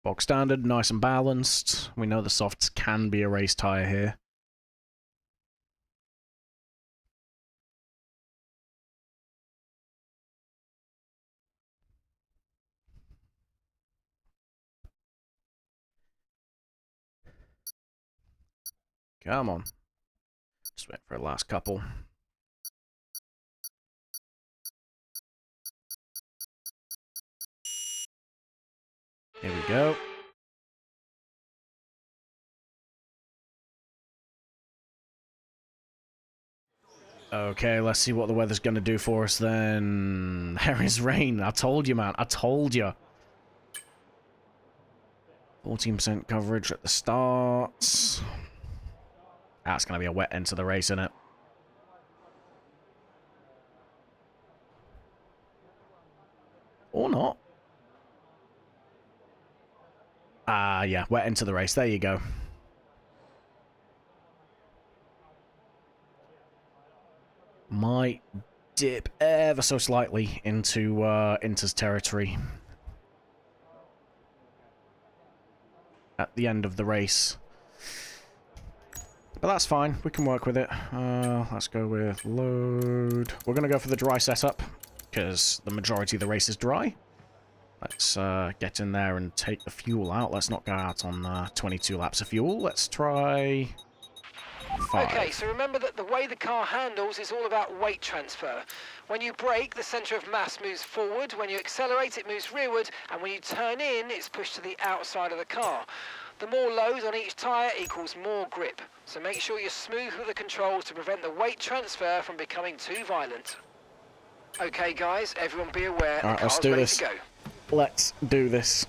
Bog standard, nice and balanced. We know the softs can be a race tyre here. Come on. Just wait for a last couple. Here we go. Okay, let's see what the weather's going to do for us then. There is rain. I told you, man. I told you. 14% coverage at the start. That's going to be a wet end to the race, isn't it? Or not. Yeah, wet into the race. There you go. Might dip ever so slightly into Inter's territory at the end of the race. But that's fine. We can work with it. Let's go with load. We're going to go for the dry setup because the majority of the race is dry. Let's get in there and take the fuel out. Let's not go out on 22 laps of fuel. Let's try 5. Okay, so remember that the way the car handles is all about weight transfer. When you brake, the centre of mass moves forward. When you accelerate, it moves rearward. And when you turn in, it's pushed to the outside of the car. The more load on each tyre equals more grip. So make sure you're smooth with the controls to prevent the weight transfer from becoming too violent. Okay, guys, everyone be aware. All right, let's do this. Go. Let's do this.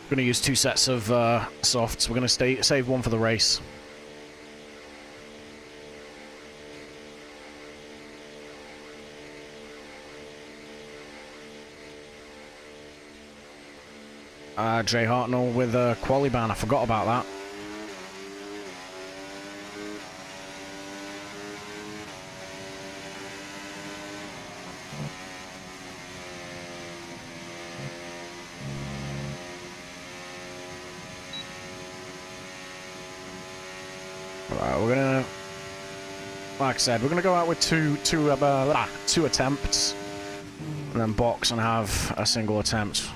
We're going to use 2 sets of softs. We're going to save one for the race. Jay Hartnell with a quali ban. I forgot about that. Alright, we're gonna, like I said, we're gonna go out with two attempts, and then box and have a single attempt.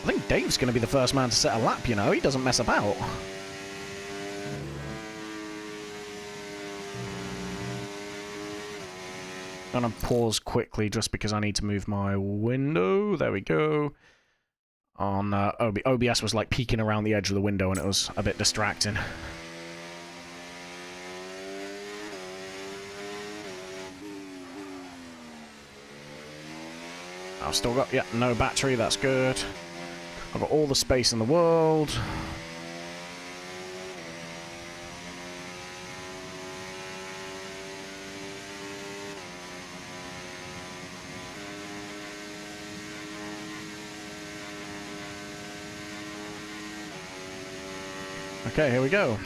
I think Dave's going to be the first man to set a lap, you know. He doesn't mess about. I'm going to pause quickly just because I need to move my window. There we go. On OBS was like peeking around the edge of the window and it was a bit distracting. I've still got, yeah, no battery. That's good. I've got all the space in the world. Okay, here we go.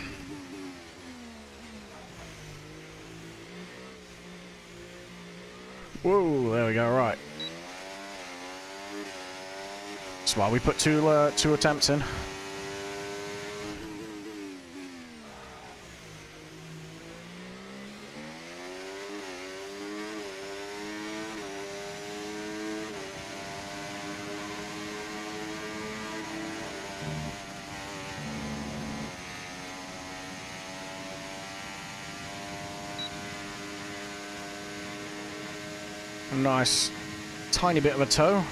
Whoa, there we go, right. That's why we put two attempts in. Nice tiny bit of a toe.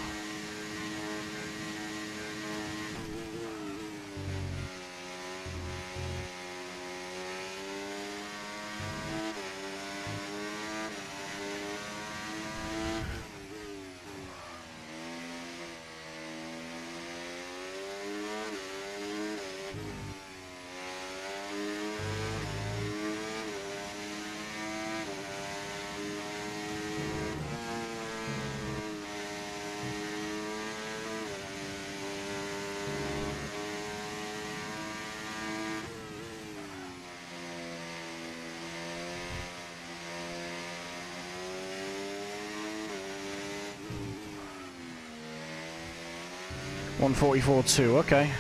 .144.2, okay.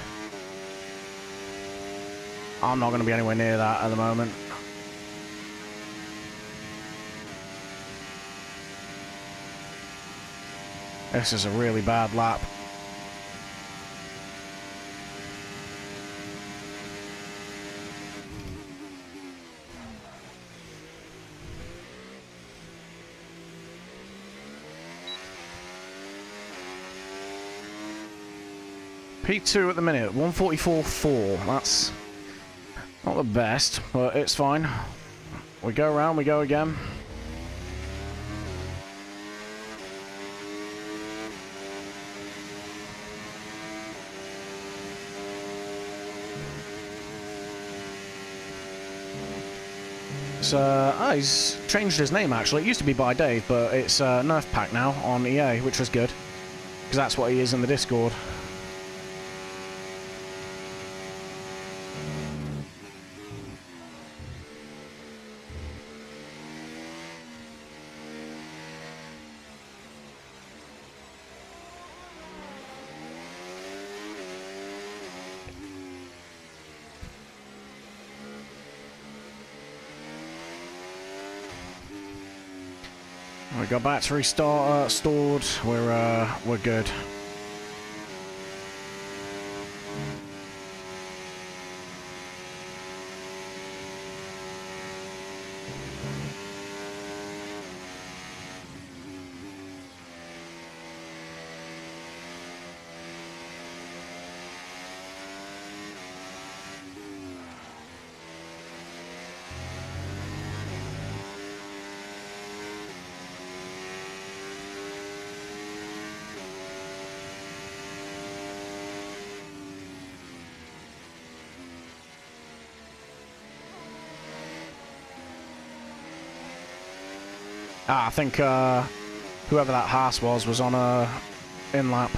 I'm not going to be anywhere near that at the moment. This is a really bad lap. P2 at the minute, 144.4. That's not the best, but it's fine. We go around, we go again. He's changed his name actually. It used to be by Dave, but it's Nerf Pack now on EA, which was good. Because that's what he is in the Discord. We got battery stored. We're good. I think whoever that Haas was on a in-lap.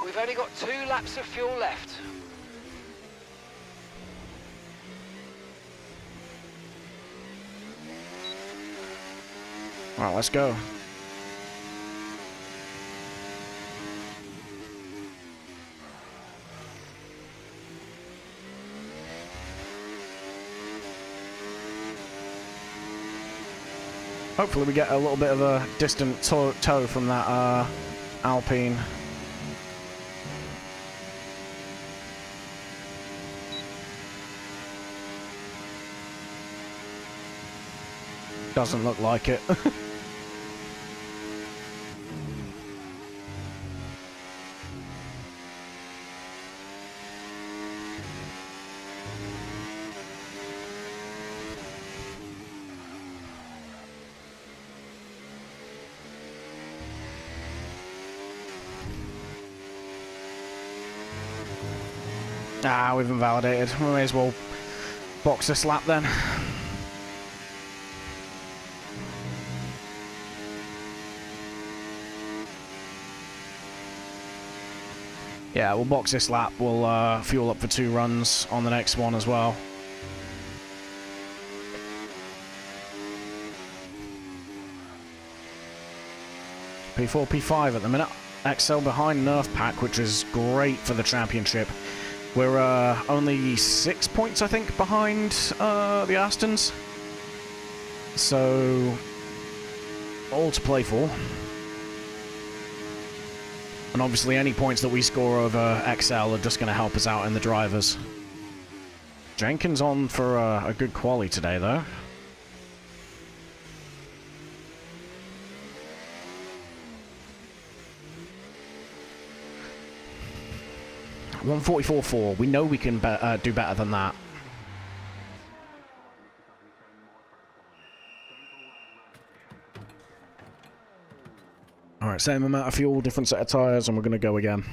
We've only got 2 laps of fuel left. Right, let's go. Hopefully we get a little bit of a distant tow from that Alpine. Doesn't look like it. Ah, we've invalidated. We may as well box this lap then. Yeah, we'll box this lap. We'll fuel up for 2 runs on the next one as well. P4, P5 at the minute. XL behind Nerf Pack, which is great for the championship. We're only 6 points, I think, behind the Astons. So, all to play for. And obviously any points that we score over XL are just going to help us out in the drivers. Jenkins on for a good quali today, though. .144.4. We know we can do better than that. Alright, same amount of fuel, different set of tyres, and we're going to go again.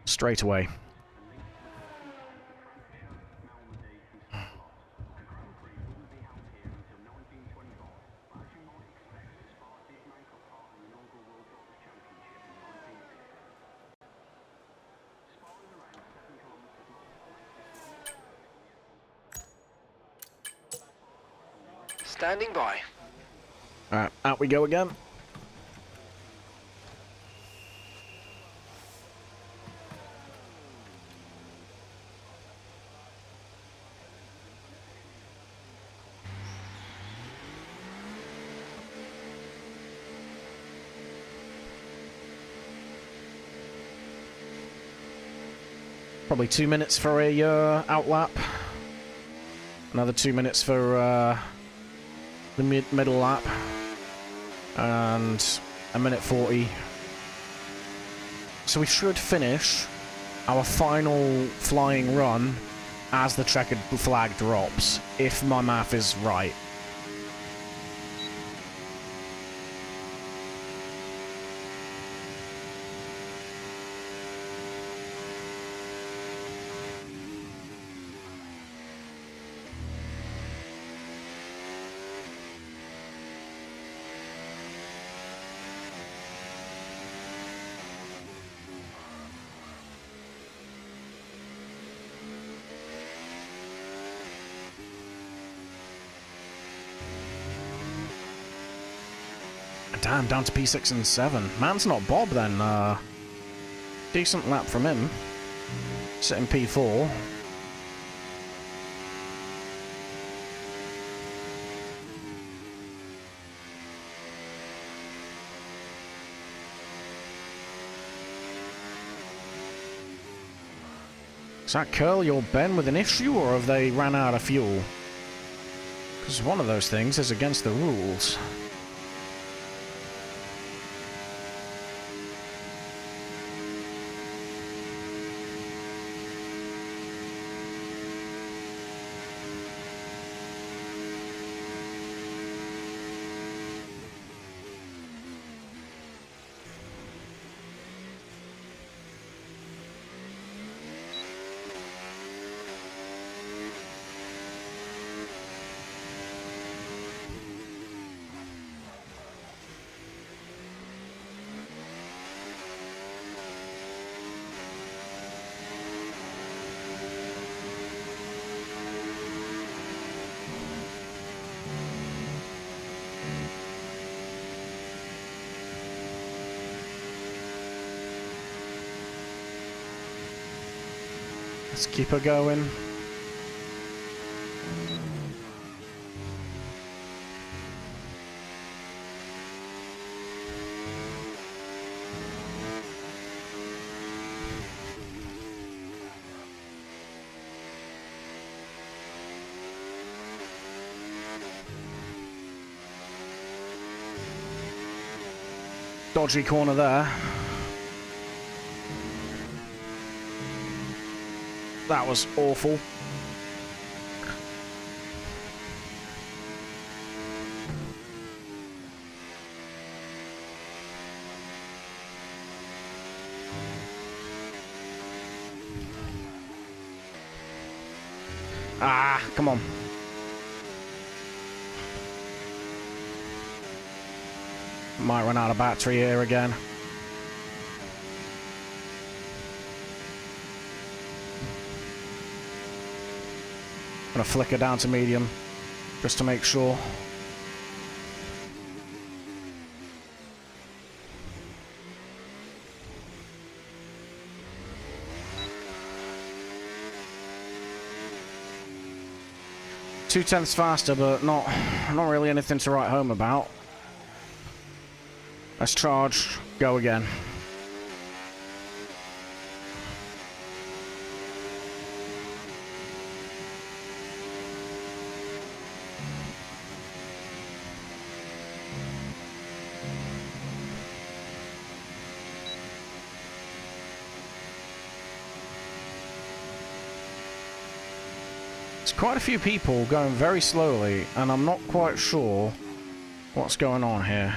Straight away. Standing by. Alright, out we go again. Probably 2 minutes for a outlap. Another 2 minutes for the middle lap. And a minute 40. So we should finish our final flying run as the checkered flag drops, if my math is right. Damn, down to P6 and 7. Man's not Bob then. Decent lap from him. Sitting P4. Is that Curly or Ben with an issue, or have they ran out of fuel? Because one of those things is against the rules. Let's keep her going. Dodgy corner there. That was awful. Ah, come on. Might run out of battery here again. Gonna flicker down to medium, just to make sure. 2/10 faster, but not really anything to write home about. Let's charge. Go again. Quite a few people going very slowly, and I'm not quite sure what's going on here.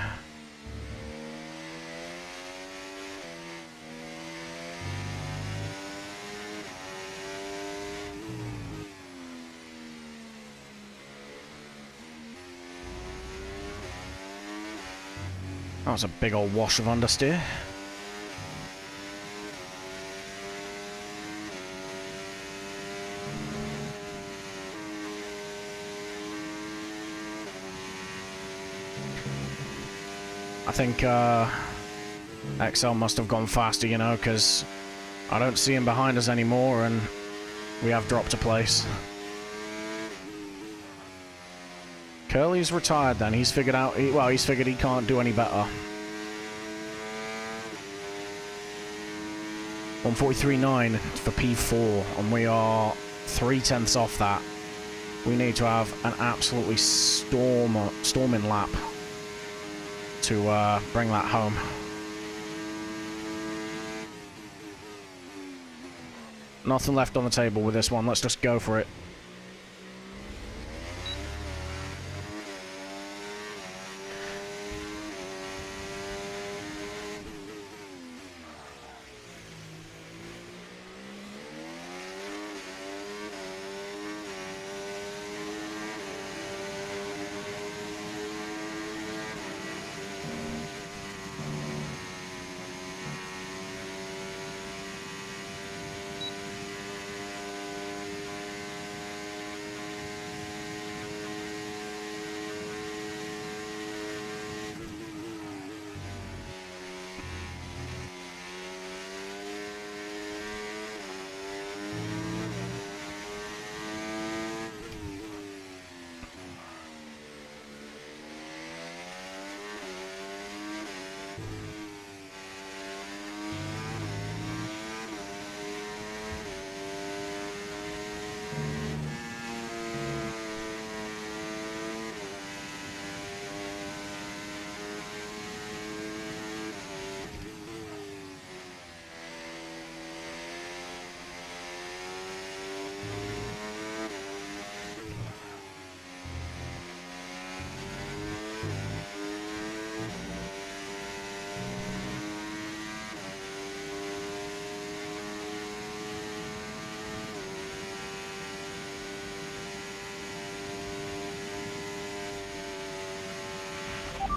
That was a big old wash of understeer. I think XL must have gone faster, you know, because I don't see him behind us anymore, and we have dropped a place. Curly's retired then. He's figured out... he's figured he can't do any better. 1:43.9 for P4, and we are 3/10 off that. We need to have an absolutely storming lap to bring that home. Nothing left on the table with this one. Let's just go for it.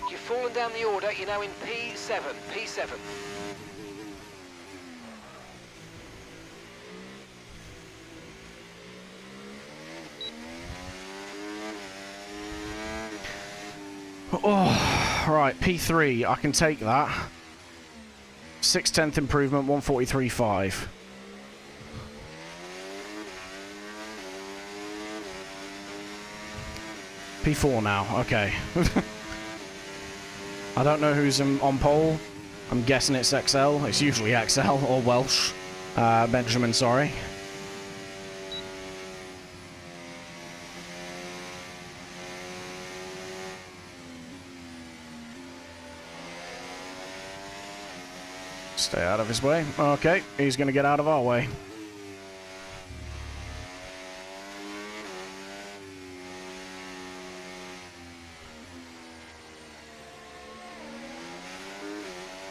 You've fallen down the order. You're now in P7. P7. Oh, right, P3. I can take that. 6/10 improvement, 1:43.5. P4 now. Okay. I don't know who's on pole. I'm guessing it's XL. It's usually XL or Welsh. Benjamin, sorry. Stay out of his way. Okay, he's going to get out of our way.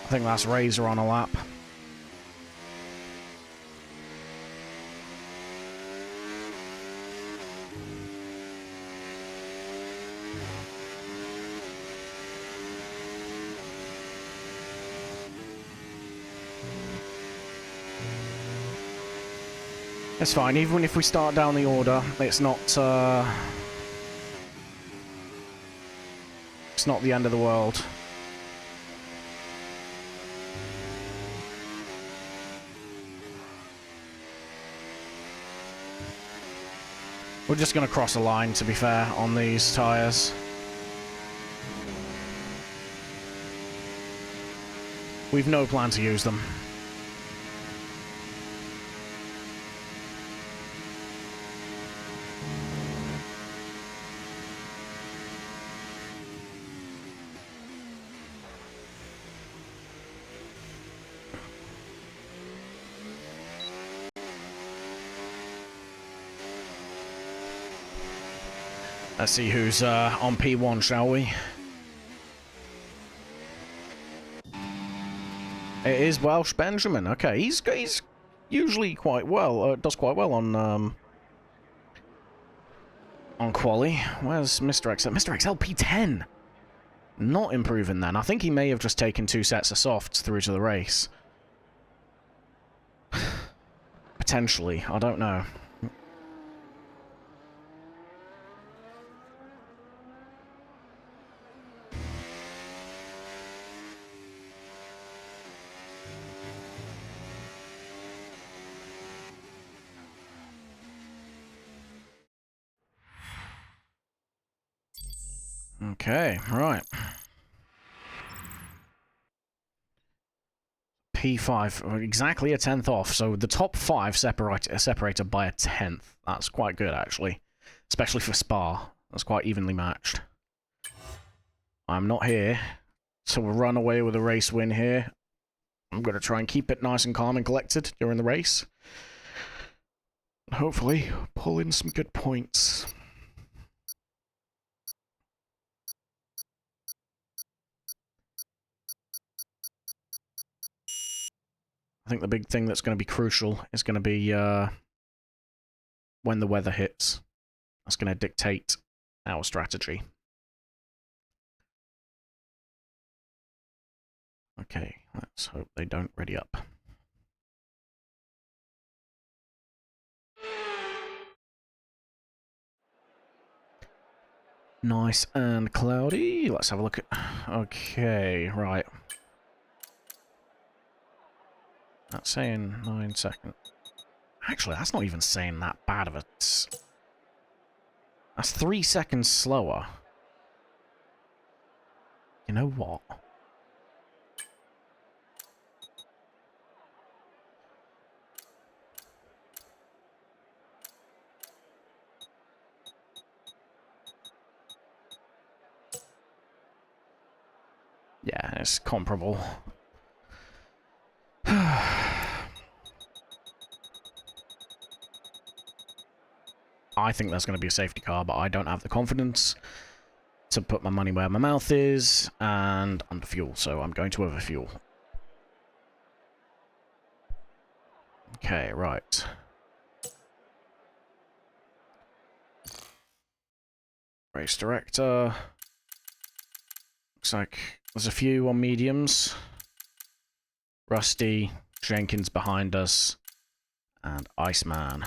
I think that's Razor on a lap. It's fine, even if we start down the order, it's not the end of the world. We're just going to cross a line, to be fair, on these tyres. We've no plan to use them. Let's see who's on P1, shall we? It is Welsh Benjamin. Okay, he's usually quite well. Does quite well on quali. Where's Mr. XL? Mr. XL P10. Not improving then. I think he may have just taken 2 sets of softs through to the race. Potentially. I don't know. Okay, right. P5, exactly a 10th off, so the top 5 separated by a 10th. That's quite good, actually. Especially for Spa. That's quite evenly matched. I'm not here to run away with a race win here. I'm going to try and keep it nice and calm and collected during the race. Hopefully, pull in some good points. I think the big thing that's going to be crucial is going to be when the weather hits. That's going to dictate our strategy. Okay, let's hope they don't ready up. Nice and cloudy. Let's have a look at... Okay, right. That's saying 9 seconds. Actually, that's not even saying that bad of a... That's 3 seconds slower. You know what? Yeah, it's comparable. I think there's going to be a safety car, but I don't have the confidence to put my money where my mouth is and under fuel, so I'm going to overfuel. Okay, right. Race director. Looks like there's a few on mediums. Rusty, Jenkins behind us, and Iceman.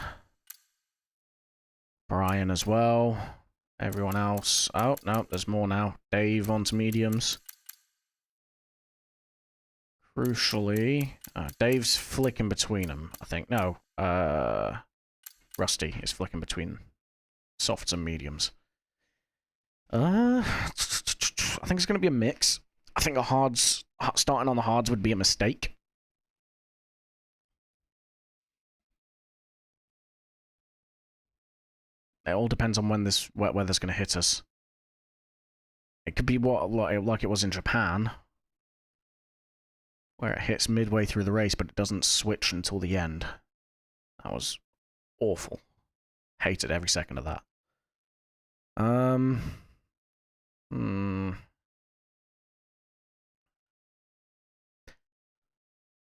Brian as well. Everyone else. Oh, no, there's more now. Dave onto mediums. Crucially, Dave's flicking between them, I think. No, Rusty is flicking between softs and mediums. I think it's going to be a mix. I think starting on the hards would be a mistake. It all depends on when this wet weather's going to hit us. It could be like it was in Japan, where it hits midway through the race, but it doesn't switch until the end. That was awful. Hated every second of that.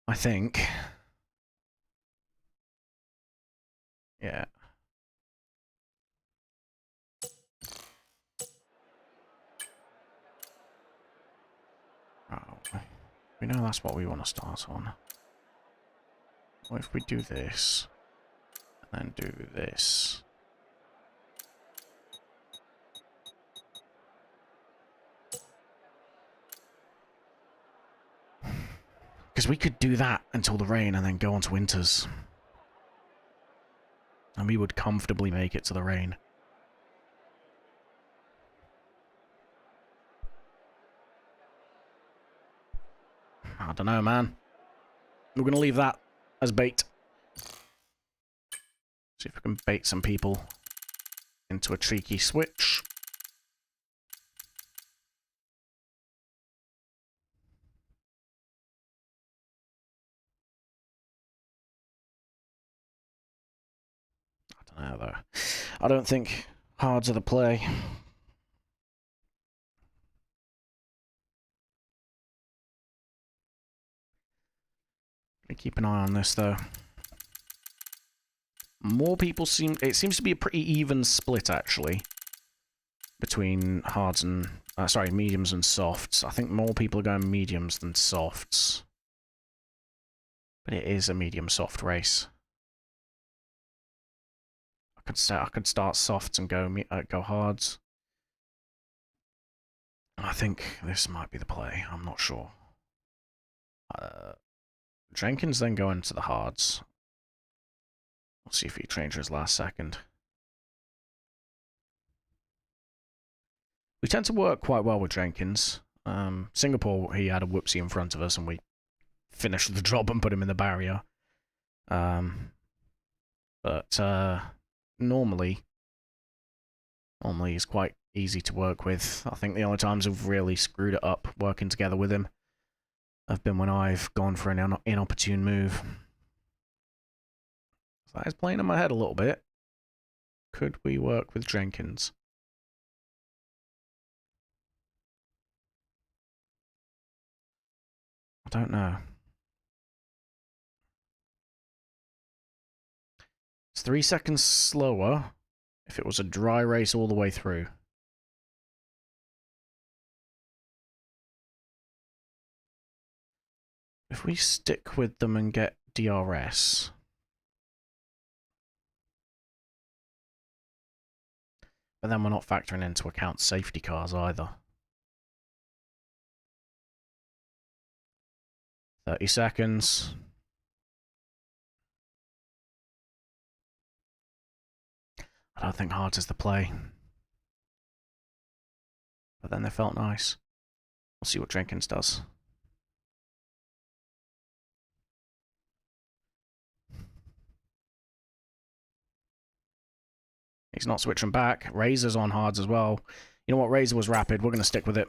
I think... Yeah. Oh, we know that's what we want to start on. What if we do this, and then do this? Because we could do that until the rain and then go on to winters. And we would comfortably make it to the rain. I don't know, man. We're going to leave that as bait. See if we can bait some people into a cheeky switch. I don't know, though. I don't think hards are the play. Keep an eye on this, though. More people seem... It seems to be a pretty even split, actually, between hards and... sorry, mediums and softs. I think more people are going mediums than softs. But it is a medium-soft race. I could start softs and go hards. I think this might be the play. I'm not sure. Jenkins then go into the hards. We'll see if he changes last second. We tend to work quite well with Jenkins. Singapore, he had a whoopsie in front of us and we finished the job and put him in the barrier. But normally he's quite easy to work with. I think the only times we've really screwed it up working together with him have been when I've gone for an inopportune move. So that is playing in my head a little bit. Could we work with Jenkins? I don't know. It's 3 seconds slower if it was a dry race all the way through. If we stick with them and get DRS... But then we're not factoring into account safety cars either. 30 seconds. I don't think hards is the play. But then they felt nice. We'll see what Jenkins does. He's not switching back. Razor's on hards as well. You know what? Razor was rapid. We're going to stick with it.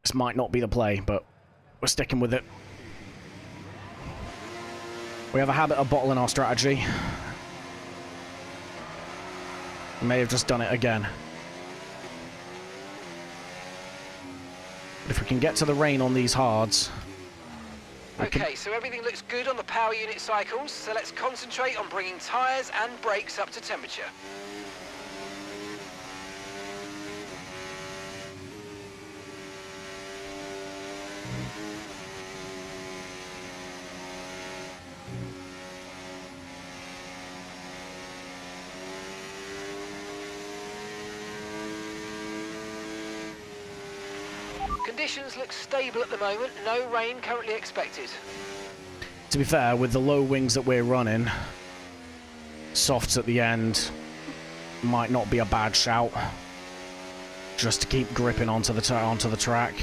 This might not be the play, but we're sticking with it. We have a habit of bottling our strategy. We may have just done it again. But if we can get to the rain on these hards... Okay, so everything looks good on the power unit cycles, so let's concentrate on bringing tyres and brakes up to temperature. Conditions look stable at the moment, no rain currently expected. To be fair, with the low wings that we're running, softs at the end might not be a bad shout. Just to keep gripping onto the track.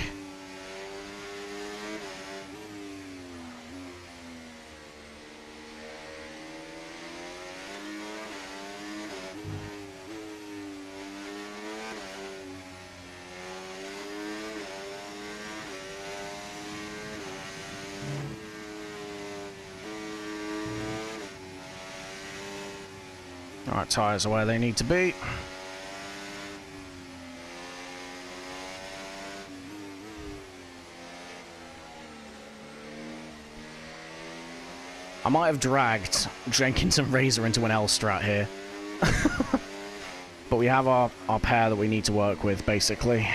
Alright, tyres are where they need to be. I might have dragged Jenkins and Razor into an L strat here. But we have our pair that we need to work with, basically.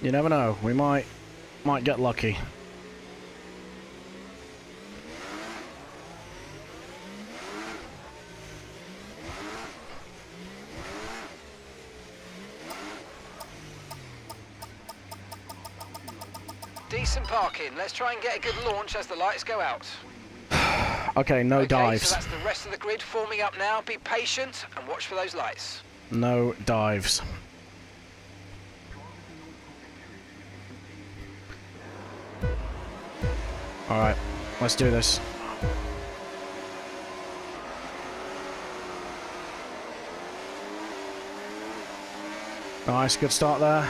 You never know. We might get lucky. Decent parking. Let's try and get a good launch as the lights go out. Okay, no dives. So that's the rest of the grid forming up now. Be patient and watch for those lights. No dives. Alright, let's do this. Nice, good start there.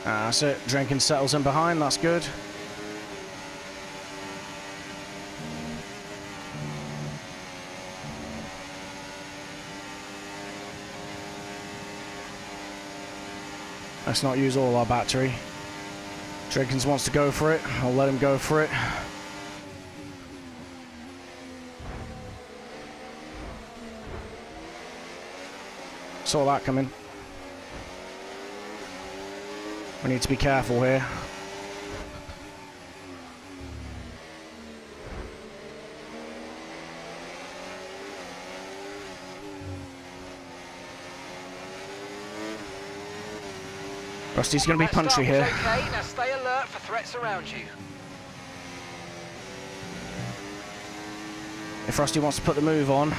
That's it. Jenkins settles in behind. That's good. Let's not use all our battery. Jenkins wants to go for it. I'll let him go for it. Saw that coming. We need to be careful here. Rusty's going to be punchy here. Okay, now stay alert for threats around you. If Rusty wants to put the move on,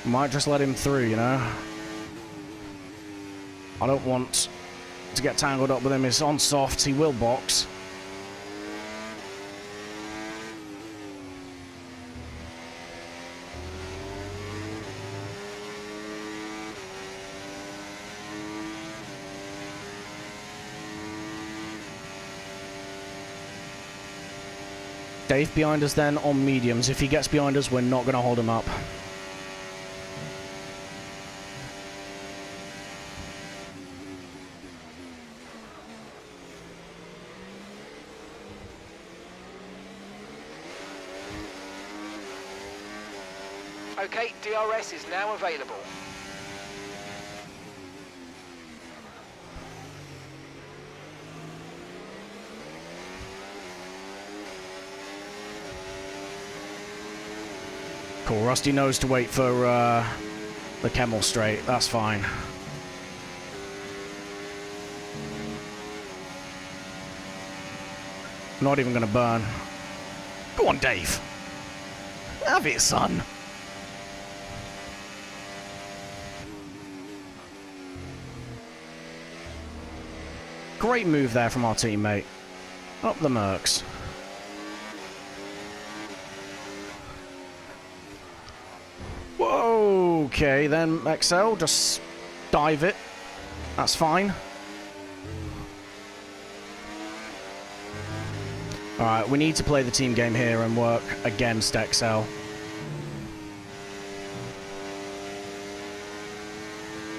we might just let him through, you know. I don't want to get tangled up with him. He's on softs, he will box. Dave behind us then on mediums. If he gets behind us, we're not going to hold him up. Okay, DRS is now available. Cool, Rusty knows to wait for the Camel straight. That's fine. Not even going to burn. Go on, Dave. Have it, son. Great move there from our teammate. Up the Mercs. Whoa, okay, then XL, just dive it. That's fine. Alright, we need to play the team game here and work against XL.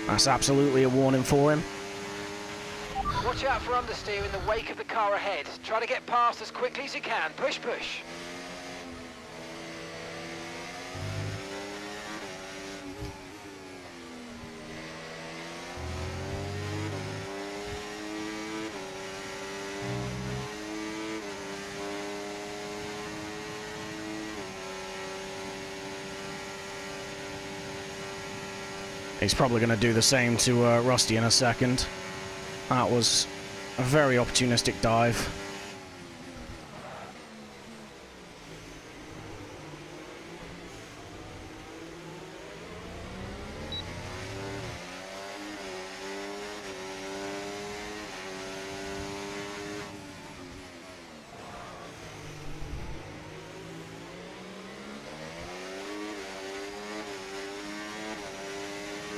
That's absolutely a warning for him. Watch out for understeer in the wake of the car ahead. Try to get past as quickly as you can. Push, push. He's probably going to do the same to Rusty in a second. That was a very opportunistic dive.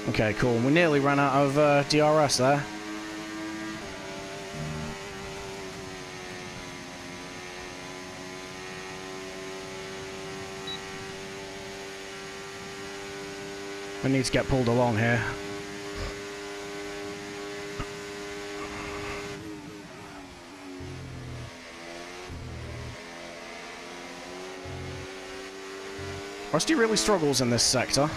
Okay, cool. We nearly ran out of DRS there. We need to get pulled along here. Rusty really struggles in this sector.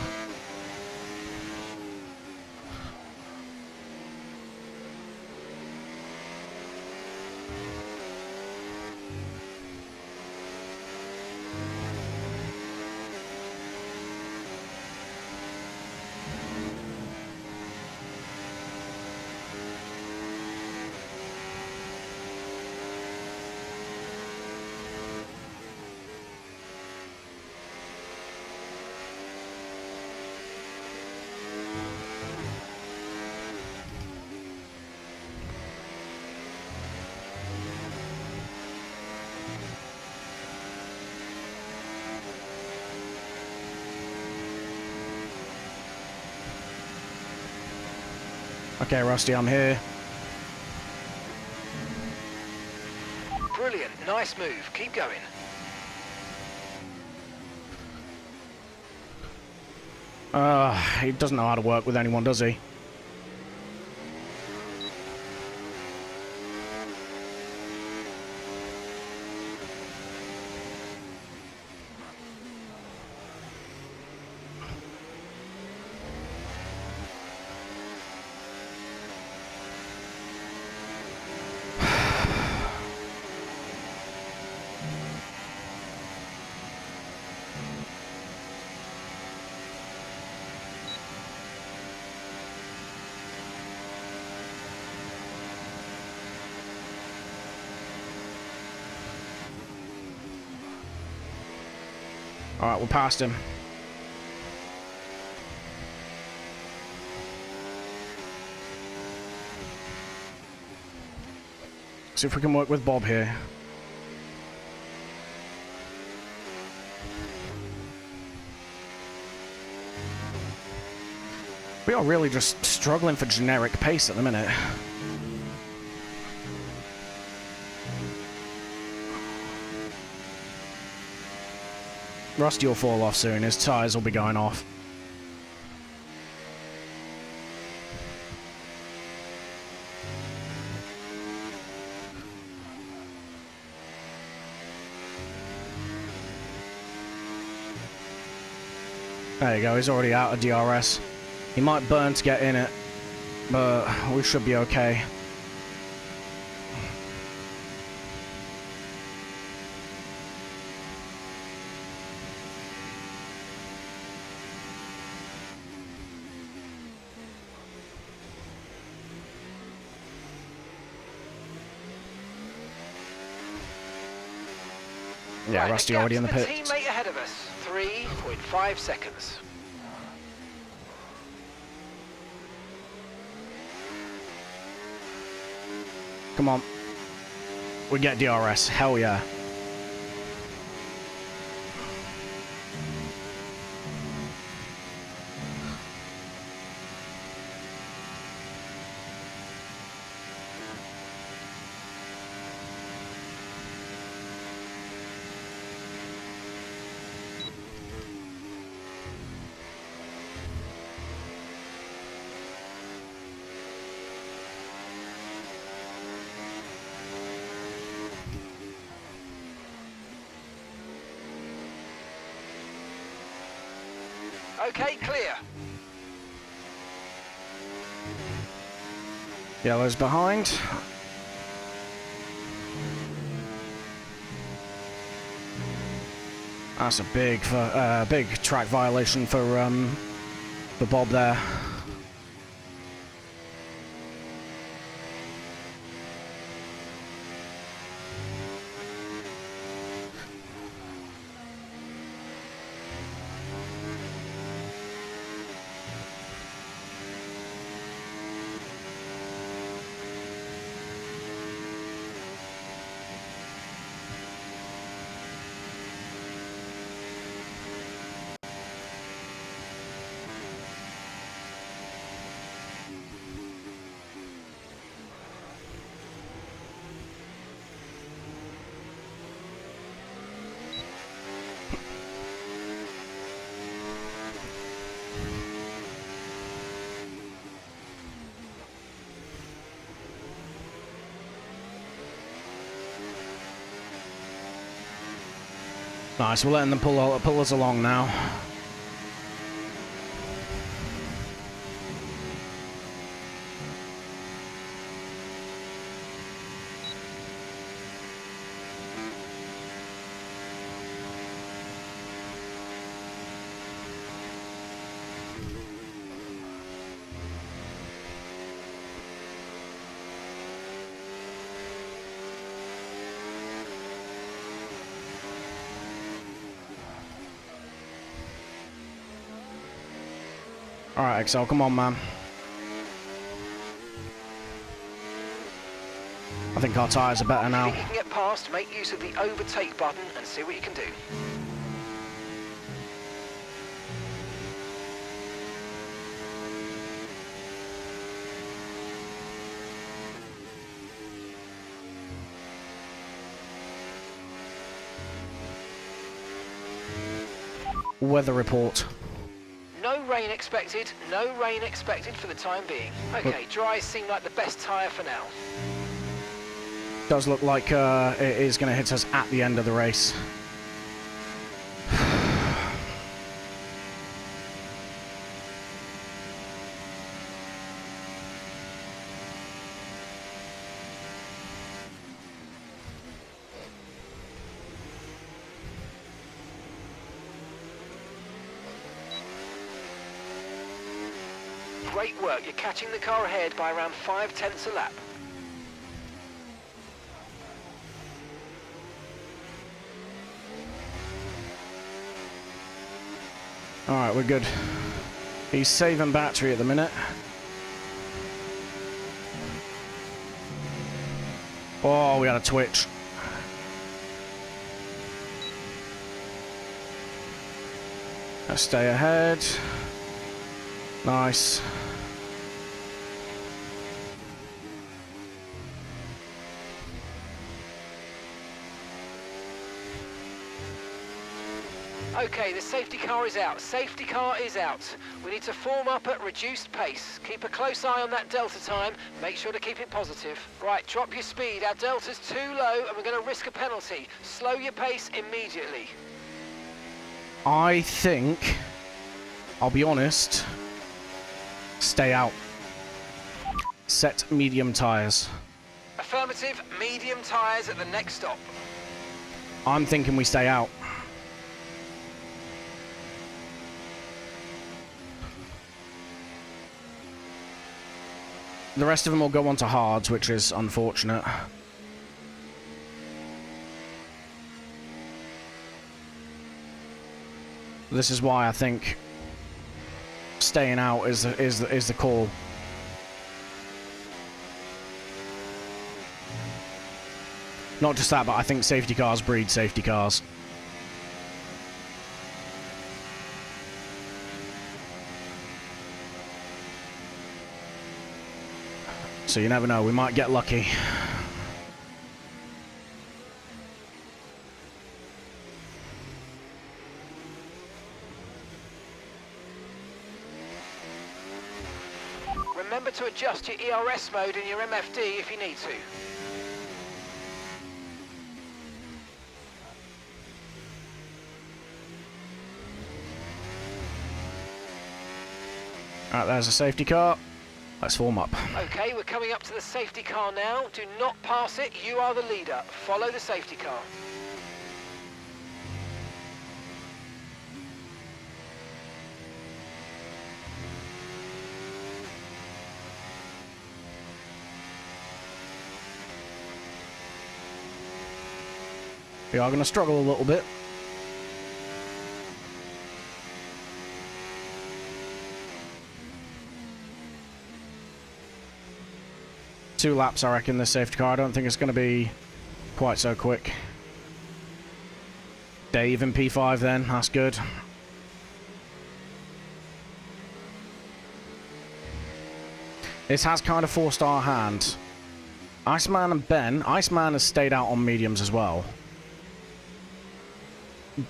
Okay, Rusty, I'm here. Brilliant, nice move. Keep going. He doesn't know how to work with anyone, does he? Alright, we're past him. See if we can work with Bob here. We are really just struggling for generic pace at the minute. Rusty will fall off soon, his tyres will be going off. There you go, he's already out of DRS. He might burn to get in it, but we should be okay. Yeah, Right, Rusty the already in the gap's pits. teammate ahead of us. 3.5 seconds. Come on. We get DRS. Hell yeah. Okay, clear. Yellow's behind. That's a big track violation for Bob there. Nice, we're letting them pull us along now. Alright, XL, come on, man. I think our tyres are better now. If you can get past, make use of the overtake button and see what you can do. Weather report. No rain expected, no rain expected for the time being. Okay, dries seem like the best tyre for now. Does look like it is going to hit us at the end of the race. Great work, you're catching the car ahead by around 5/10 a lap. Alright, we're good. He's saving battery at the minute. Oh, we had a twitch. Let's stay ahead. Nice. Okay, the safety car is out. Safety car is out. We need to form up at reduced pace. Keep a close eye on that delta time. Make sure to keep it positive. Right, drop your speed. Our delta's too low and we're going to risk a penalty. Slow your pace immediately. I think, I'll be honest, stay out. Set medium tyres. Affirmative, medium tyres at the next stop. I'm thinking we stay out. The rest of them will go on to hards, which is unfortunate. This is why I think staying out is the call. Not just that, but I think safety cars breed safety cars. So you never know, we might get lucky. Remember to adjust your ERS mode in your MFD if you need to. Alright, there's a safety car. Let's form up. Okay, we're coming up to the safety car now. Do not pass it, you are the leader. Follow the safety car. We are going to struggle a little bit. Two laps, I reckon, this safety car. I don't think it's going to be quite so quick. Dave in P5 then, that's good. This has kind of forced our hand. Iceman and Ben. Iceman has stayed out on mediums as well.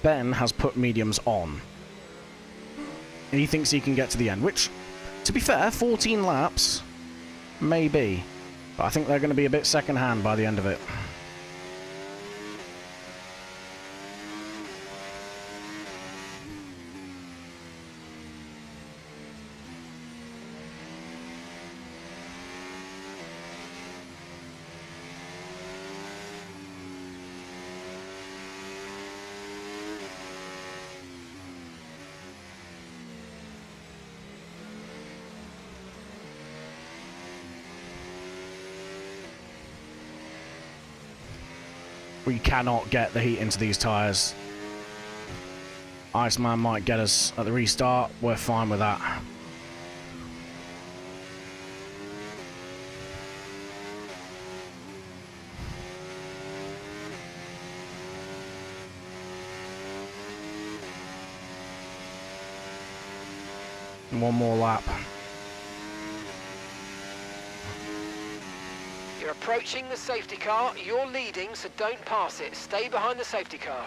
Ben has put mediums on. And he thinks he can get to the end, which, to be fair, 14 laps, maybe. But I think they're going to be a bit second-hand by the end of it. We cannot get the heat into these tyres. Iceman might get us at the restart. We're fine with that. One more lap. You're approaching the safety car. You're leading, so don't pass it. Stay behind the safety car.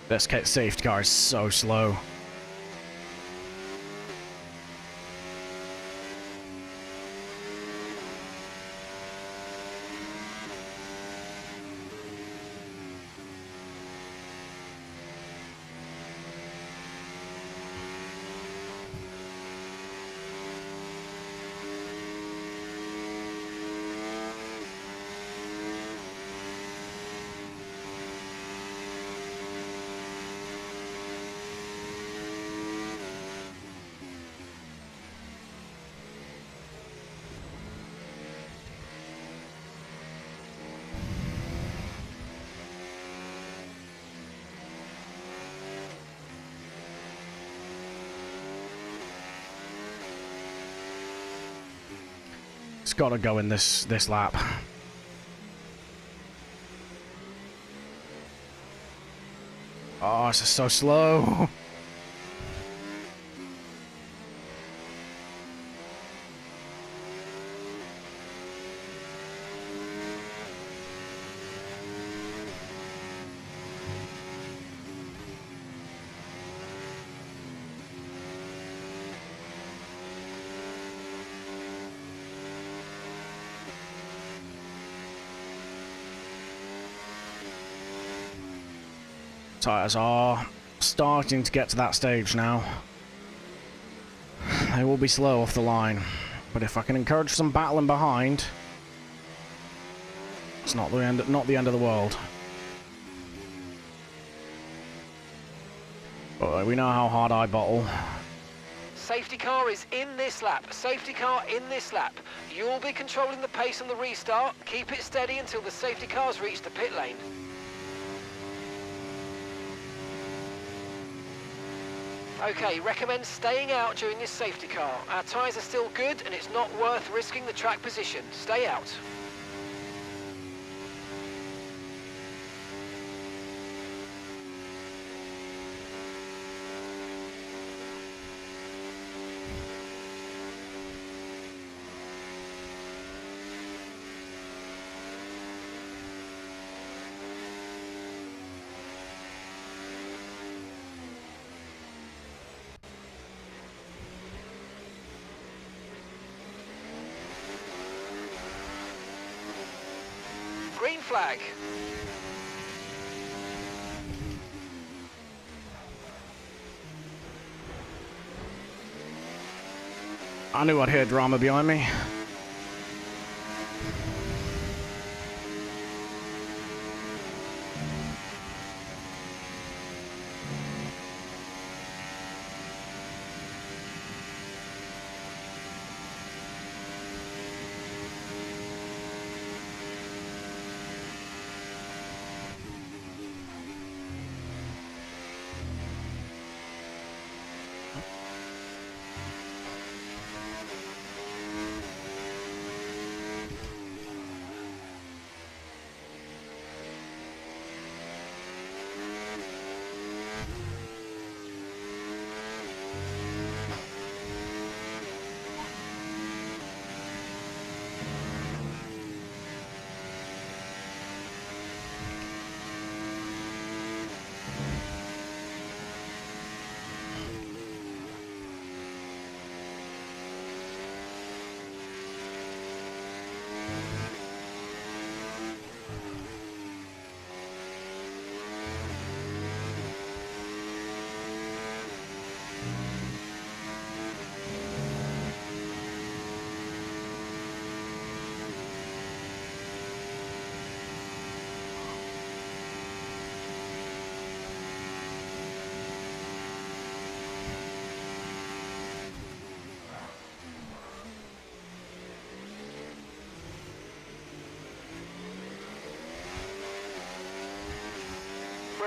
This safety car is so slow. It's got to go in this lap. Oh, this is so slow. Tyres are starting to get to that stage now. They will be slow off the line, but if I can encourage some battling behind, it's not the end of the world. But we know how hard I bottle. Safety car is in this lap. Safety car in this lap. You'll be controlling the pace on the restart. Keep it steady until the safety car's reached the pit lane. Okay, recommend staying out during this safety car. Our tyres are still good and it's not worth risking the track position. Stay out. Green flag. I knew I'd hear drama behind me.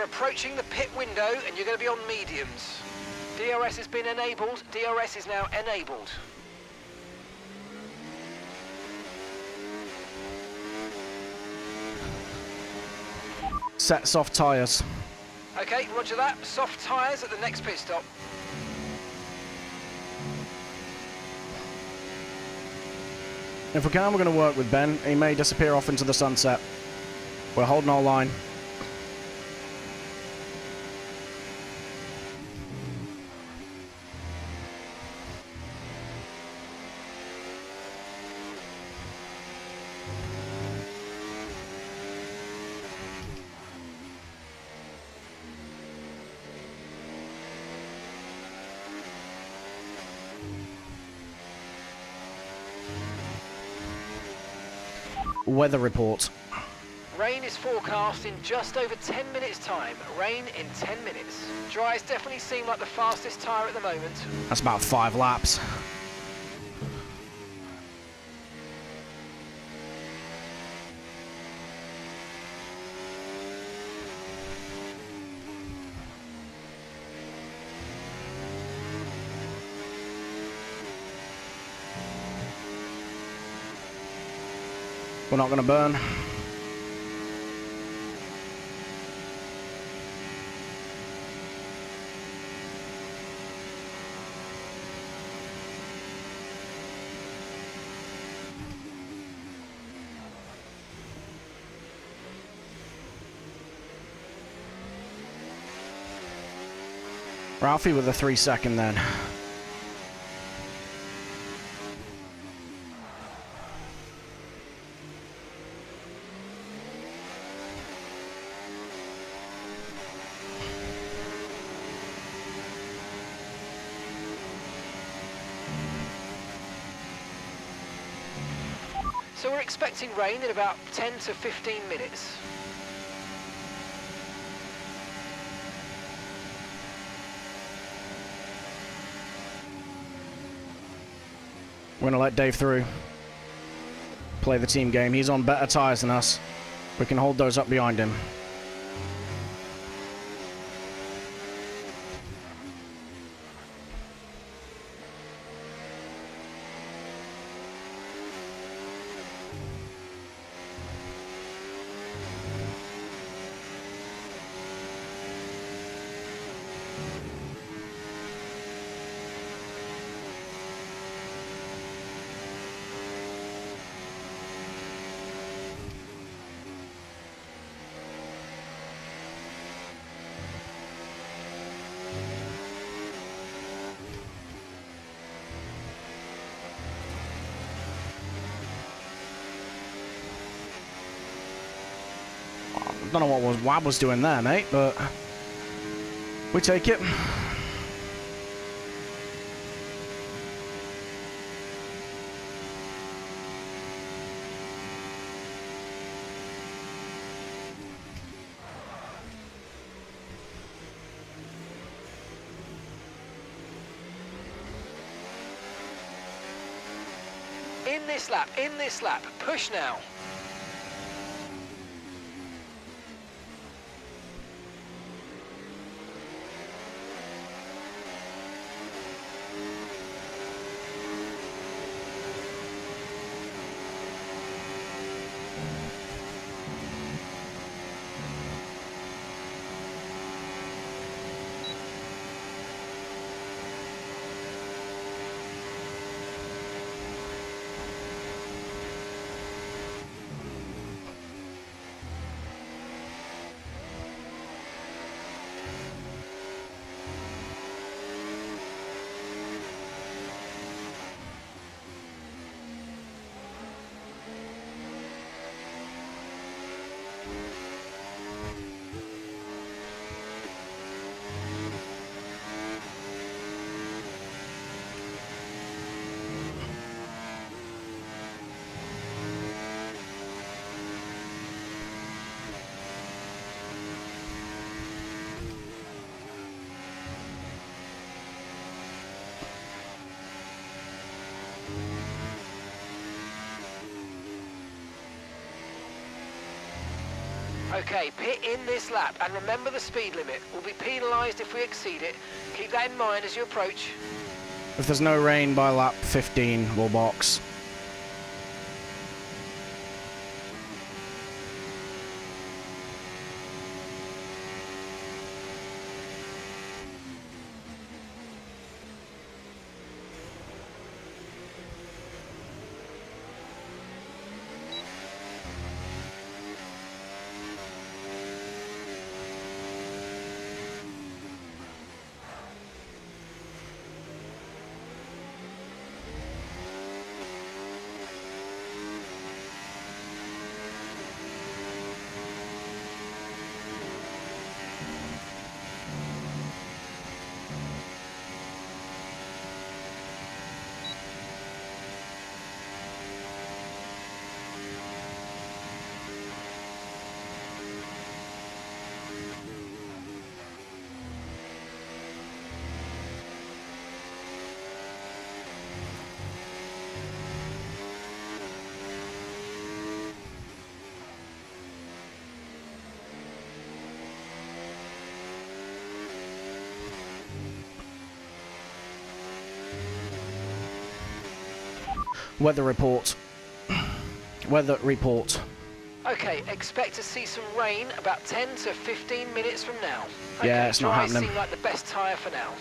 approaching the pit window and you're going to be on mediums. DRS has been enabled. DRS is now enabled. Set soft tyres. Okay, roger that. Soft tyres at the next pit stop. If we can, we're going to work with Ben. He may disappear off into the sunset. We're holding our line. Weather report. Rain is forecast in just over 10 minutes time. Rain in 10 minutes. Dries definitely seem like the fastest tyre at the moment. That's about 5 laps. We're not going to burn. Ralphie with a 3-second then. So we're expecting rain in about 10 to 15 minutes. We're going to let Dave through. Play the team game. He's on better tyres than us. We can hold those up behind him. Don't know what Wab was doing there, mate, but we take it. In this lap, push now. Okay, pit in this lap and remember the speed limit. We'll be penalised if we exceed it. Keep that in mind as you approach. If there's no rain by lap 15, we'll box. Weather report. Weather report. Okay, expect to see some rain about 10 to 15 minutes from now. Okay, Yeah, it's not dry happening. seem like the best tyre for now.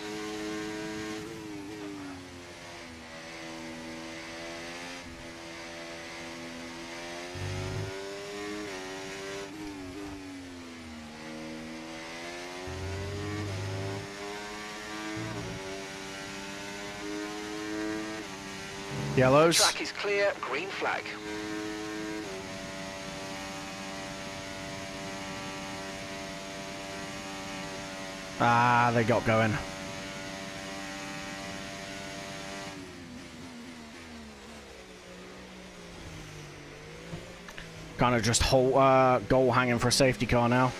Yellows. Track is clear, green flag. Ah, they got going. Kind of just goal hanging for a safety car now.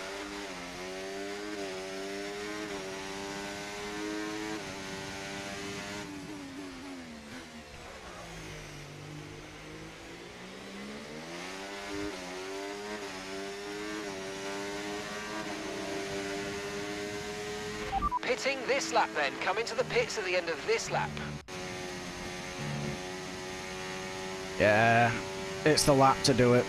Pitting this lap then. Come into the pits at the end of this lap. Yeah, it's the lap to do it.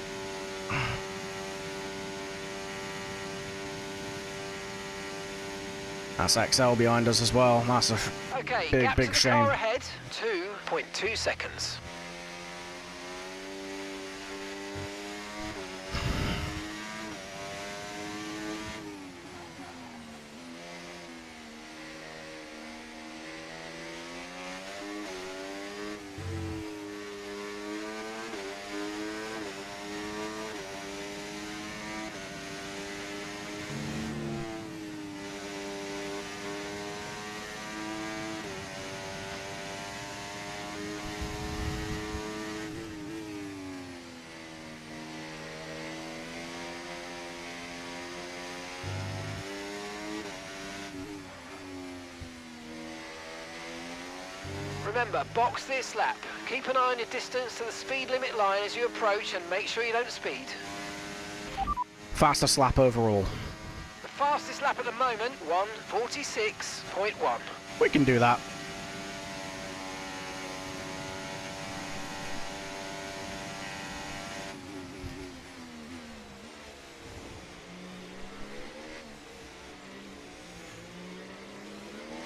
That's XL behind us as well. That's a Okay, big, gap big to the shame. car ahead, 2.2 seconds. Remember, box this lap. Keep an eye on your distance to the speed limit line as you approach and make sure you don't speed. Fastest lap overall. The fastest lap at the moment, 1:46.1. We can do that.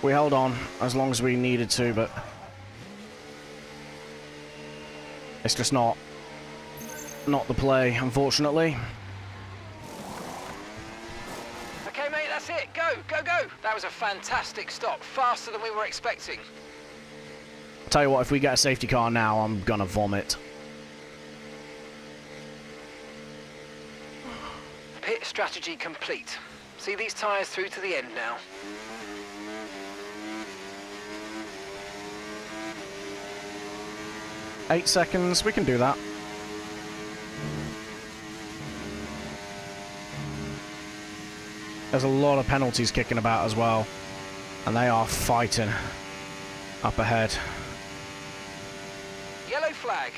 We held on as long as we needed to, but it's just not the play, unfortunately. Okay, mate, that's it. Go, go, go. That was a fantastic stop. Faster than we were expecting. I'll tell you what, if we get a safety car now, I'm gonna vomit. Pit strategy complete. See these tyres through to the end now. Eight seconds, we can do that. There's a lot of penalties kicking about as well, and they are fighting up ahead. Yellow flag.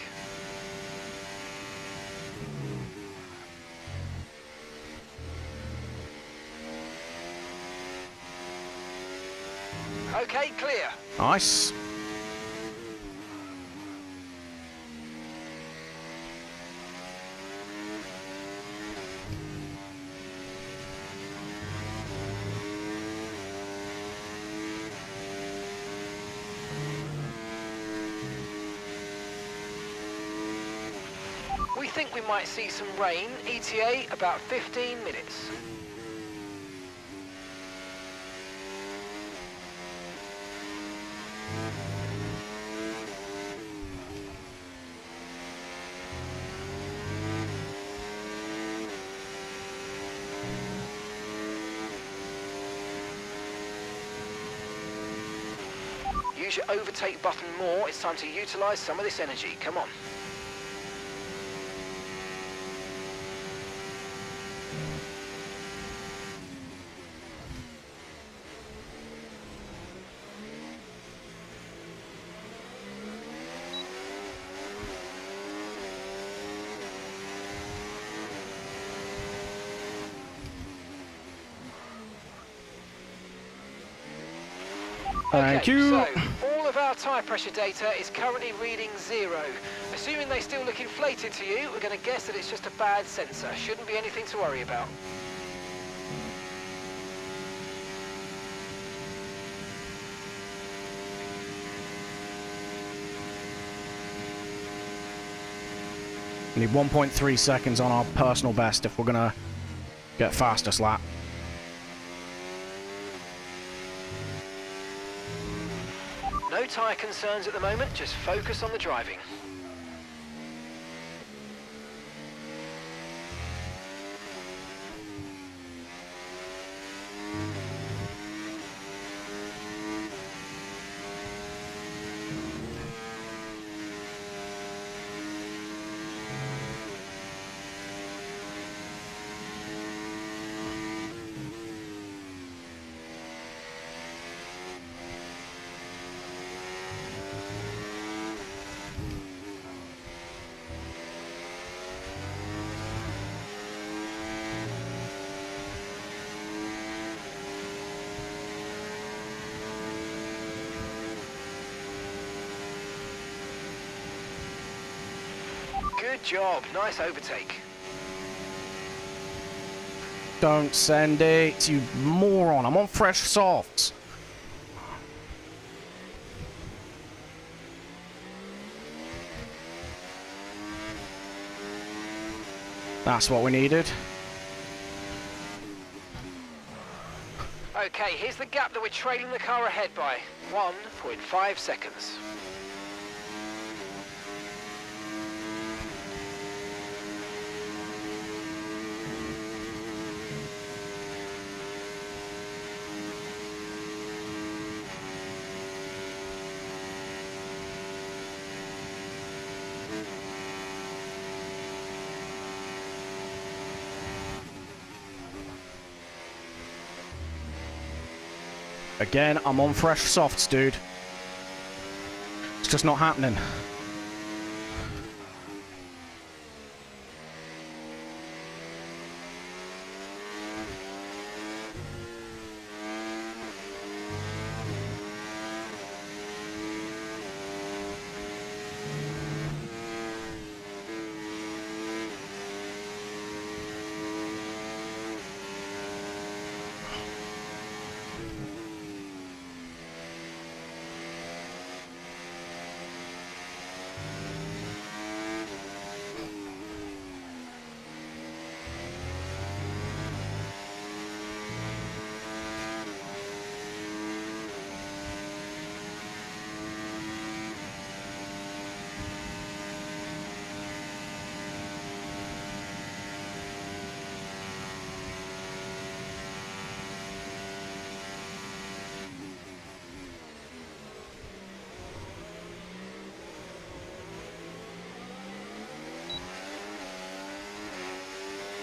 Okay, clear. Nice. We think we might see some rain. ETA about 15 minutes. Use your overtake button more. It's time to utilize some of this energy. Come on. Thank Okay, you. so all of our tyre pressure data is currently reading 0. Assuming they still look inflated to you, we're going to guess that it's just a bad sensor. Shouldn't be anything to worry about. We need 1.3 seconds on our personal best if we're going to get fastest lap. No tyre concerns at the moment, just focus on the driving. Good job, nice overtake. Don't send it, you moron. I'm on fresh softs. That's what we needed. Okay, here's the gap that we're trailing the car ahead by. 1.5 seconds. Again, I'm on fresh softs, dude. It's just not happening.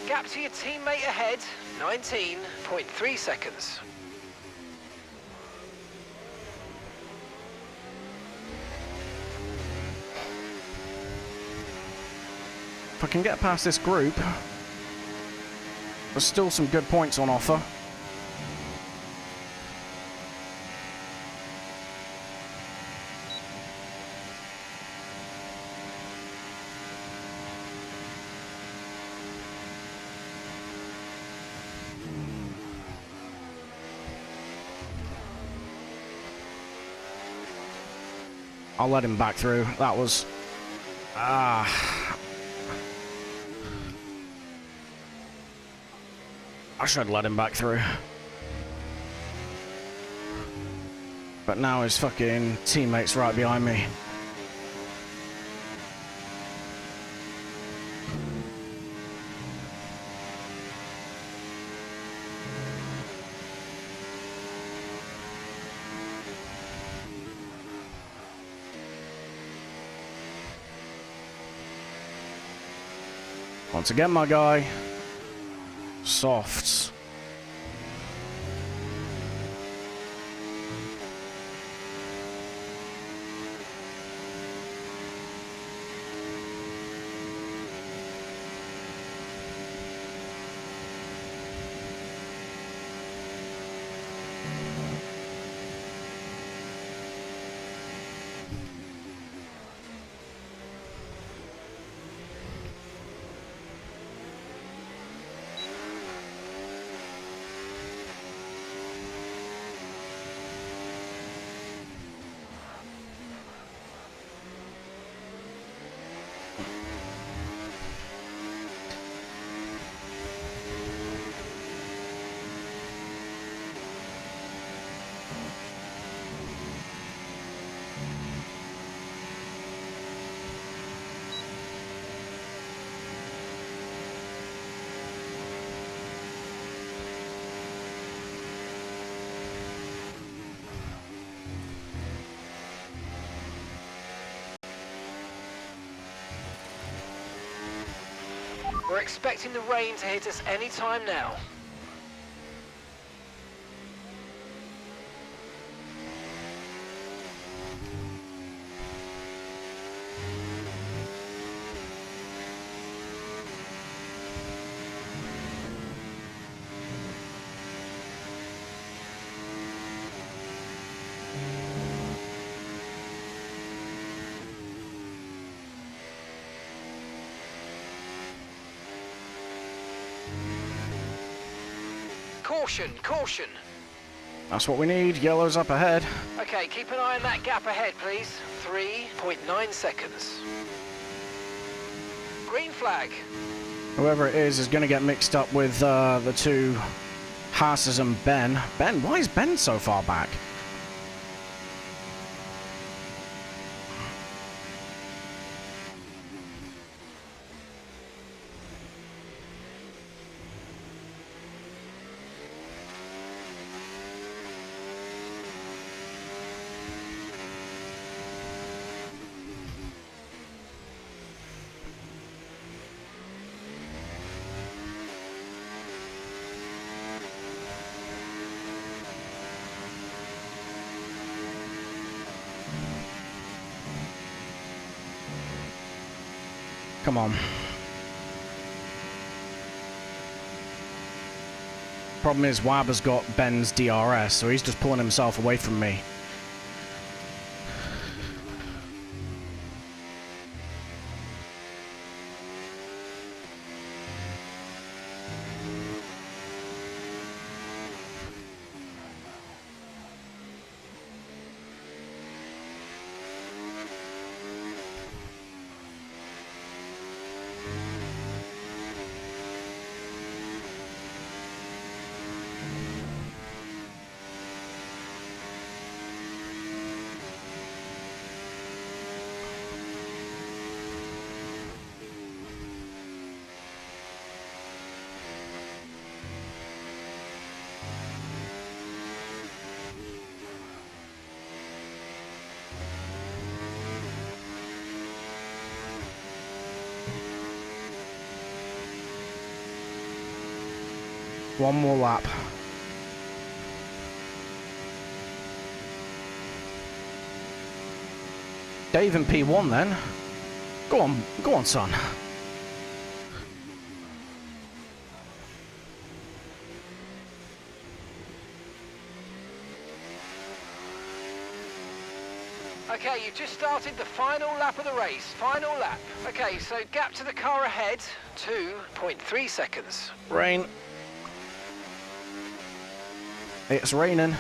Gap to your teammate ahead, 19.3 seconds. If I can get past this group, there's still some good points on offer. I'll let him back through. That was... I should have let him back through. But now his fucking teammate's right behind me. Once again, my guy. Softs. We're expecting the rain to hit us any time now. Caution, caution. That's what we need. Yellow's up ahead. Okay, keep an eye on that gap ahead, please. 3.9 seconds. Green flag. Whoever it is going to get mixed up with the two Haas's and Ben. Ben? Why is Ben so far back? Come on. Problem is, Wab has got Ben's DRS, so he's just pulling himself away from me. One more lap. Dave in P1 then. Go on, son. Okay, you've just started the final lap of the race. Final lap. Okay, so gap to the car ahead, 2.3 seconds. Rain. It's raining.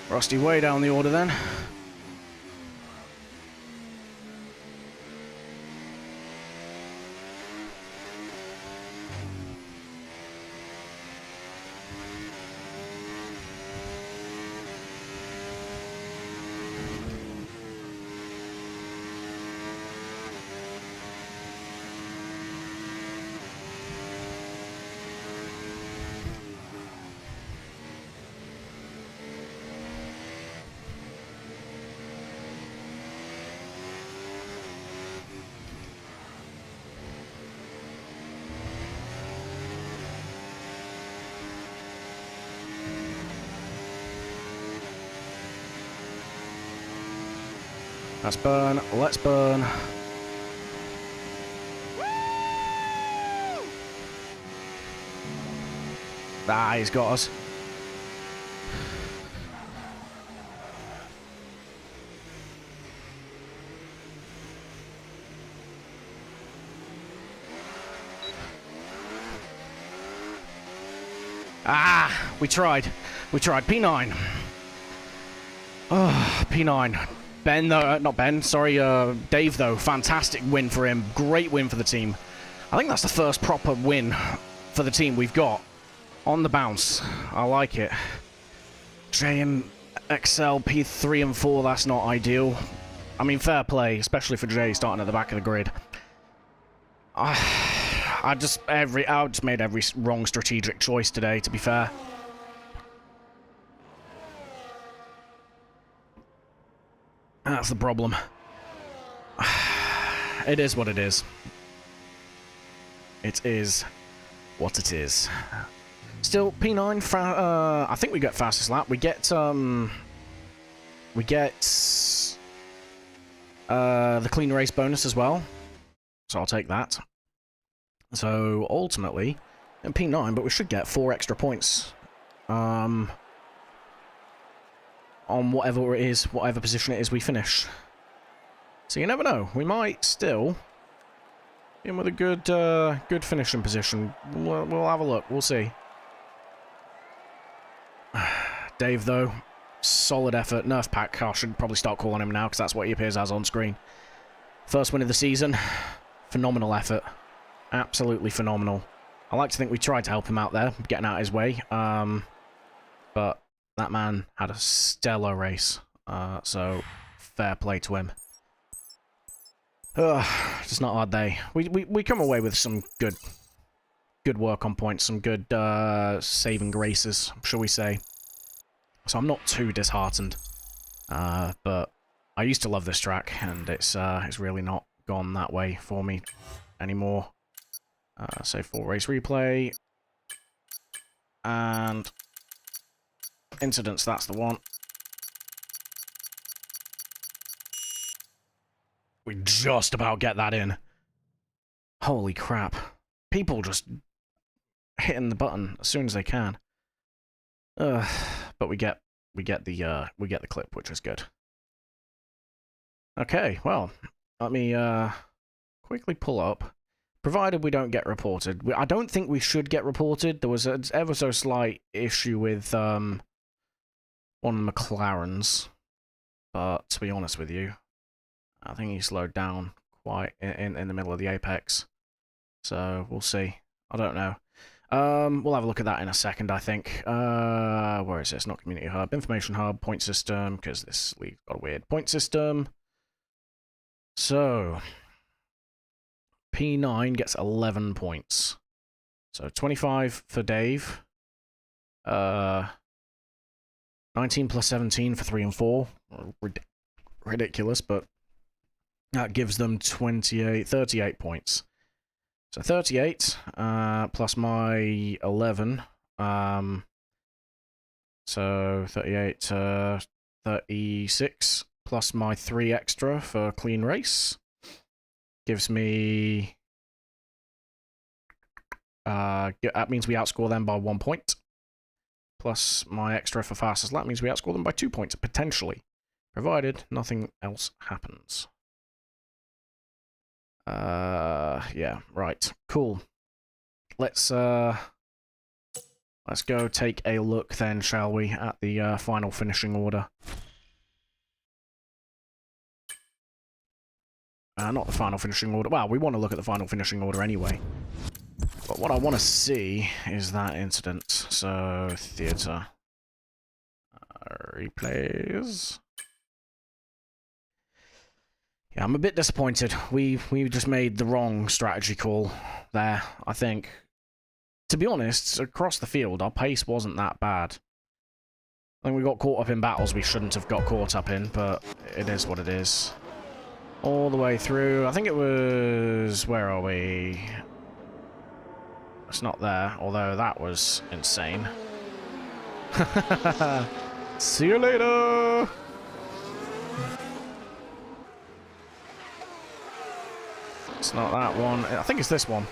Rusty way down the order then. Let's burn. Let's burn. Ah, he's got us. Ah, we tried. We tried. P9. Oh, P9. Ben, though, not Ben, sorry, Dave, though. Fantastic win for him. Great win for the team. I think that's the first proper win for the team we've got. On the bounce. I like it. J and XL P3 and 4, that's not ideal. I mean, fair play, especially for Jay starting at the back of the grid. I just made every wrong strategic choice today, to be fair. That's the problem. It is what it is. It is what it is. Still, P9, I think we get fastest lap. We get the clean race bonus as well. So I'll take that. So, ultimately, in P9, but we should get 4 extra points. On whatever it is, whatever position it is we finish. So you never know. We might still be in with a good finishing position. We'll have a look. We'll see. Dave, though, solid effort. Nerf pack. I should probably start calling him now because that's what he appears as on screen. First win of the season. Phenomenal effort. Absolutely phenomenal. I like to think we tried to help him out there, getting out of his way. But that man had a stellar race. So fair play to him. It's not a hard day. We come away with some good work on points, some good saving graces, shall we say. So I'm not too disheartened. But I used to love this track, and it's really not gone that way for me anymore. Save for race replay. And incidents, that's the one. We just about get that in. Holy crap. People just hitting the button as soon as they can. But we get the clip, which is good. Okay, well, let me quickly pull up. Provided we don't get reported. I don't think we should get reported. There was an ever so slight issue with one of the McLarens. But to be honest with you, I think he slowed down quite in the middle of the apex. So we'll see. I don't know. We'll have a look at that in a second, I think. Where is this? Not community hub. Information hub, point system, because this league's got a weird point system. So P9 gets 11 points. So 25 for Dave. 19 plus 17 for 3 and 4. Ridiculous, but that gives them 38 points. So 38 plus my 11. So 38, 36 plus my 3 extra for clean race. Gives me... that means we outscore them by 1 point. Plus my extra for fastest lap means we outscore them by 2 points, potentially. Provided nothing else happens. Yeah, right. Cool. Let's Let's go take a look then, shall we, at the final finishing order. Not the final finishing order. Well, we want to look at the final finishing order anyway. But what I want to see is that incident. So, theatre. Replays. Yeah, I'm a bit disappointed. We just made the wrong strategy call there, I think. To be honest, across the field, our pace wasn't that bad. I think we got caught up in battles we shouldn't have got caught up in, but it is what it is. All the way through. I think it was... Where are we? It's not there, although that was insane. See you later! It's not that one. I think it's this one.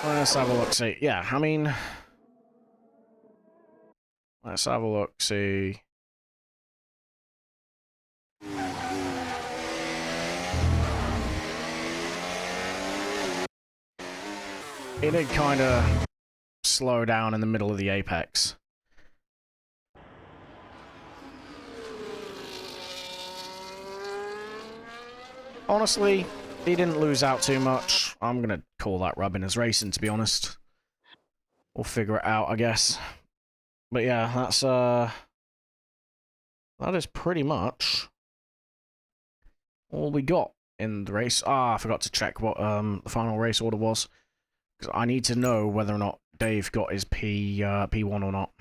Let's have a look-see. Yeah, I mean... Let's have a look-see. It did kind of slow down in the middle of the apex. Honestly, he didn't lose out too much. I'm going to call that rubbing his racing, to be honest. We'll figure it out, I guess. But yeah, that's, that is pretty much all we got in the race. Ah, I forgot to check what, the final race order was. Because I need to know whether or not Dave got his P1 or not.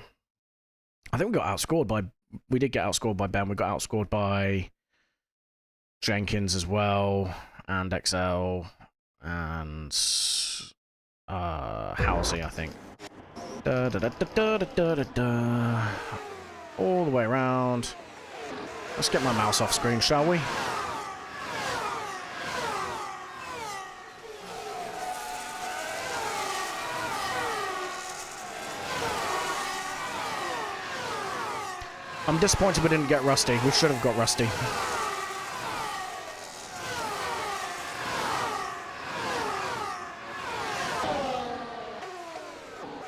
I think we got outscored by... We did get outscored by Ben. We got outscored by Jenkins as well, and XL, and Halsey, I think. All the way around. Let's get my mouse off screen, shall we? I'm disappointed we didn't get Rusty. We should have got Rusty.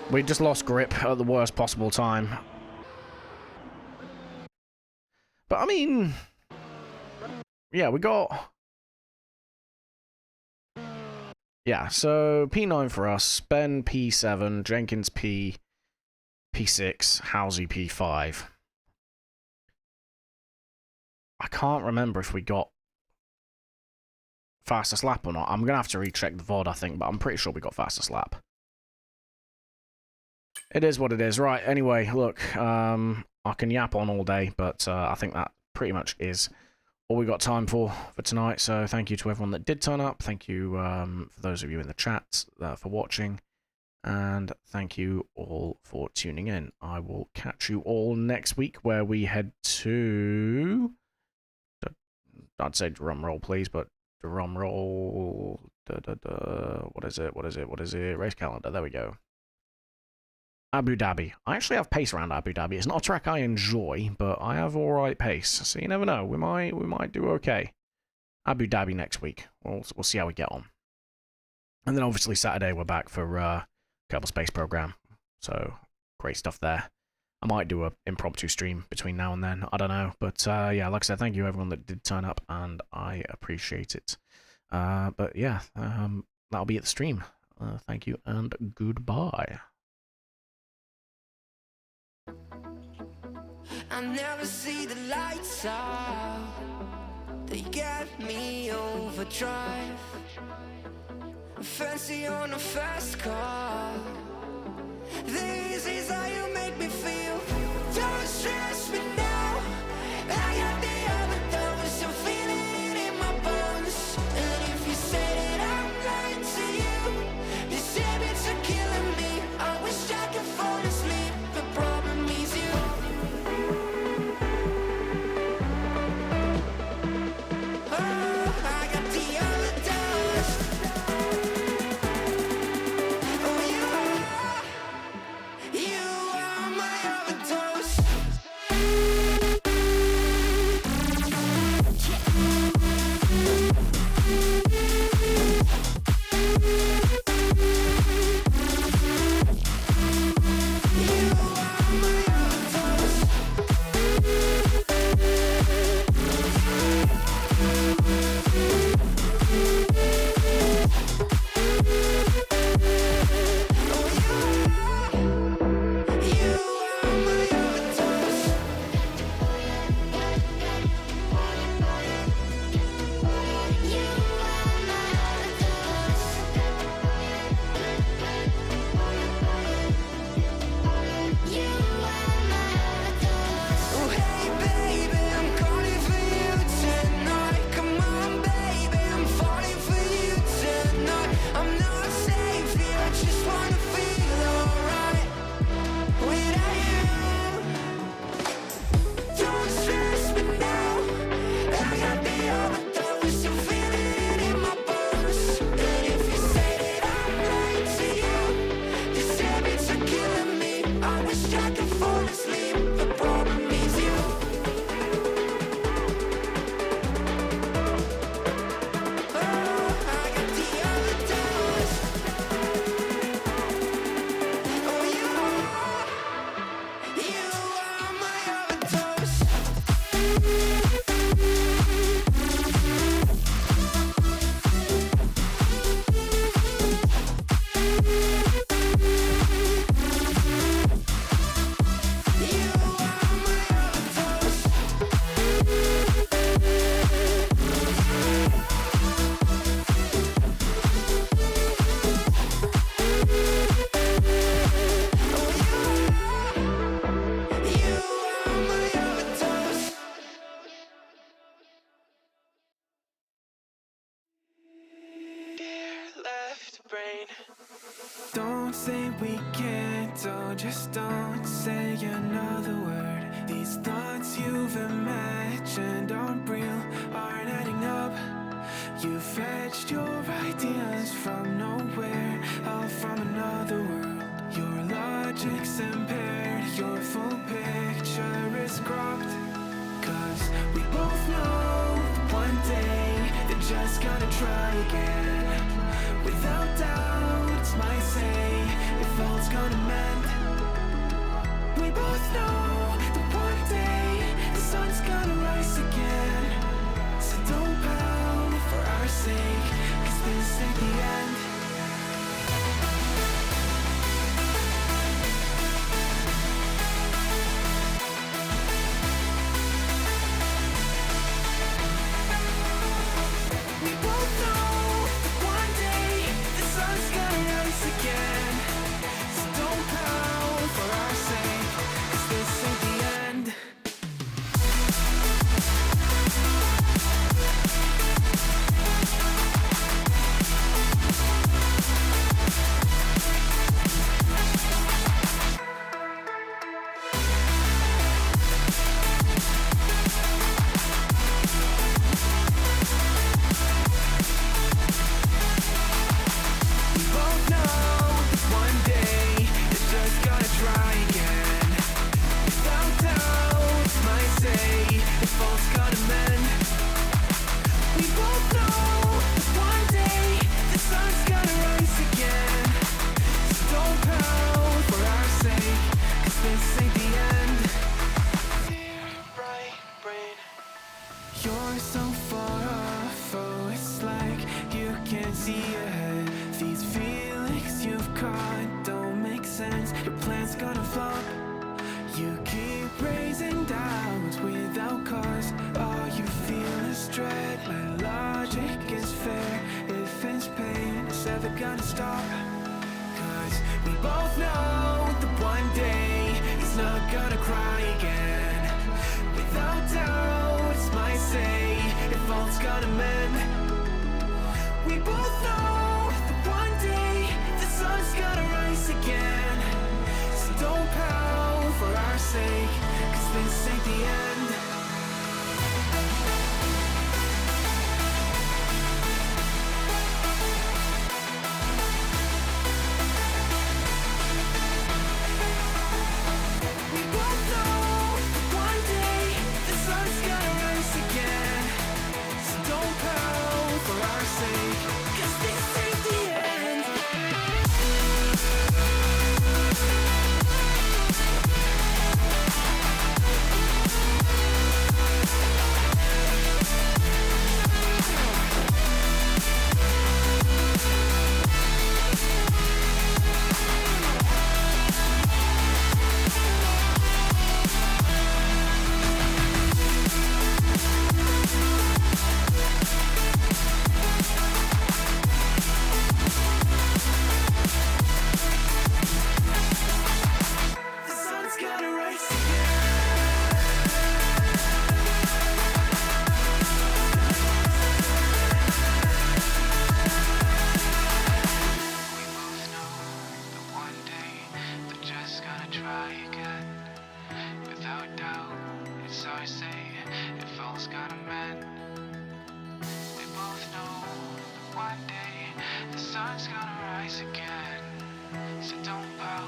We just lost grip at the worst possible time. But I mean... Yeah, we got... Yeah, so P9 for us, Ben P7, Jenkins P6, Halsey P5. I can't remember if we got fastest lap or not. I'm going to have to recheck the VOD, I think, but I'm pretty sure we got fastest lap. It is what it is. Right, anyway, look, I can yap on all day, but I think that pretty much is all we got time for tonight. So thank you to everyone that did turn up. Thank you for those of you in the chat for watching. And thank you all for tuning in. I will catch you all next week where we head to... I'd say drum roll, please, but drum roll... What is it? What is it? What is it? Race calendar. There we go. Abu Dhabi. I actually have pace around Abu Dhabi. It's not a track I enjoy, but I have alright pace. So you never know. We might do okay. Abu Dhabi next week. We'll see how we get on. And then obviously Saturday we're back for Kerbal Space Program. So great stuff there. I might do an impromptu stream between now and then. I don't know. But yeah, like I said, thank you everyone that did turn up, and I appreciate it. But yeah, that'll be at the stream. Thank you and goodbye. I never see the lights out. They get me overdrive. Fancy on a fast car. This is how you make me feel. Don't stress me now. I got the overdose. I'm feeling it in my bones. And if you say that I'm lying to you, these habits are killing me. I wish I could fall asleep. The problem is you. I got the overdose. Oh, you are my overdose. Don't say we can't, oh, just don't say another word. These thoughts you've imagined aren't real, aren't adding up. You fetched your ideas from nowhere, all from another world. Your logic's impaired, your full picture is cropped. Cause we both know that one day they're just gonna try again. Without doubt, it's my say, if all's gonna mend. We both know that one day the sun's gonna rise again. So don't pout for our sake, cause this ain't the end. We both know that one day the sun's gonna rise again. So don't pout for our sake, cause this ain't the end. We both know that one day they're just gonna try again. Without doubt, it's my say, if all's gonna mend. We both know that one day the sun's gonna rise again. So don't pout for our sake, cause this ain't the end. Right brain. You're so far off, oh, it's like you can't see ahead. These feelings you've caught don't make sense, your plan's gonna flop. You keep raising doubts without cause, all you feel is dread. My logic is fair, if it's pain, it's ever gonna stop. Cause we both know that one day he's not gonna cry again. Without doubt, it's my say, if all's gonna mend. We both know that one day the sun's gonna rise again. So don't pout for our sake, cause this ain't the end. We both know that one day the sun's gonna rise again. So don't pout for our sake, cause this ain't the end. The sun's gonna rise One day, they're just gonna try again. Without doubt, it's our say, if all's gonna mend. We both know that one day, the sun's gonna rise again. So don't pout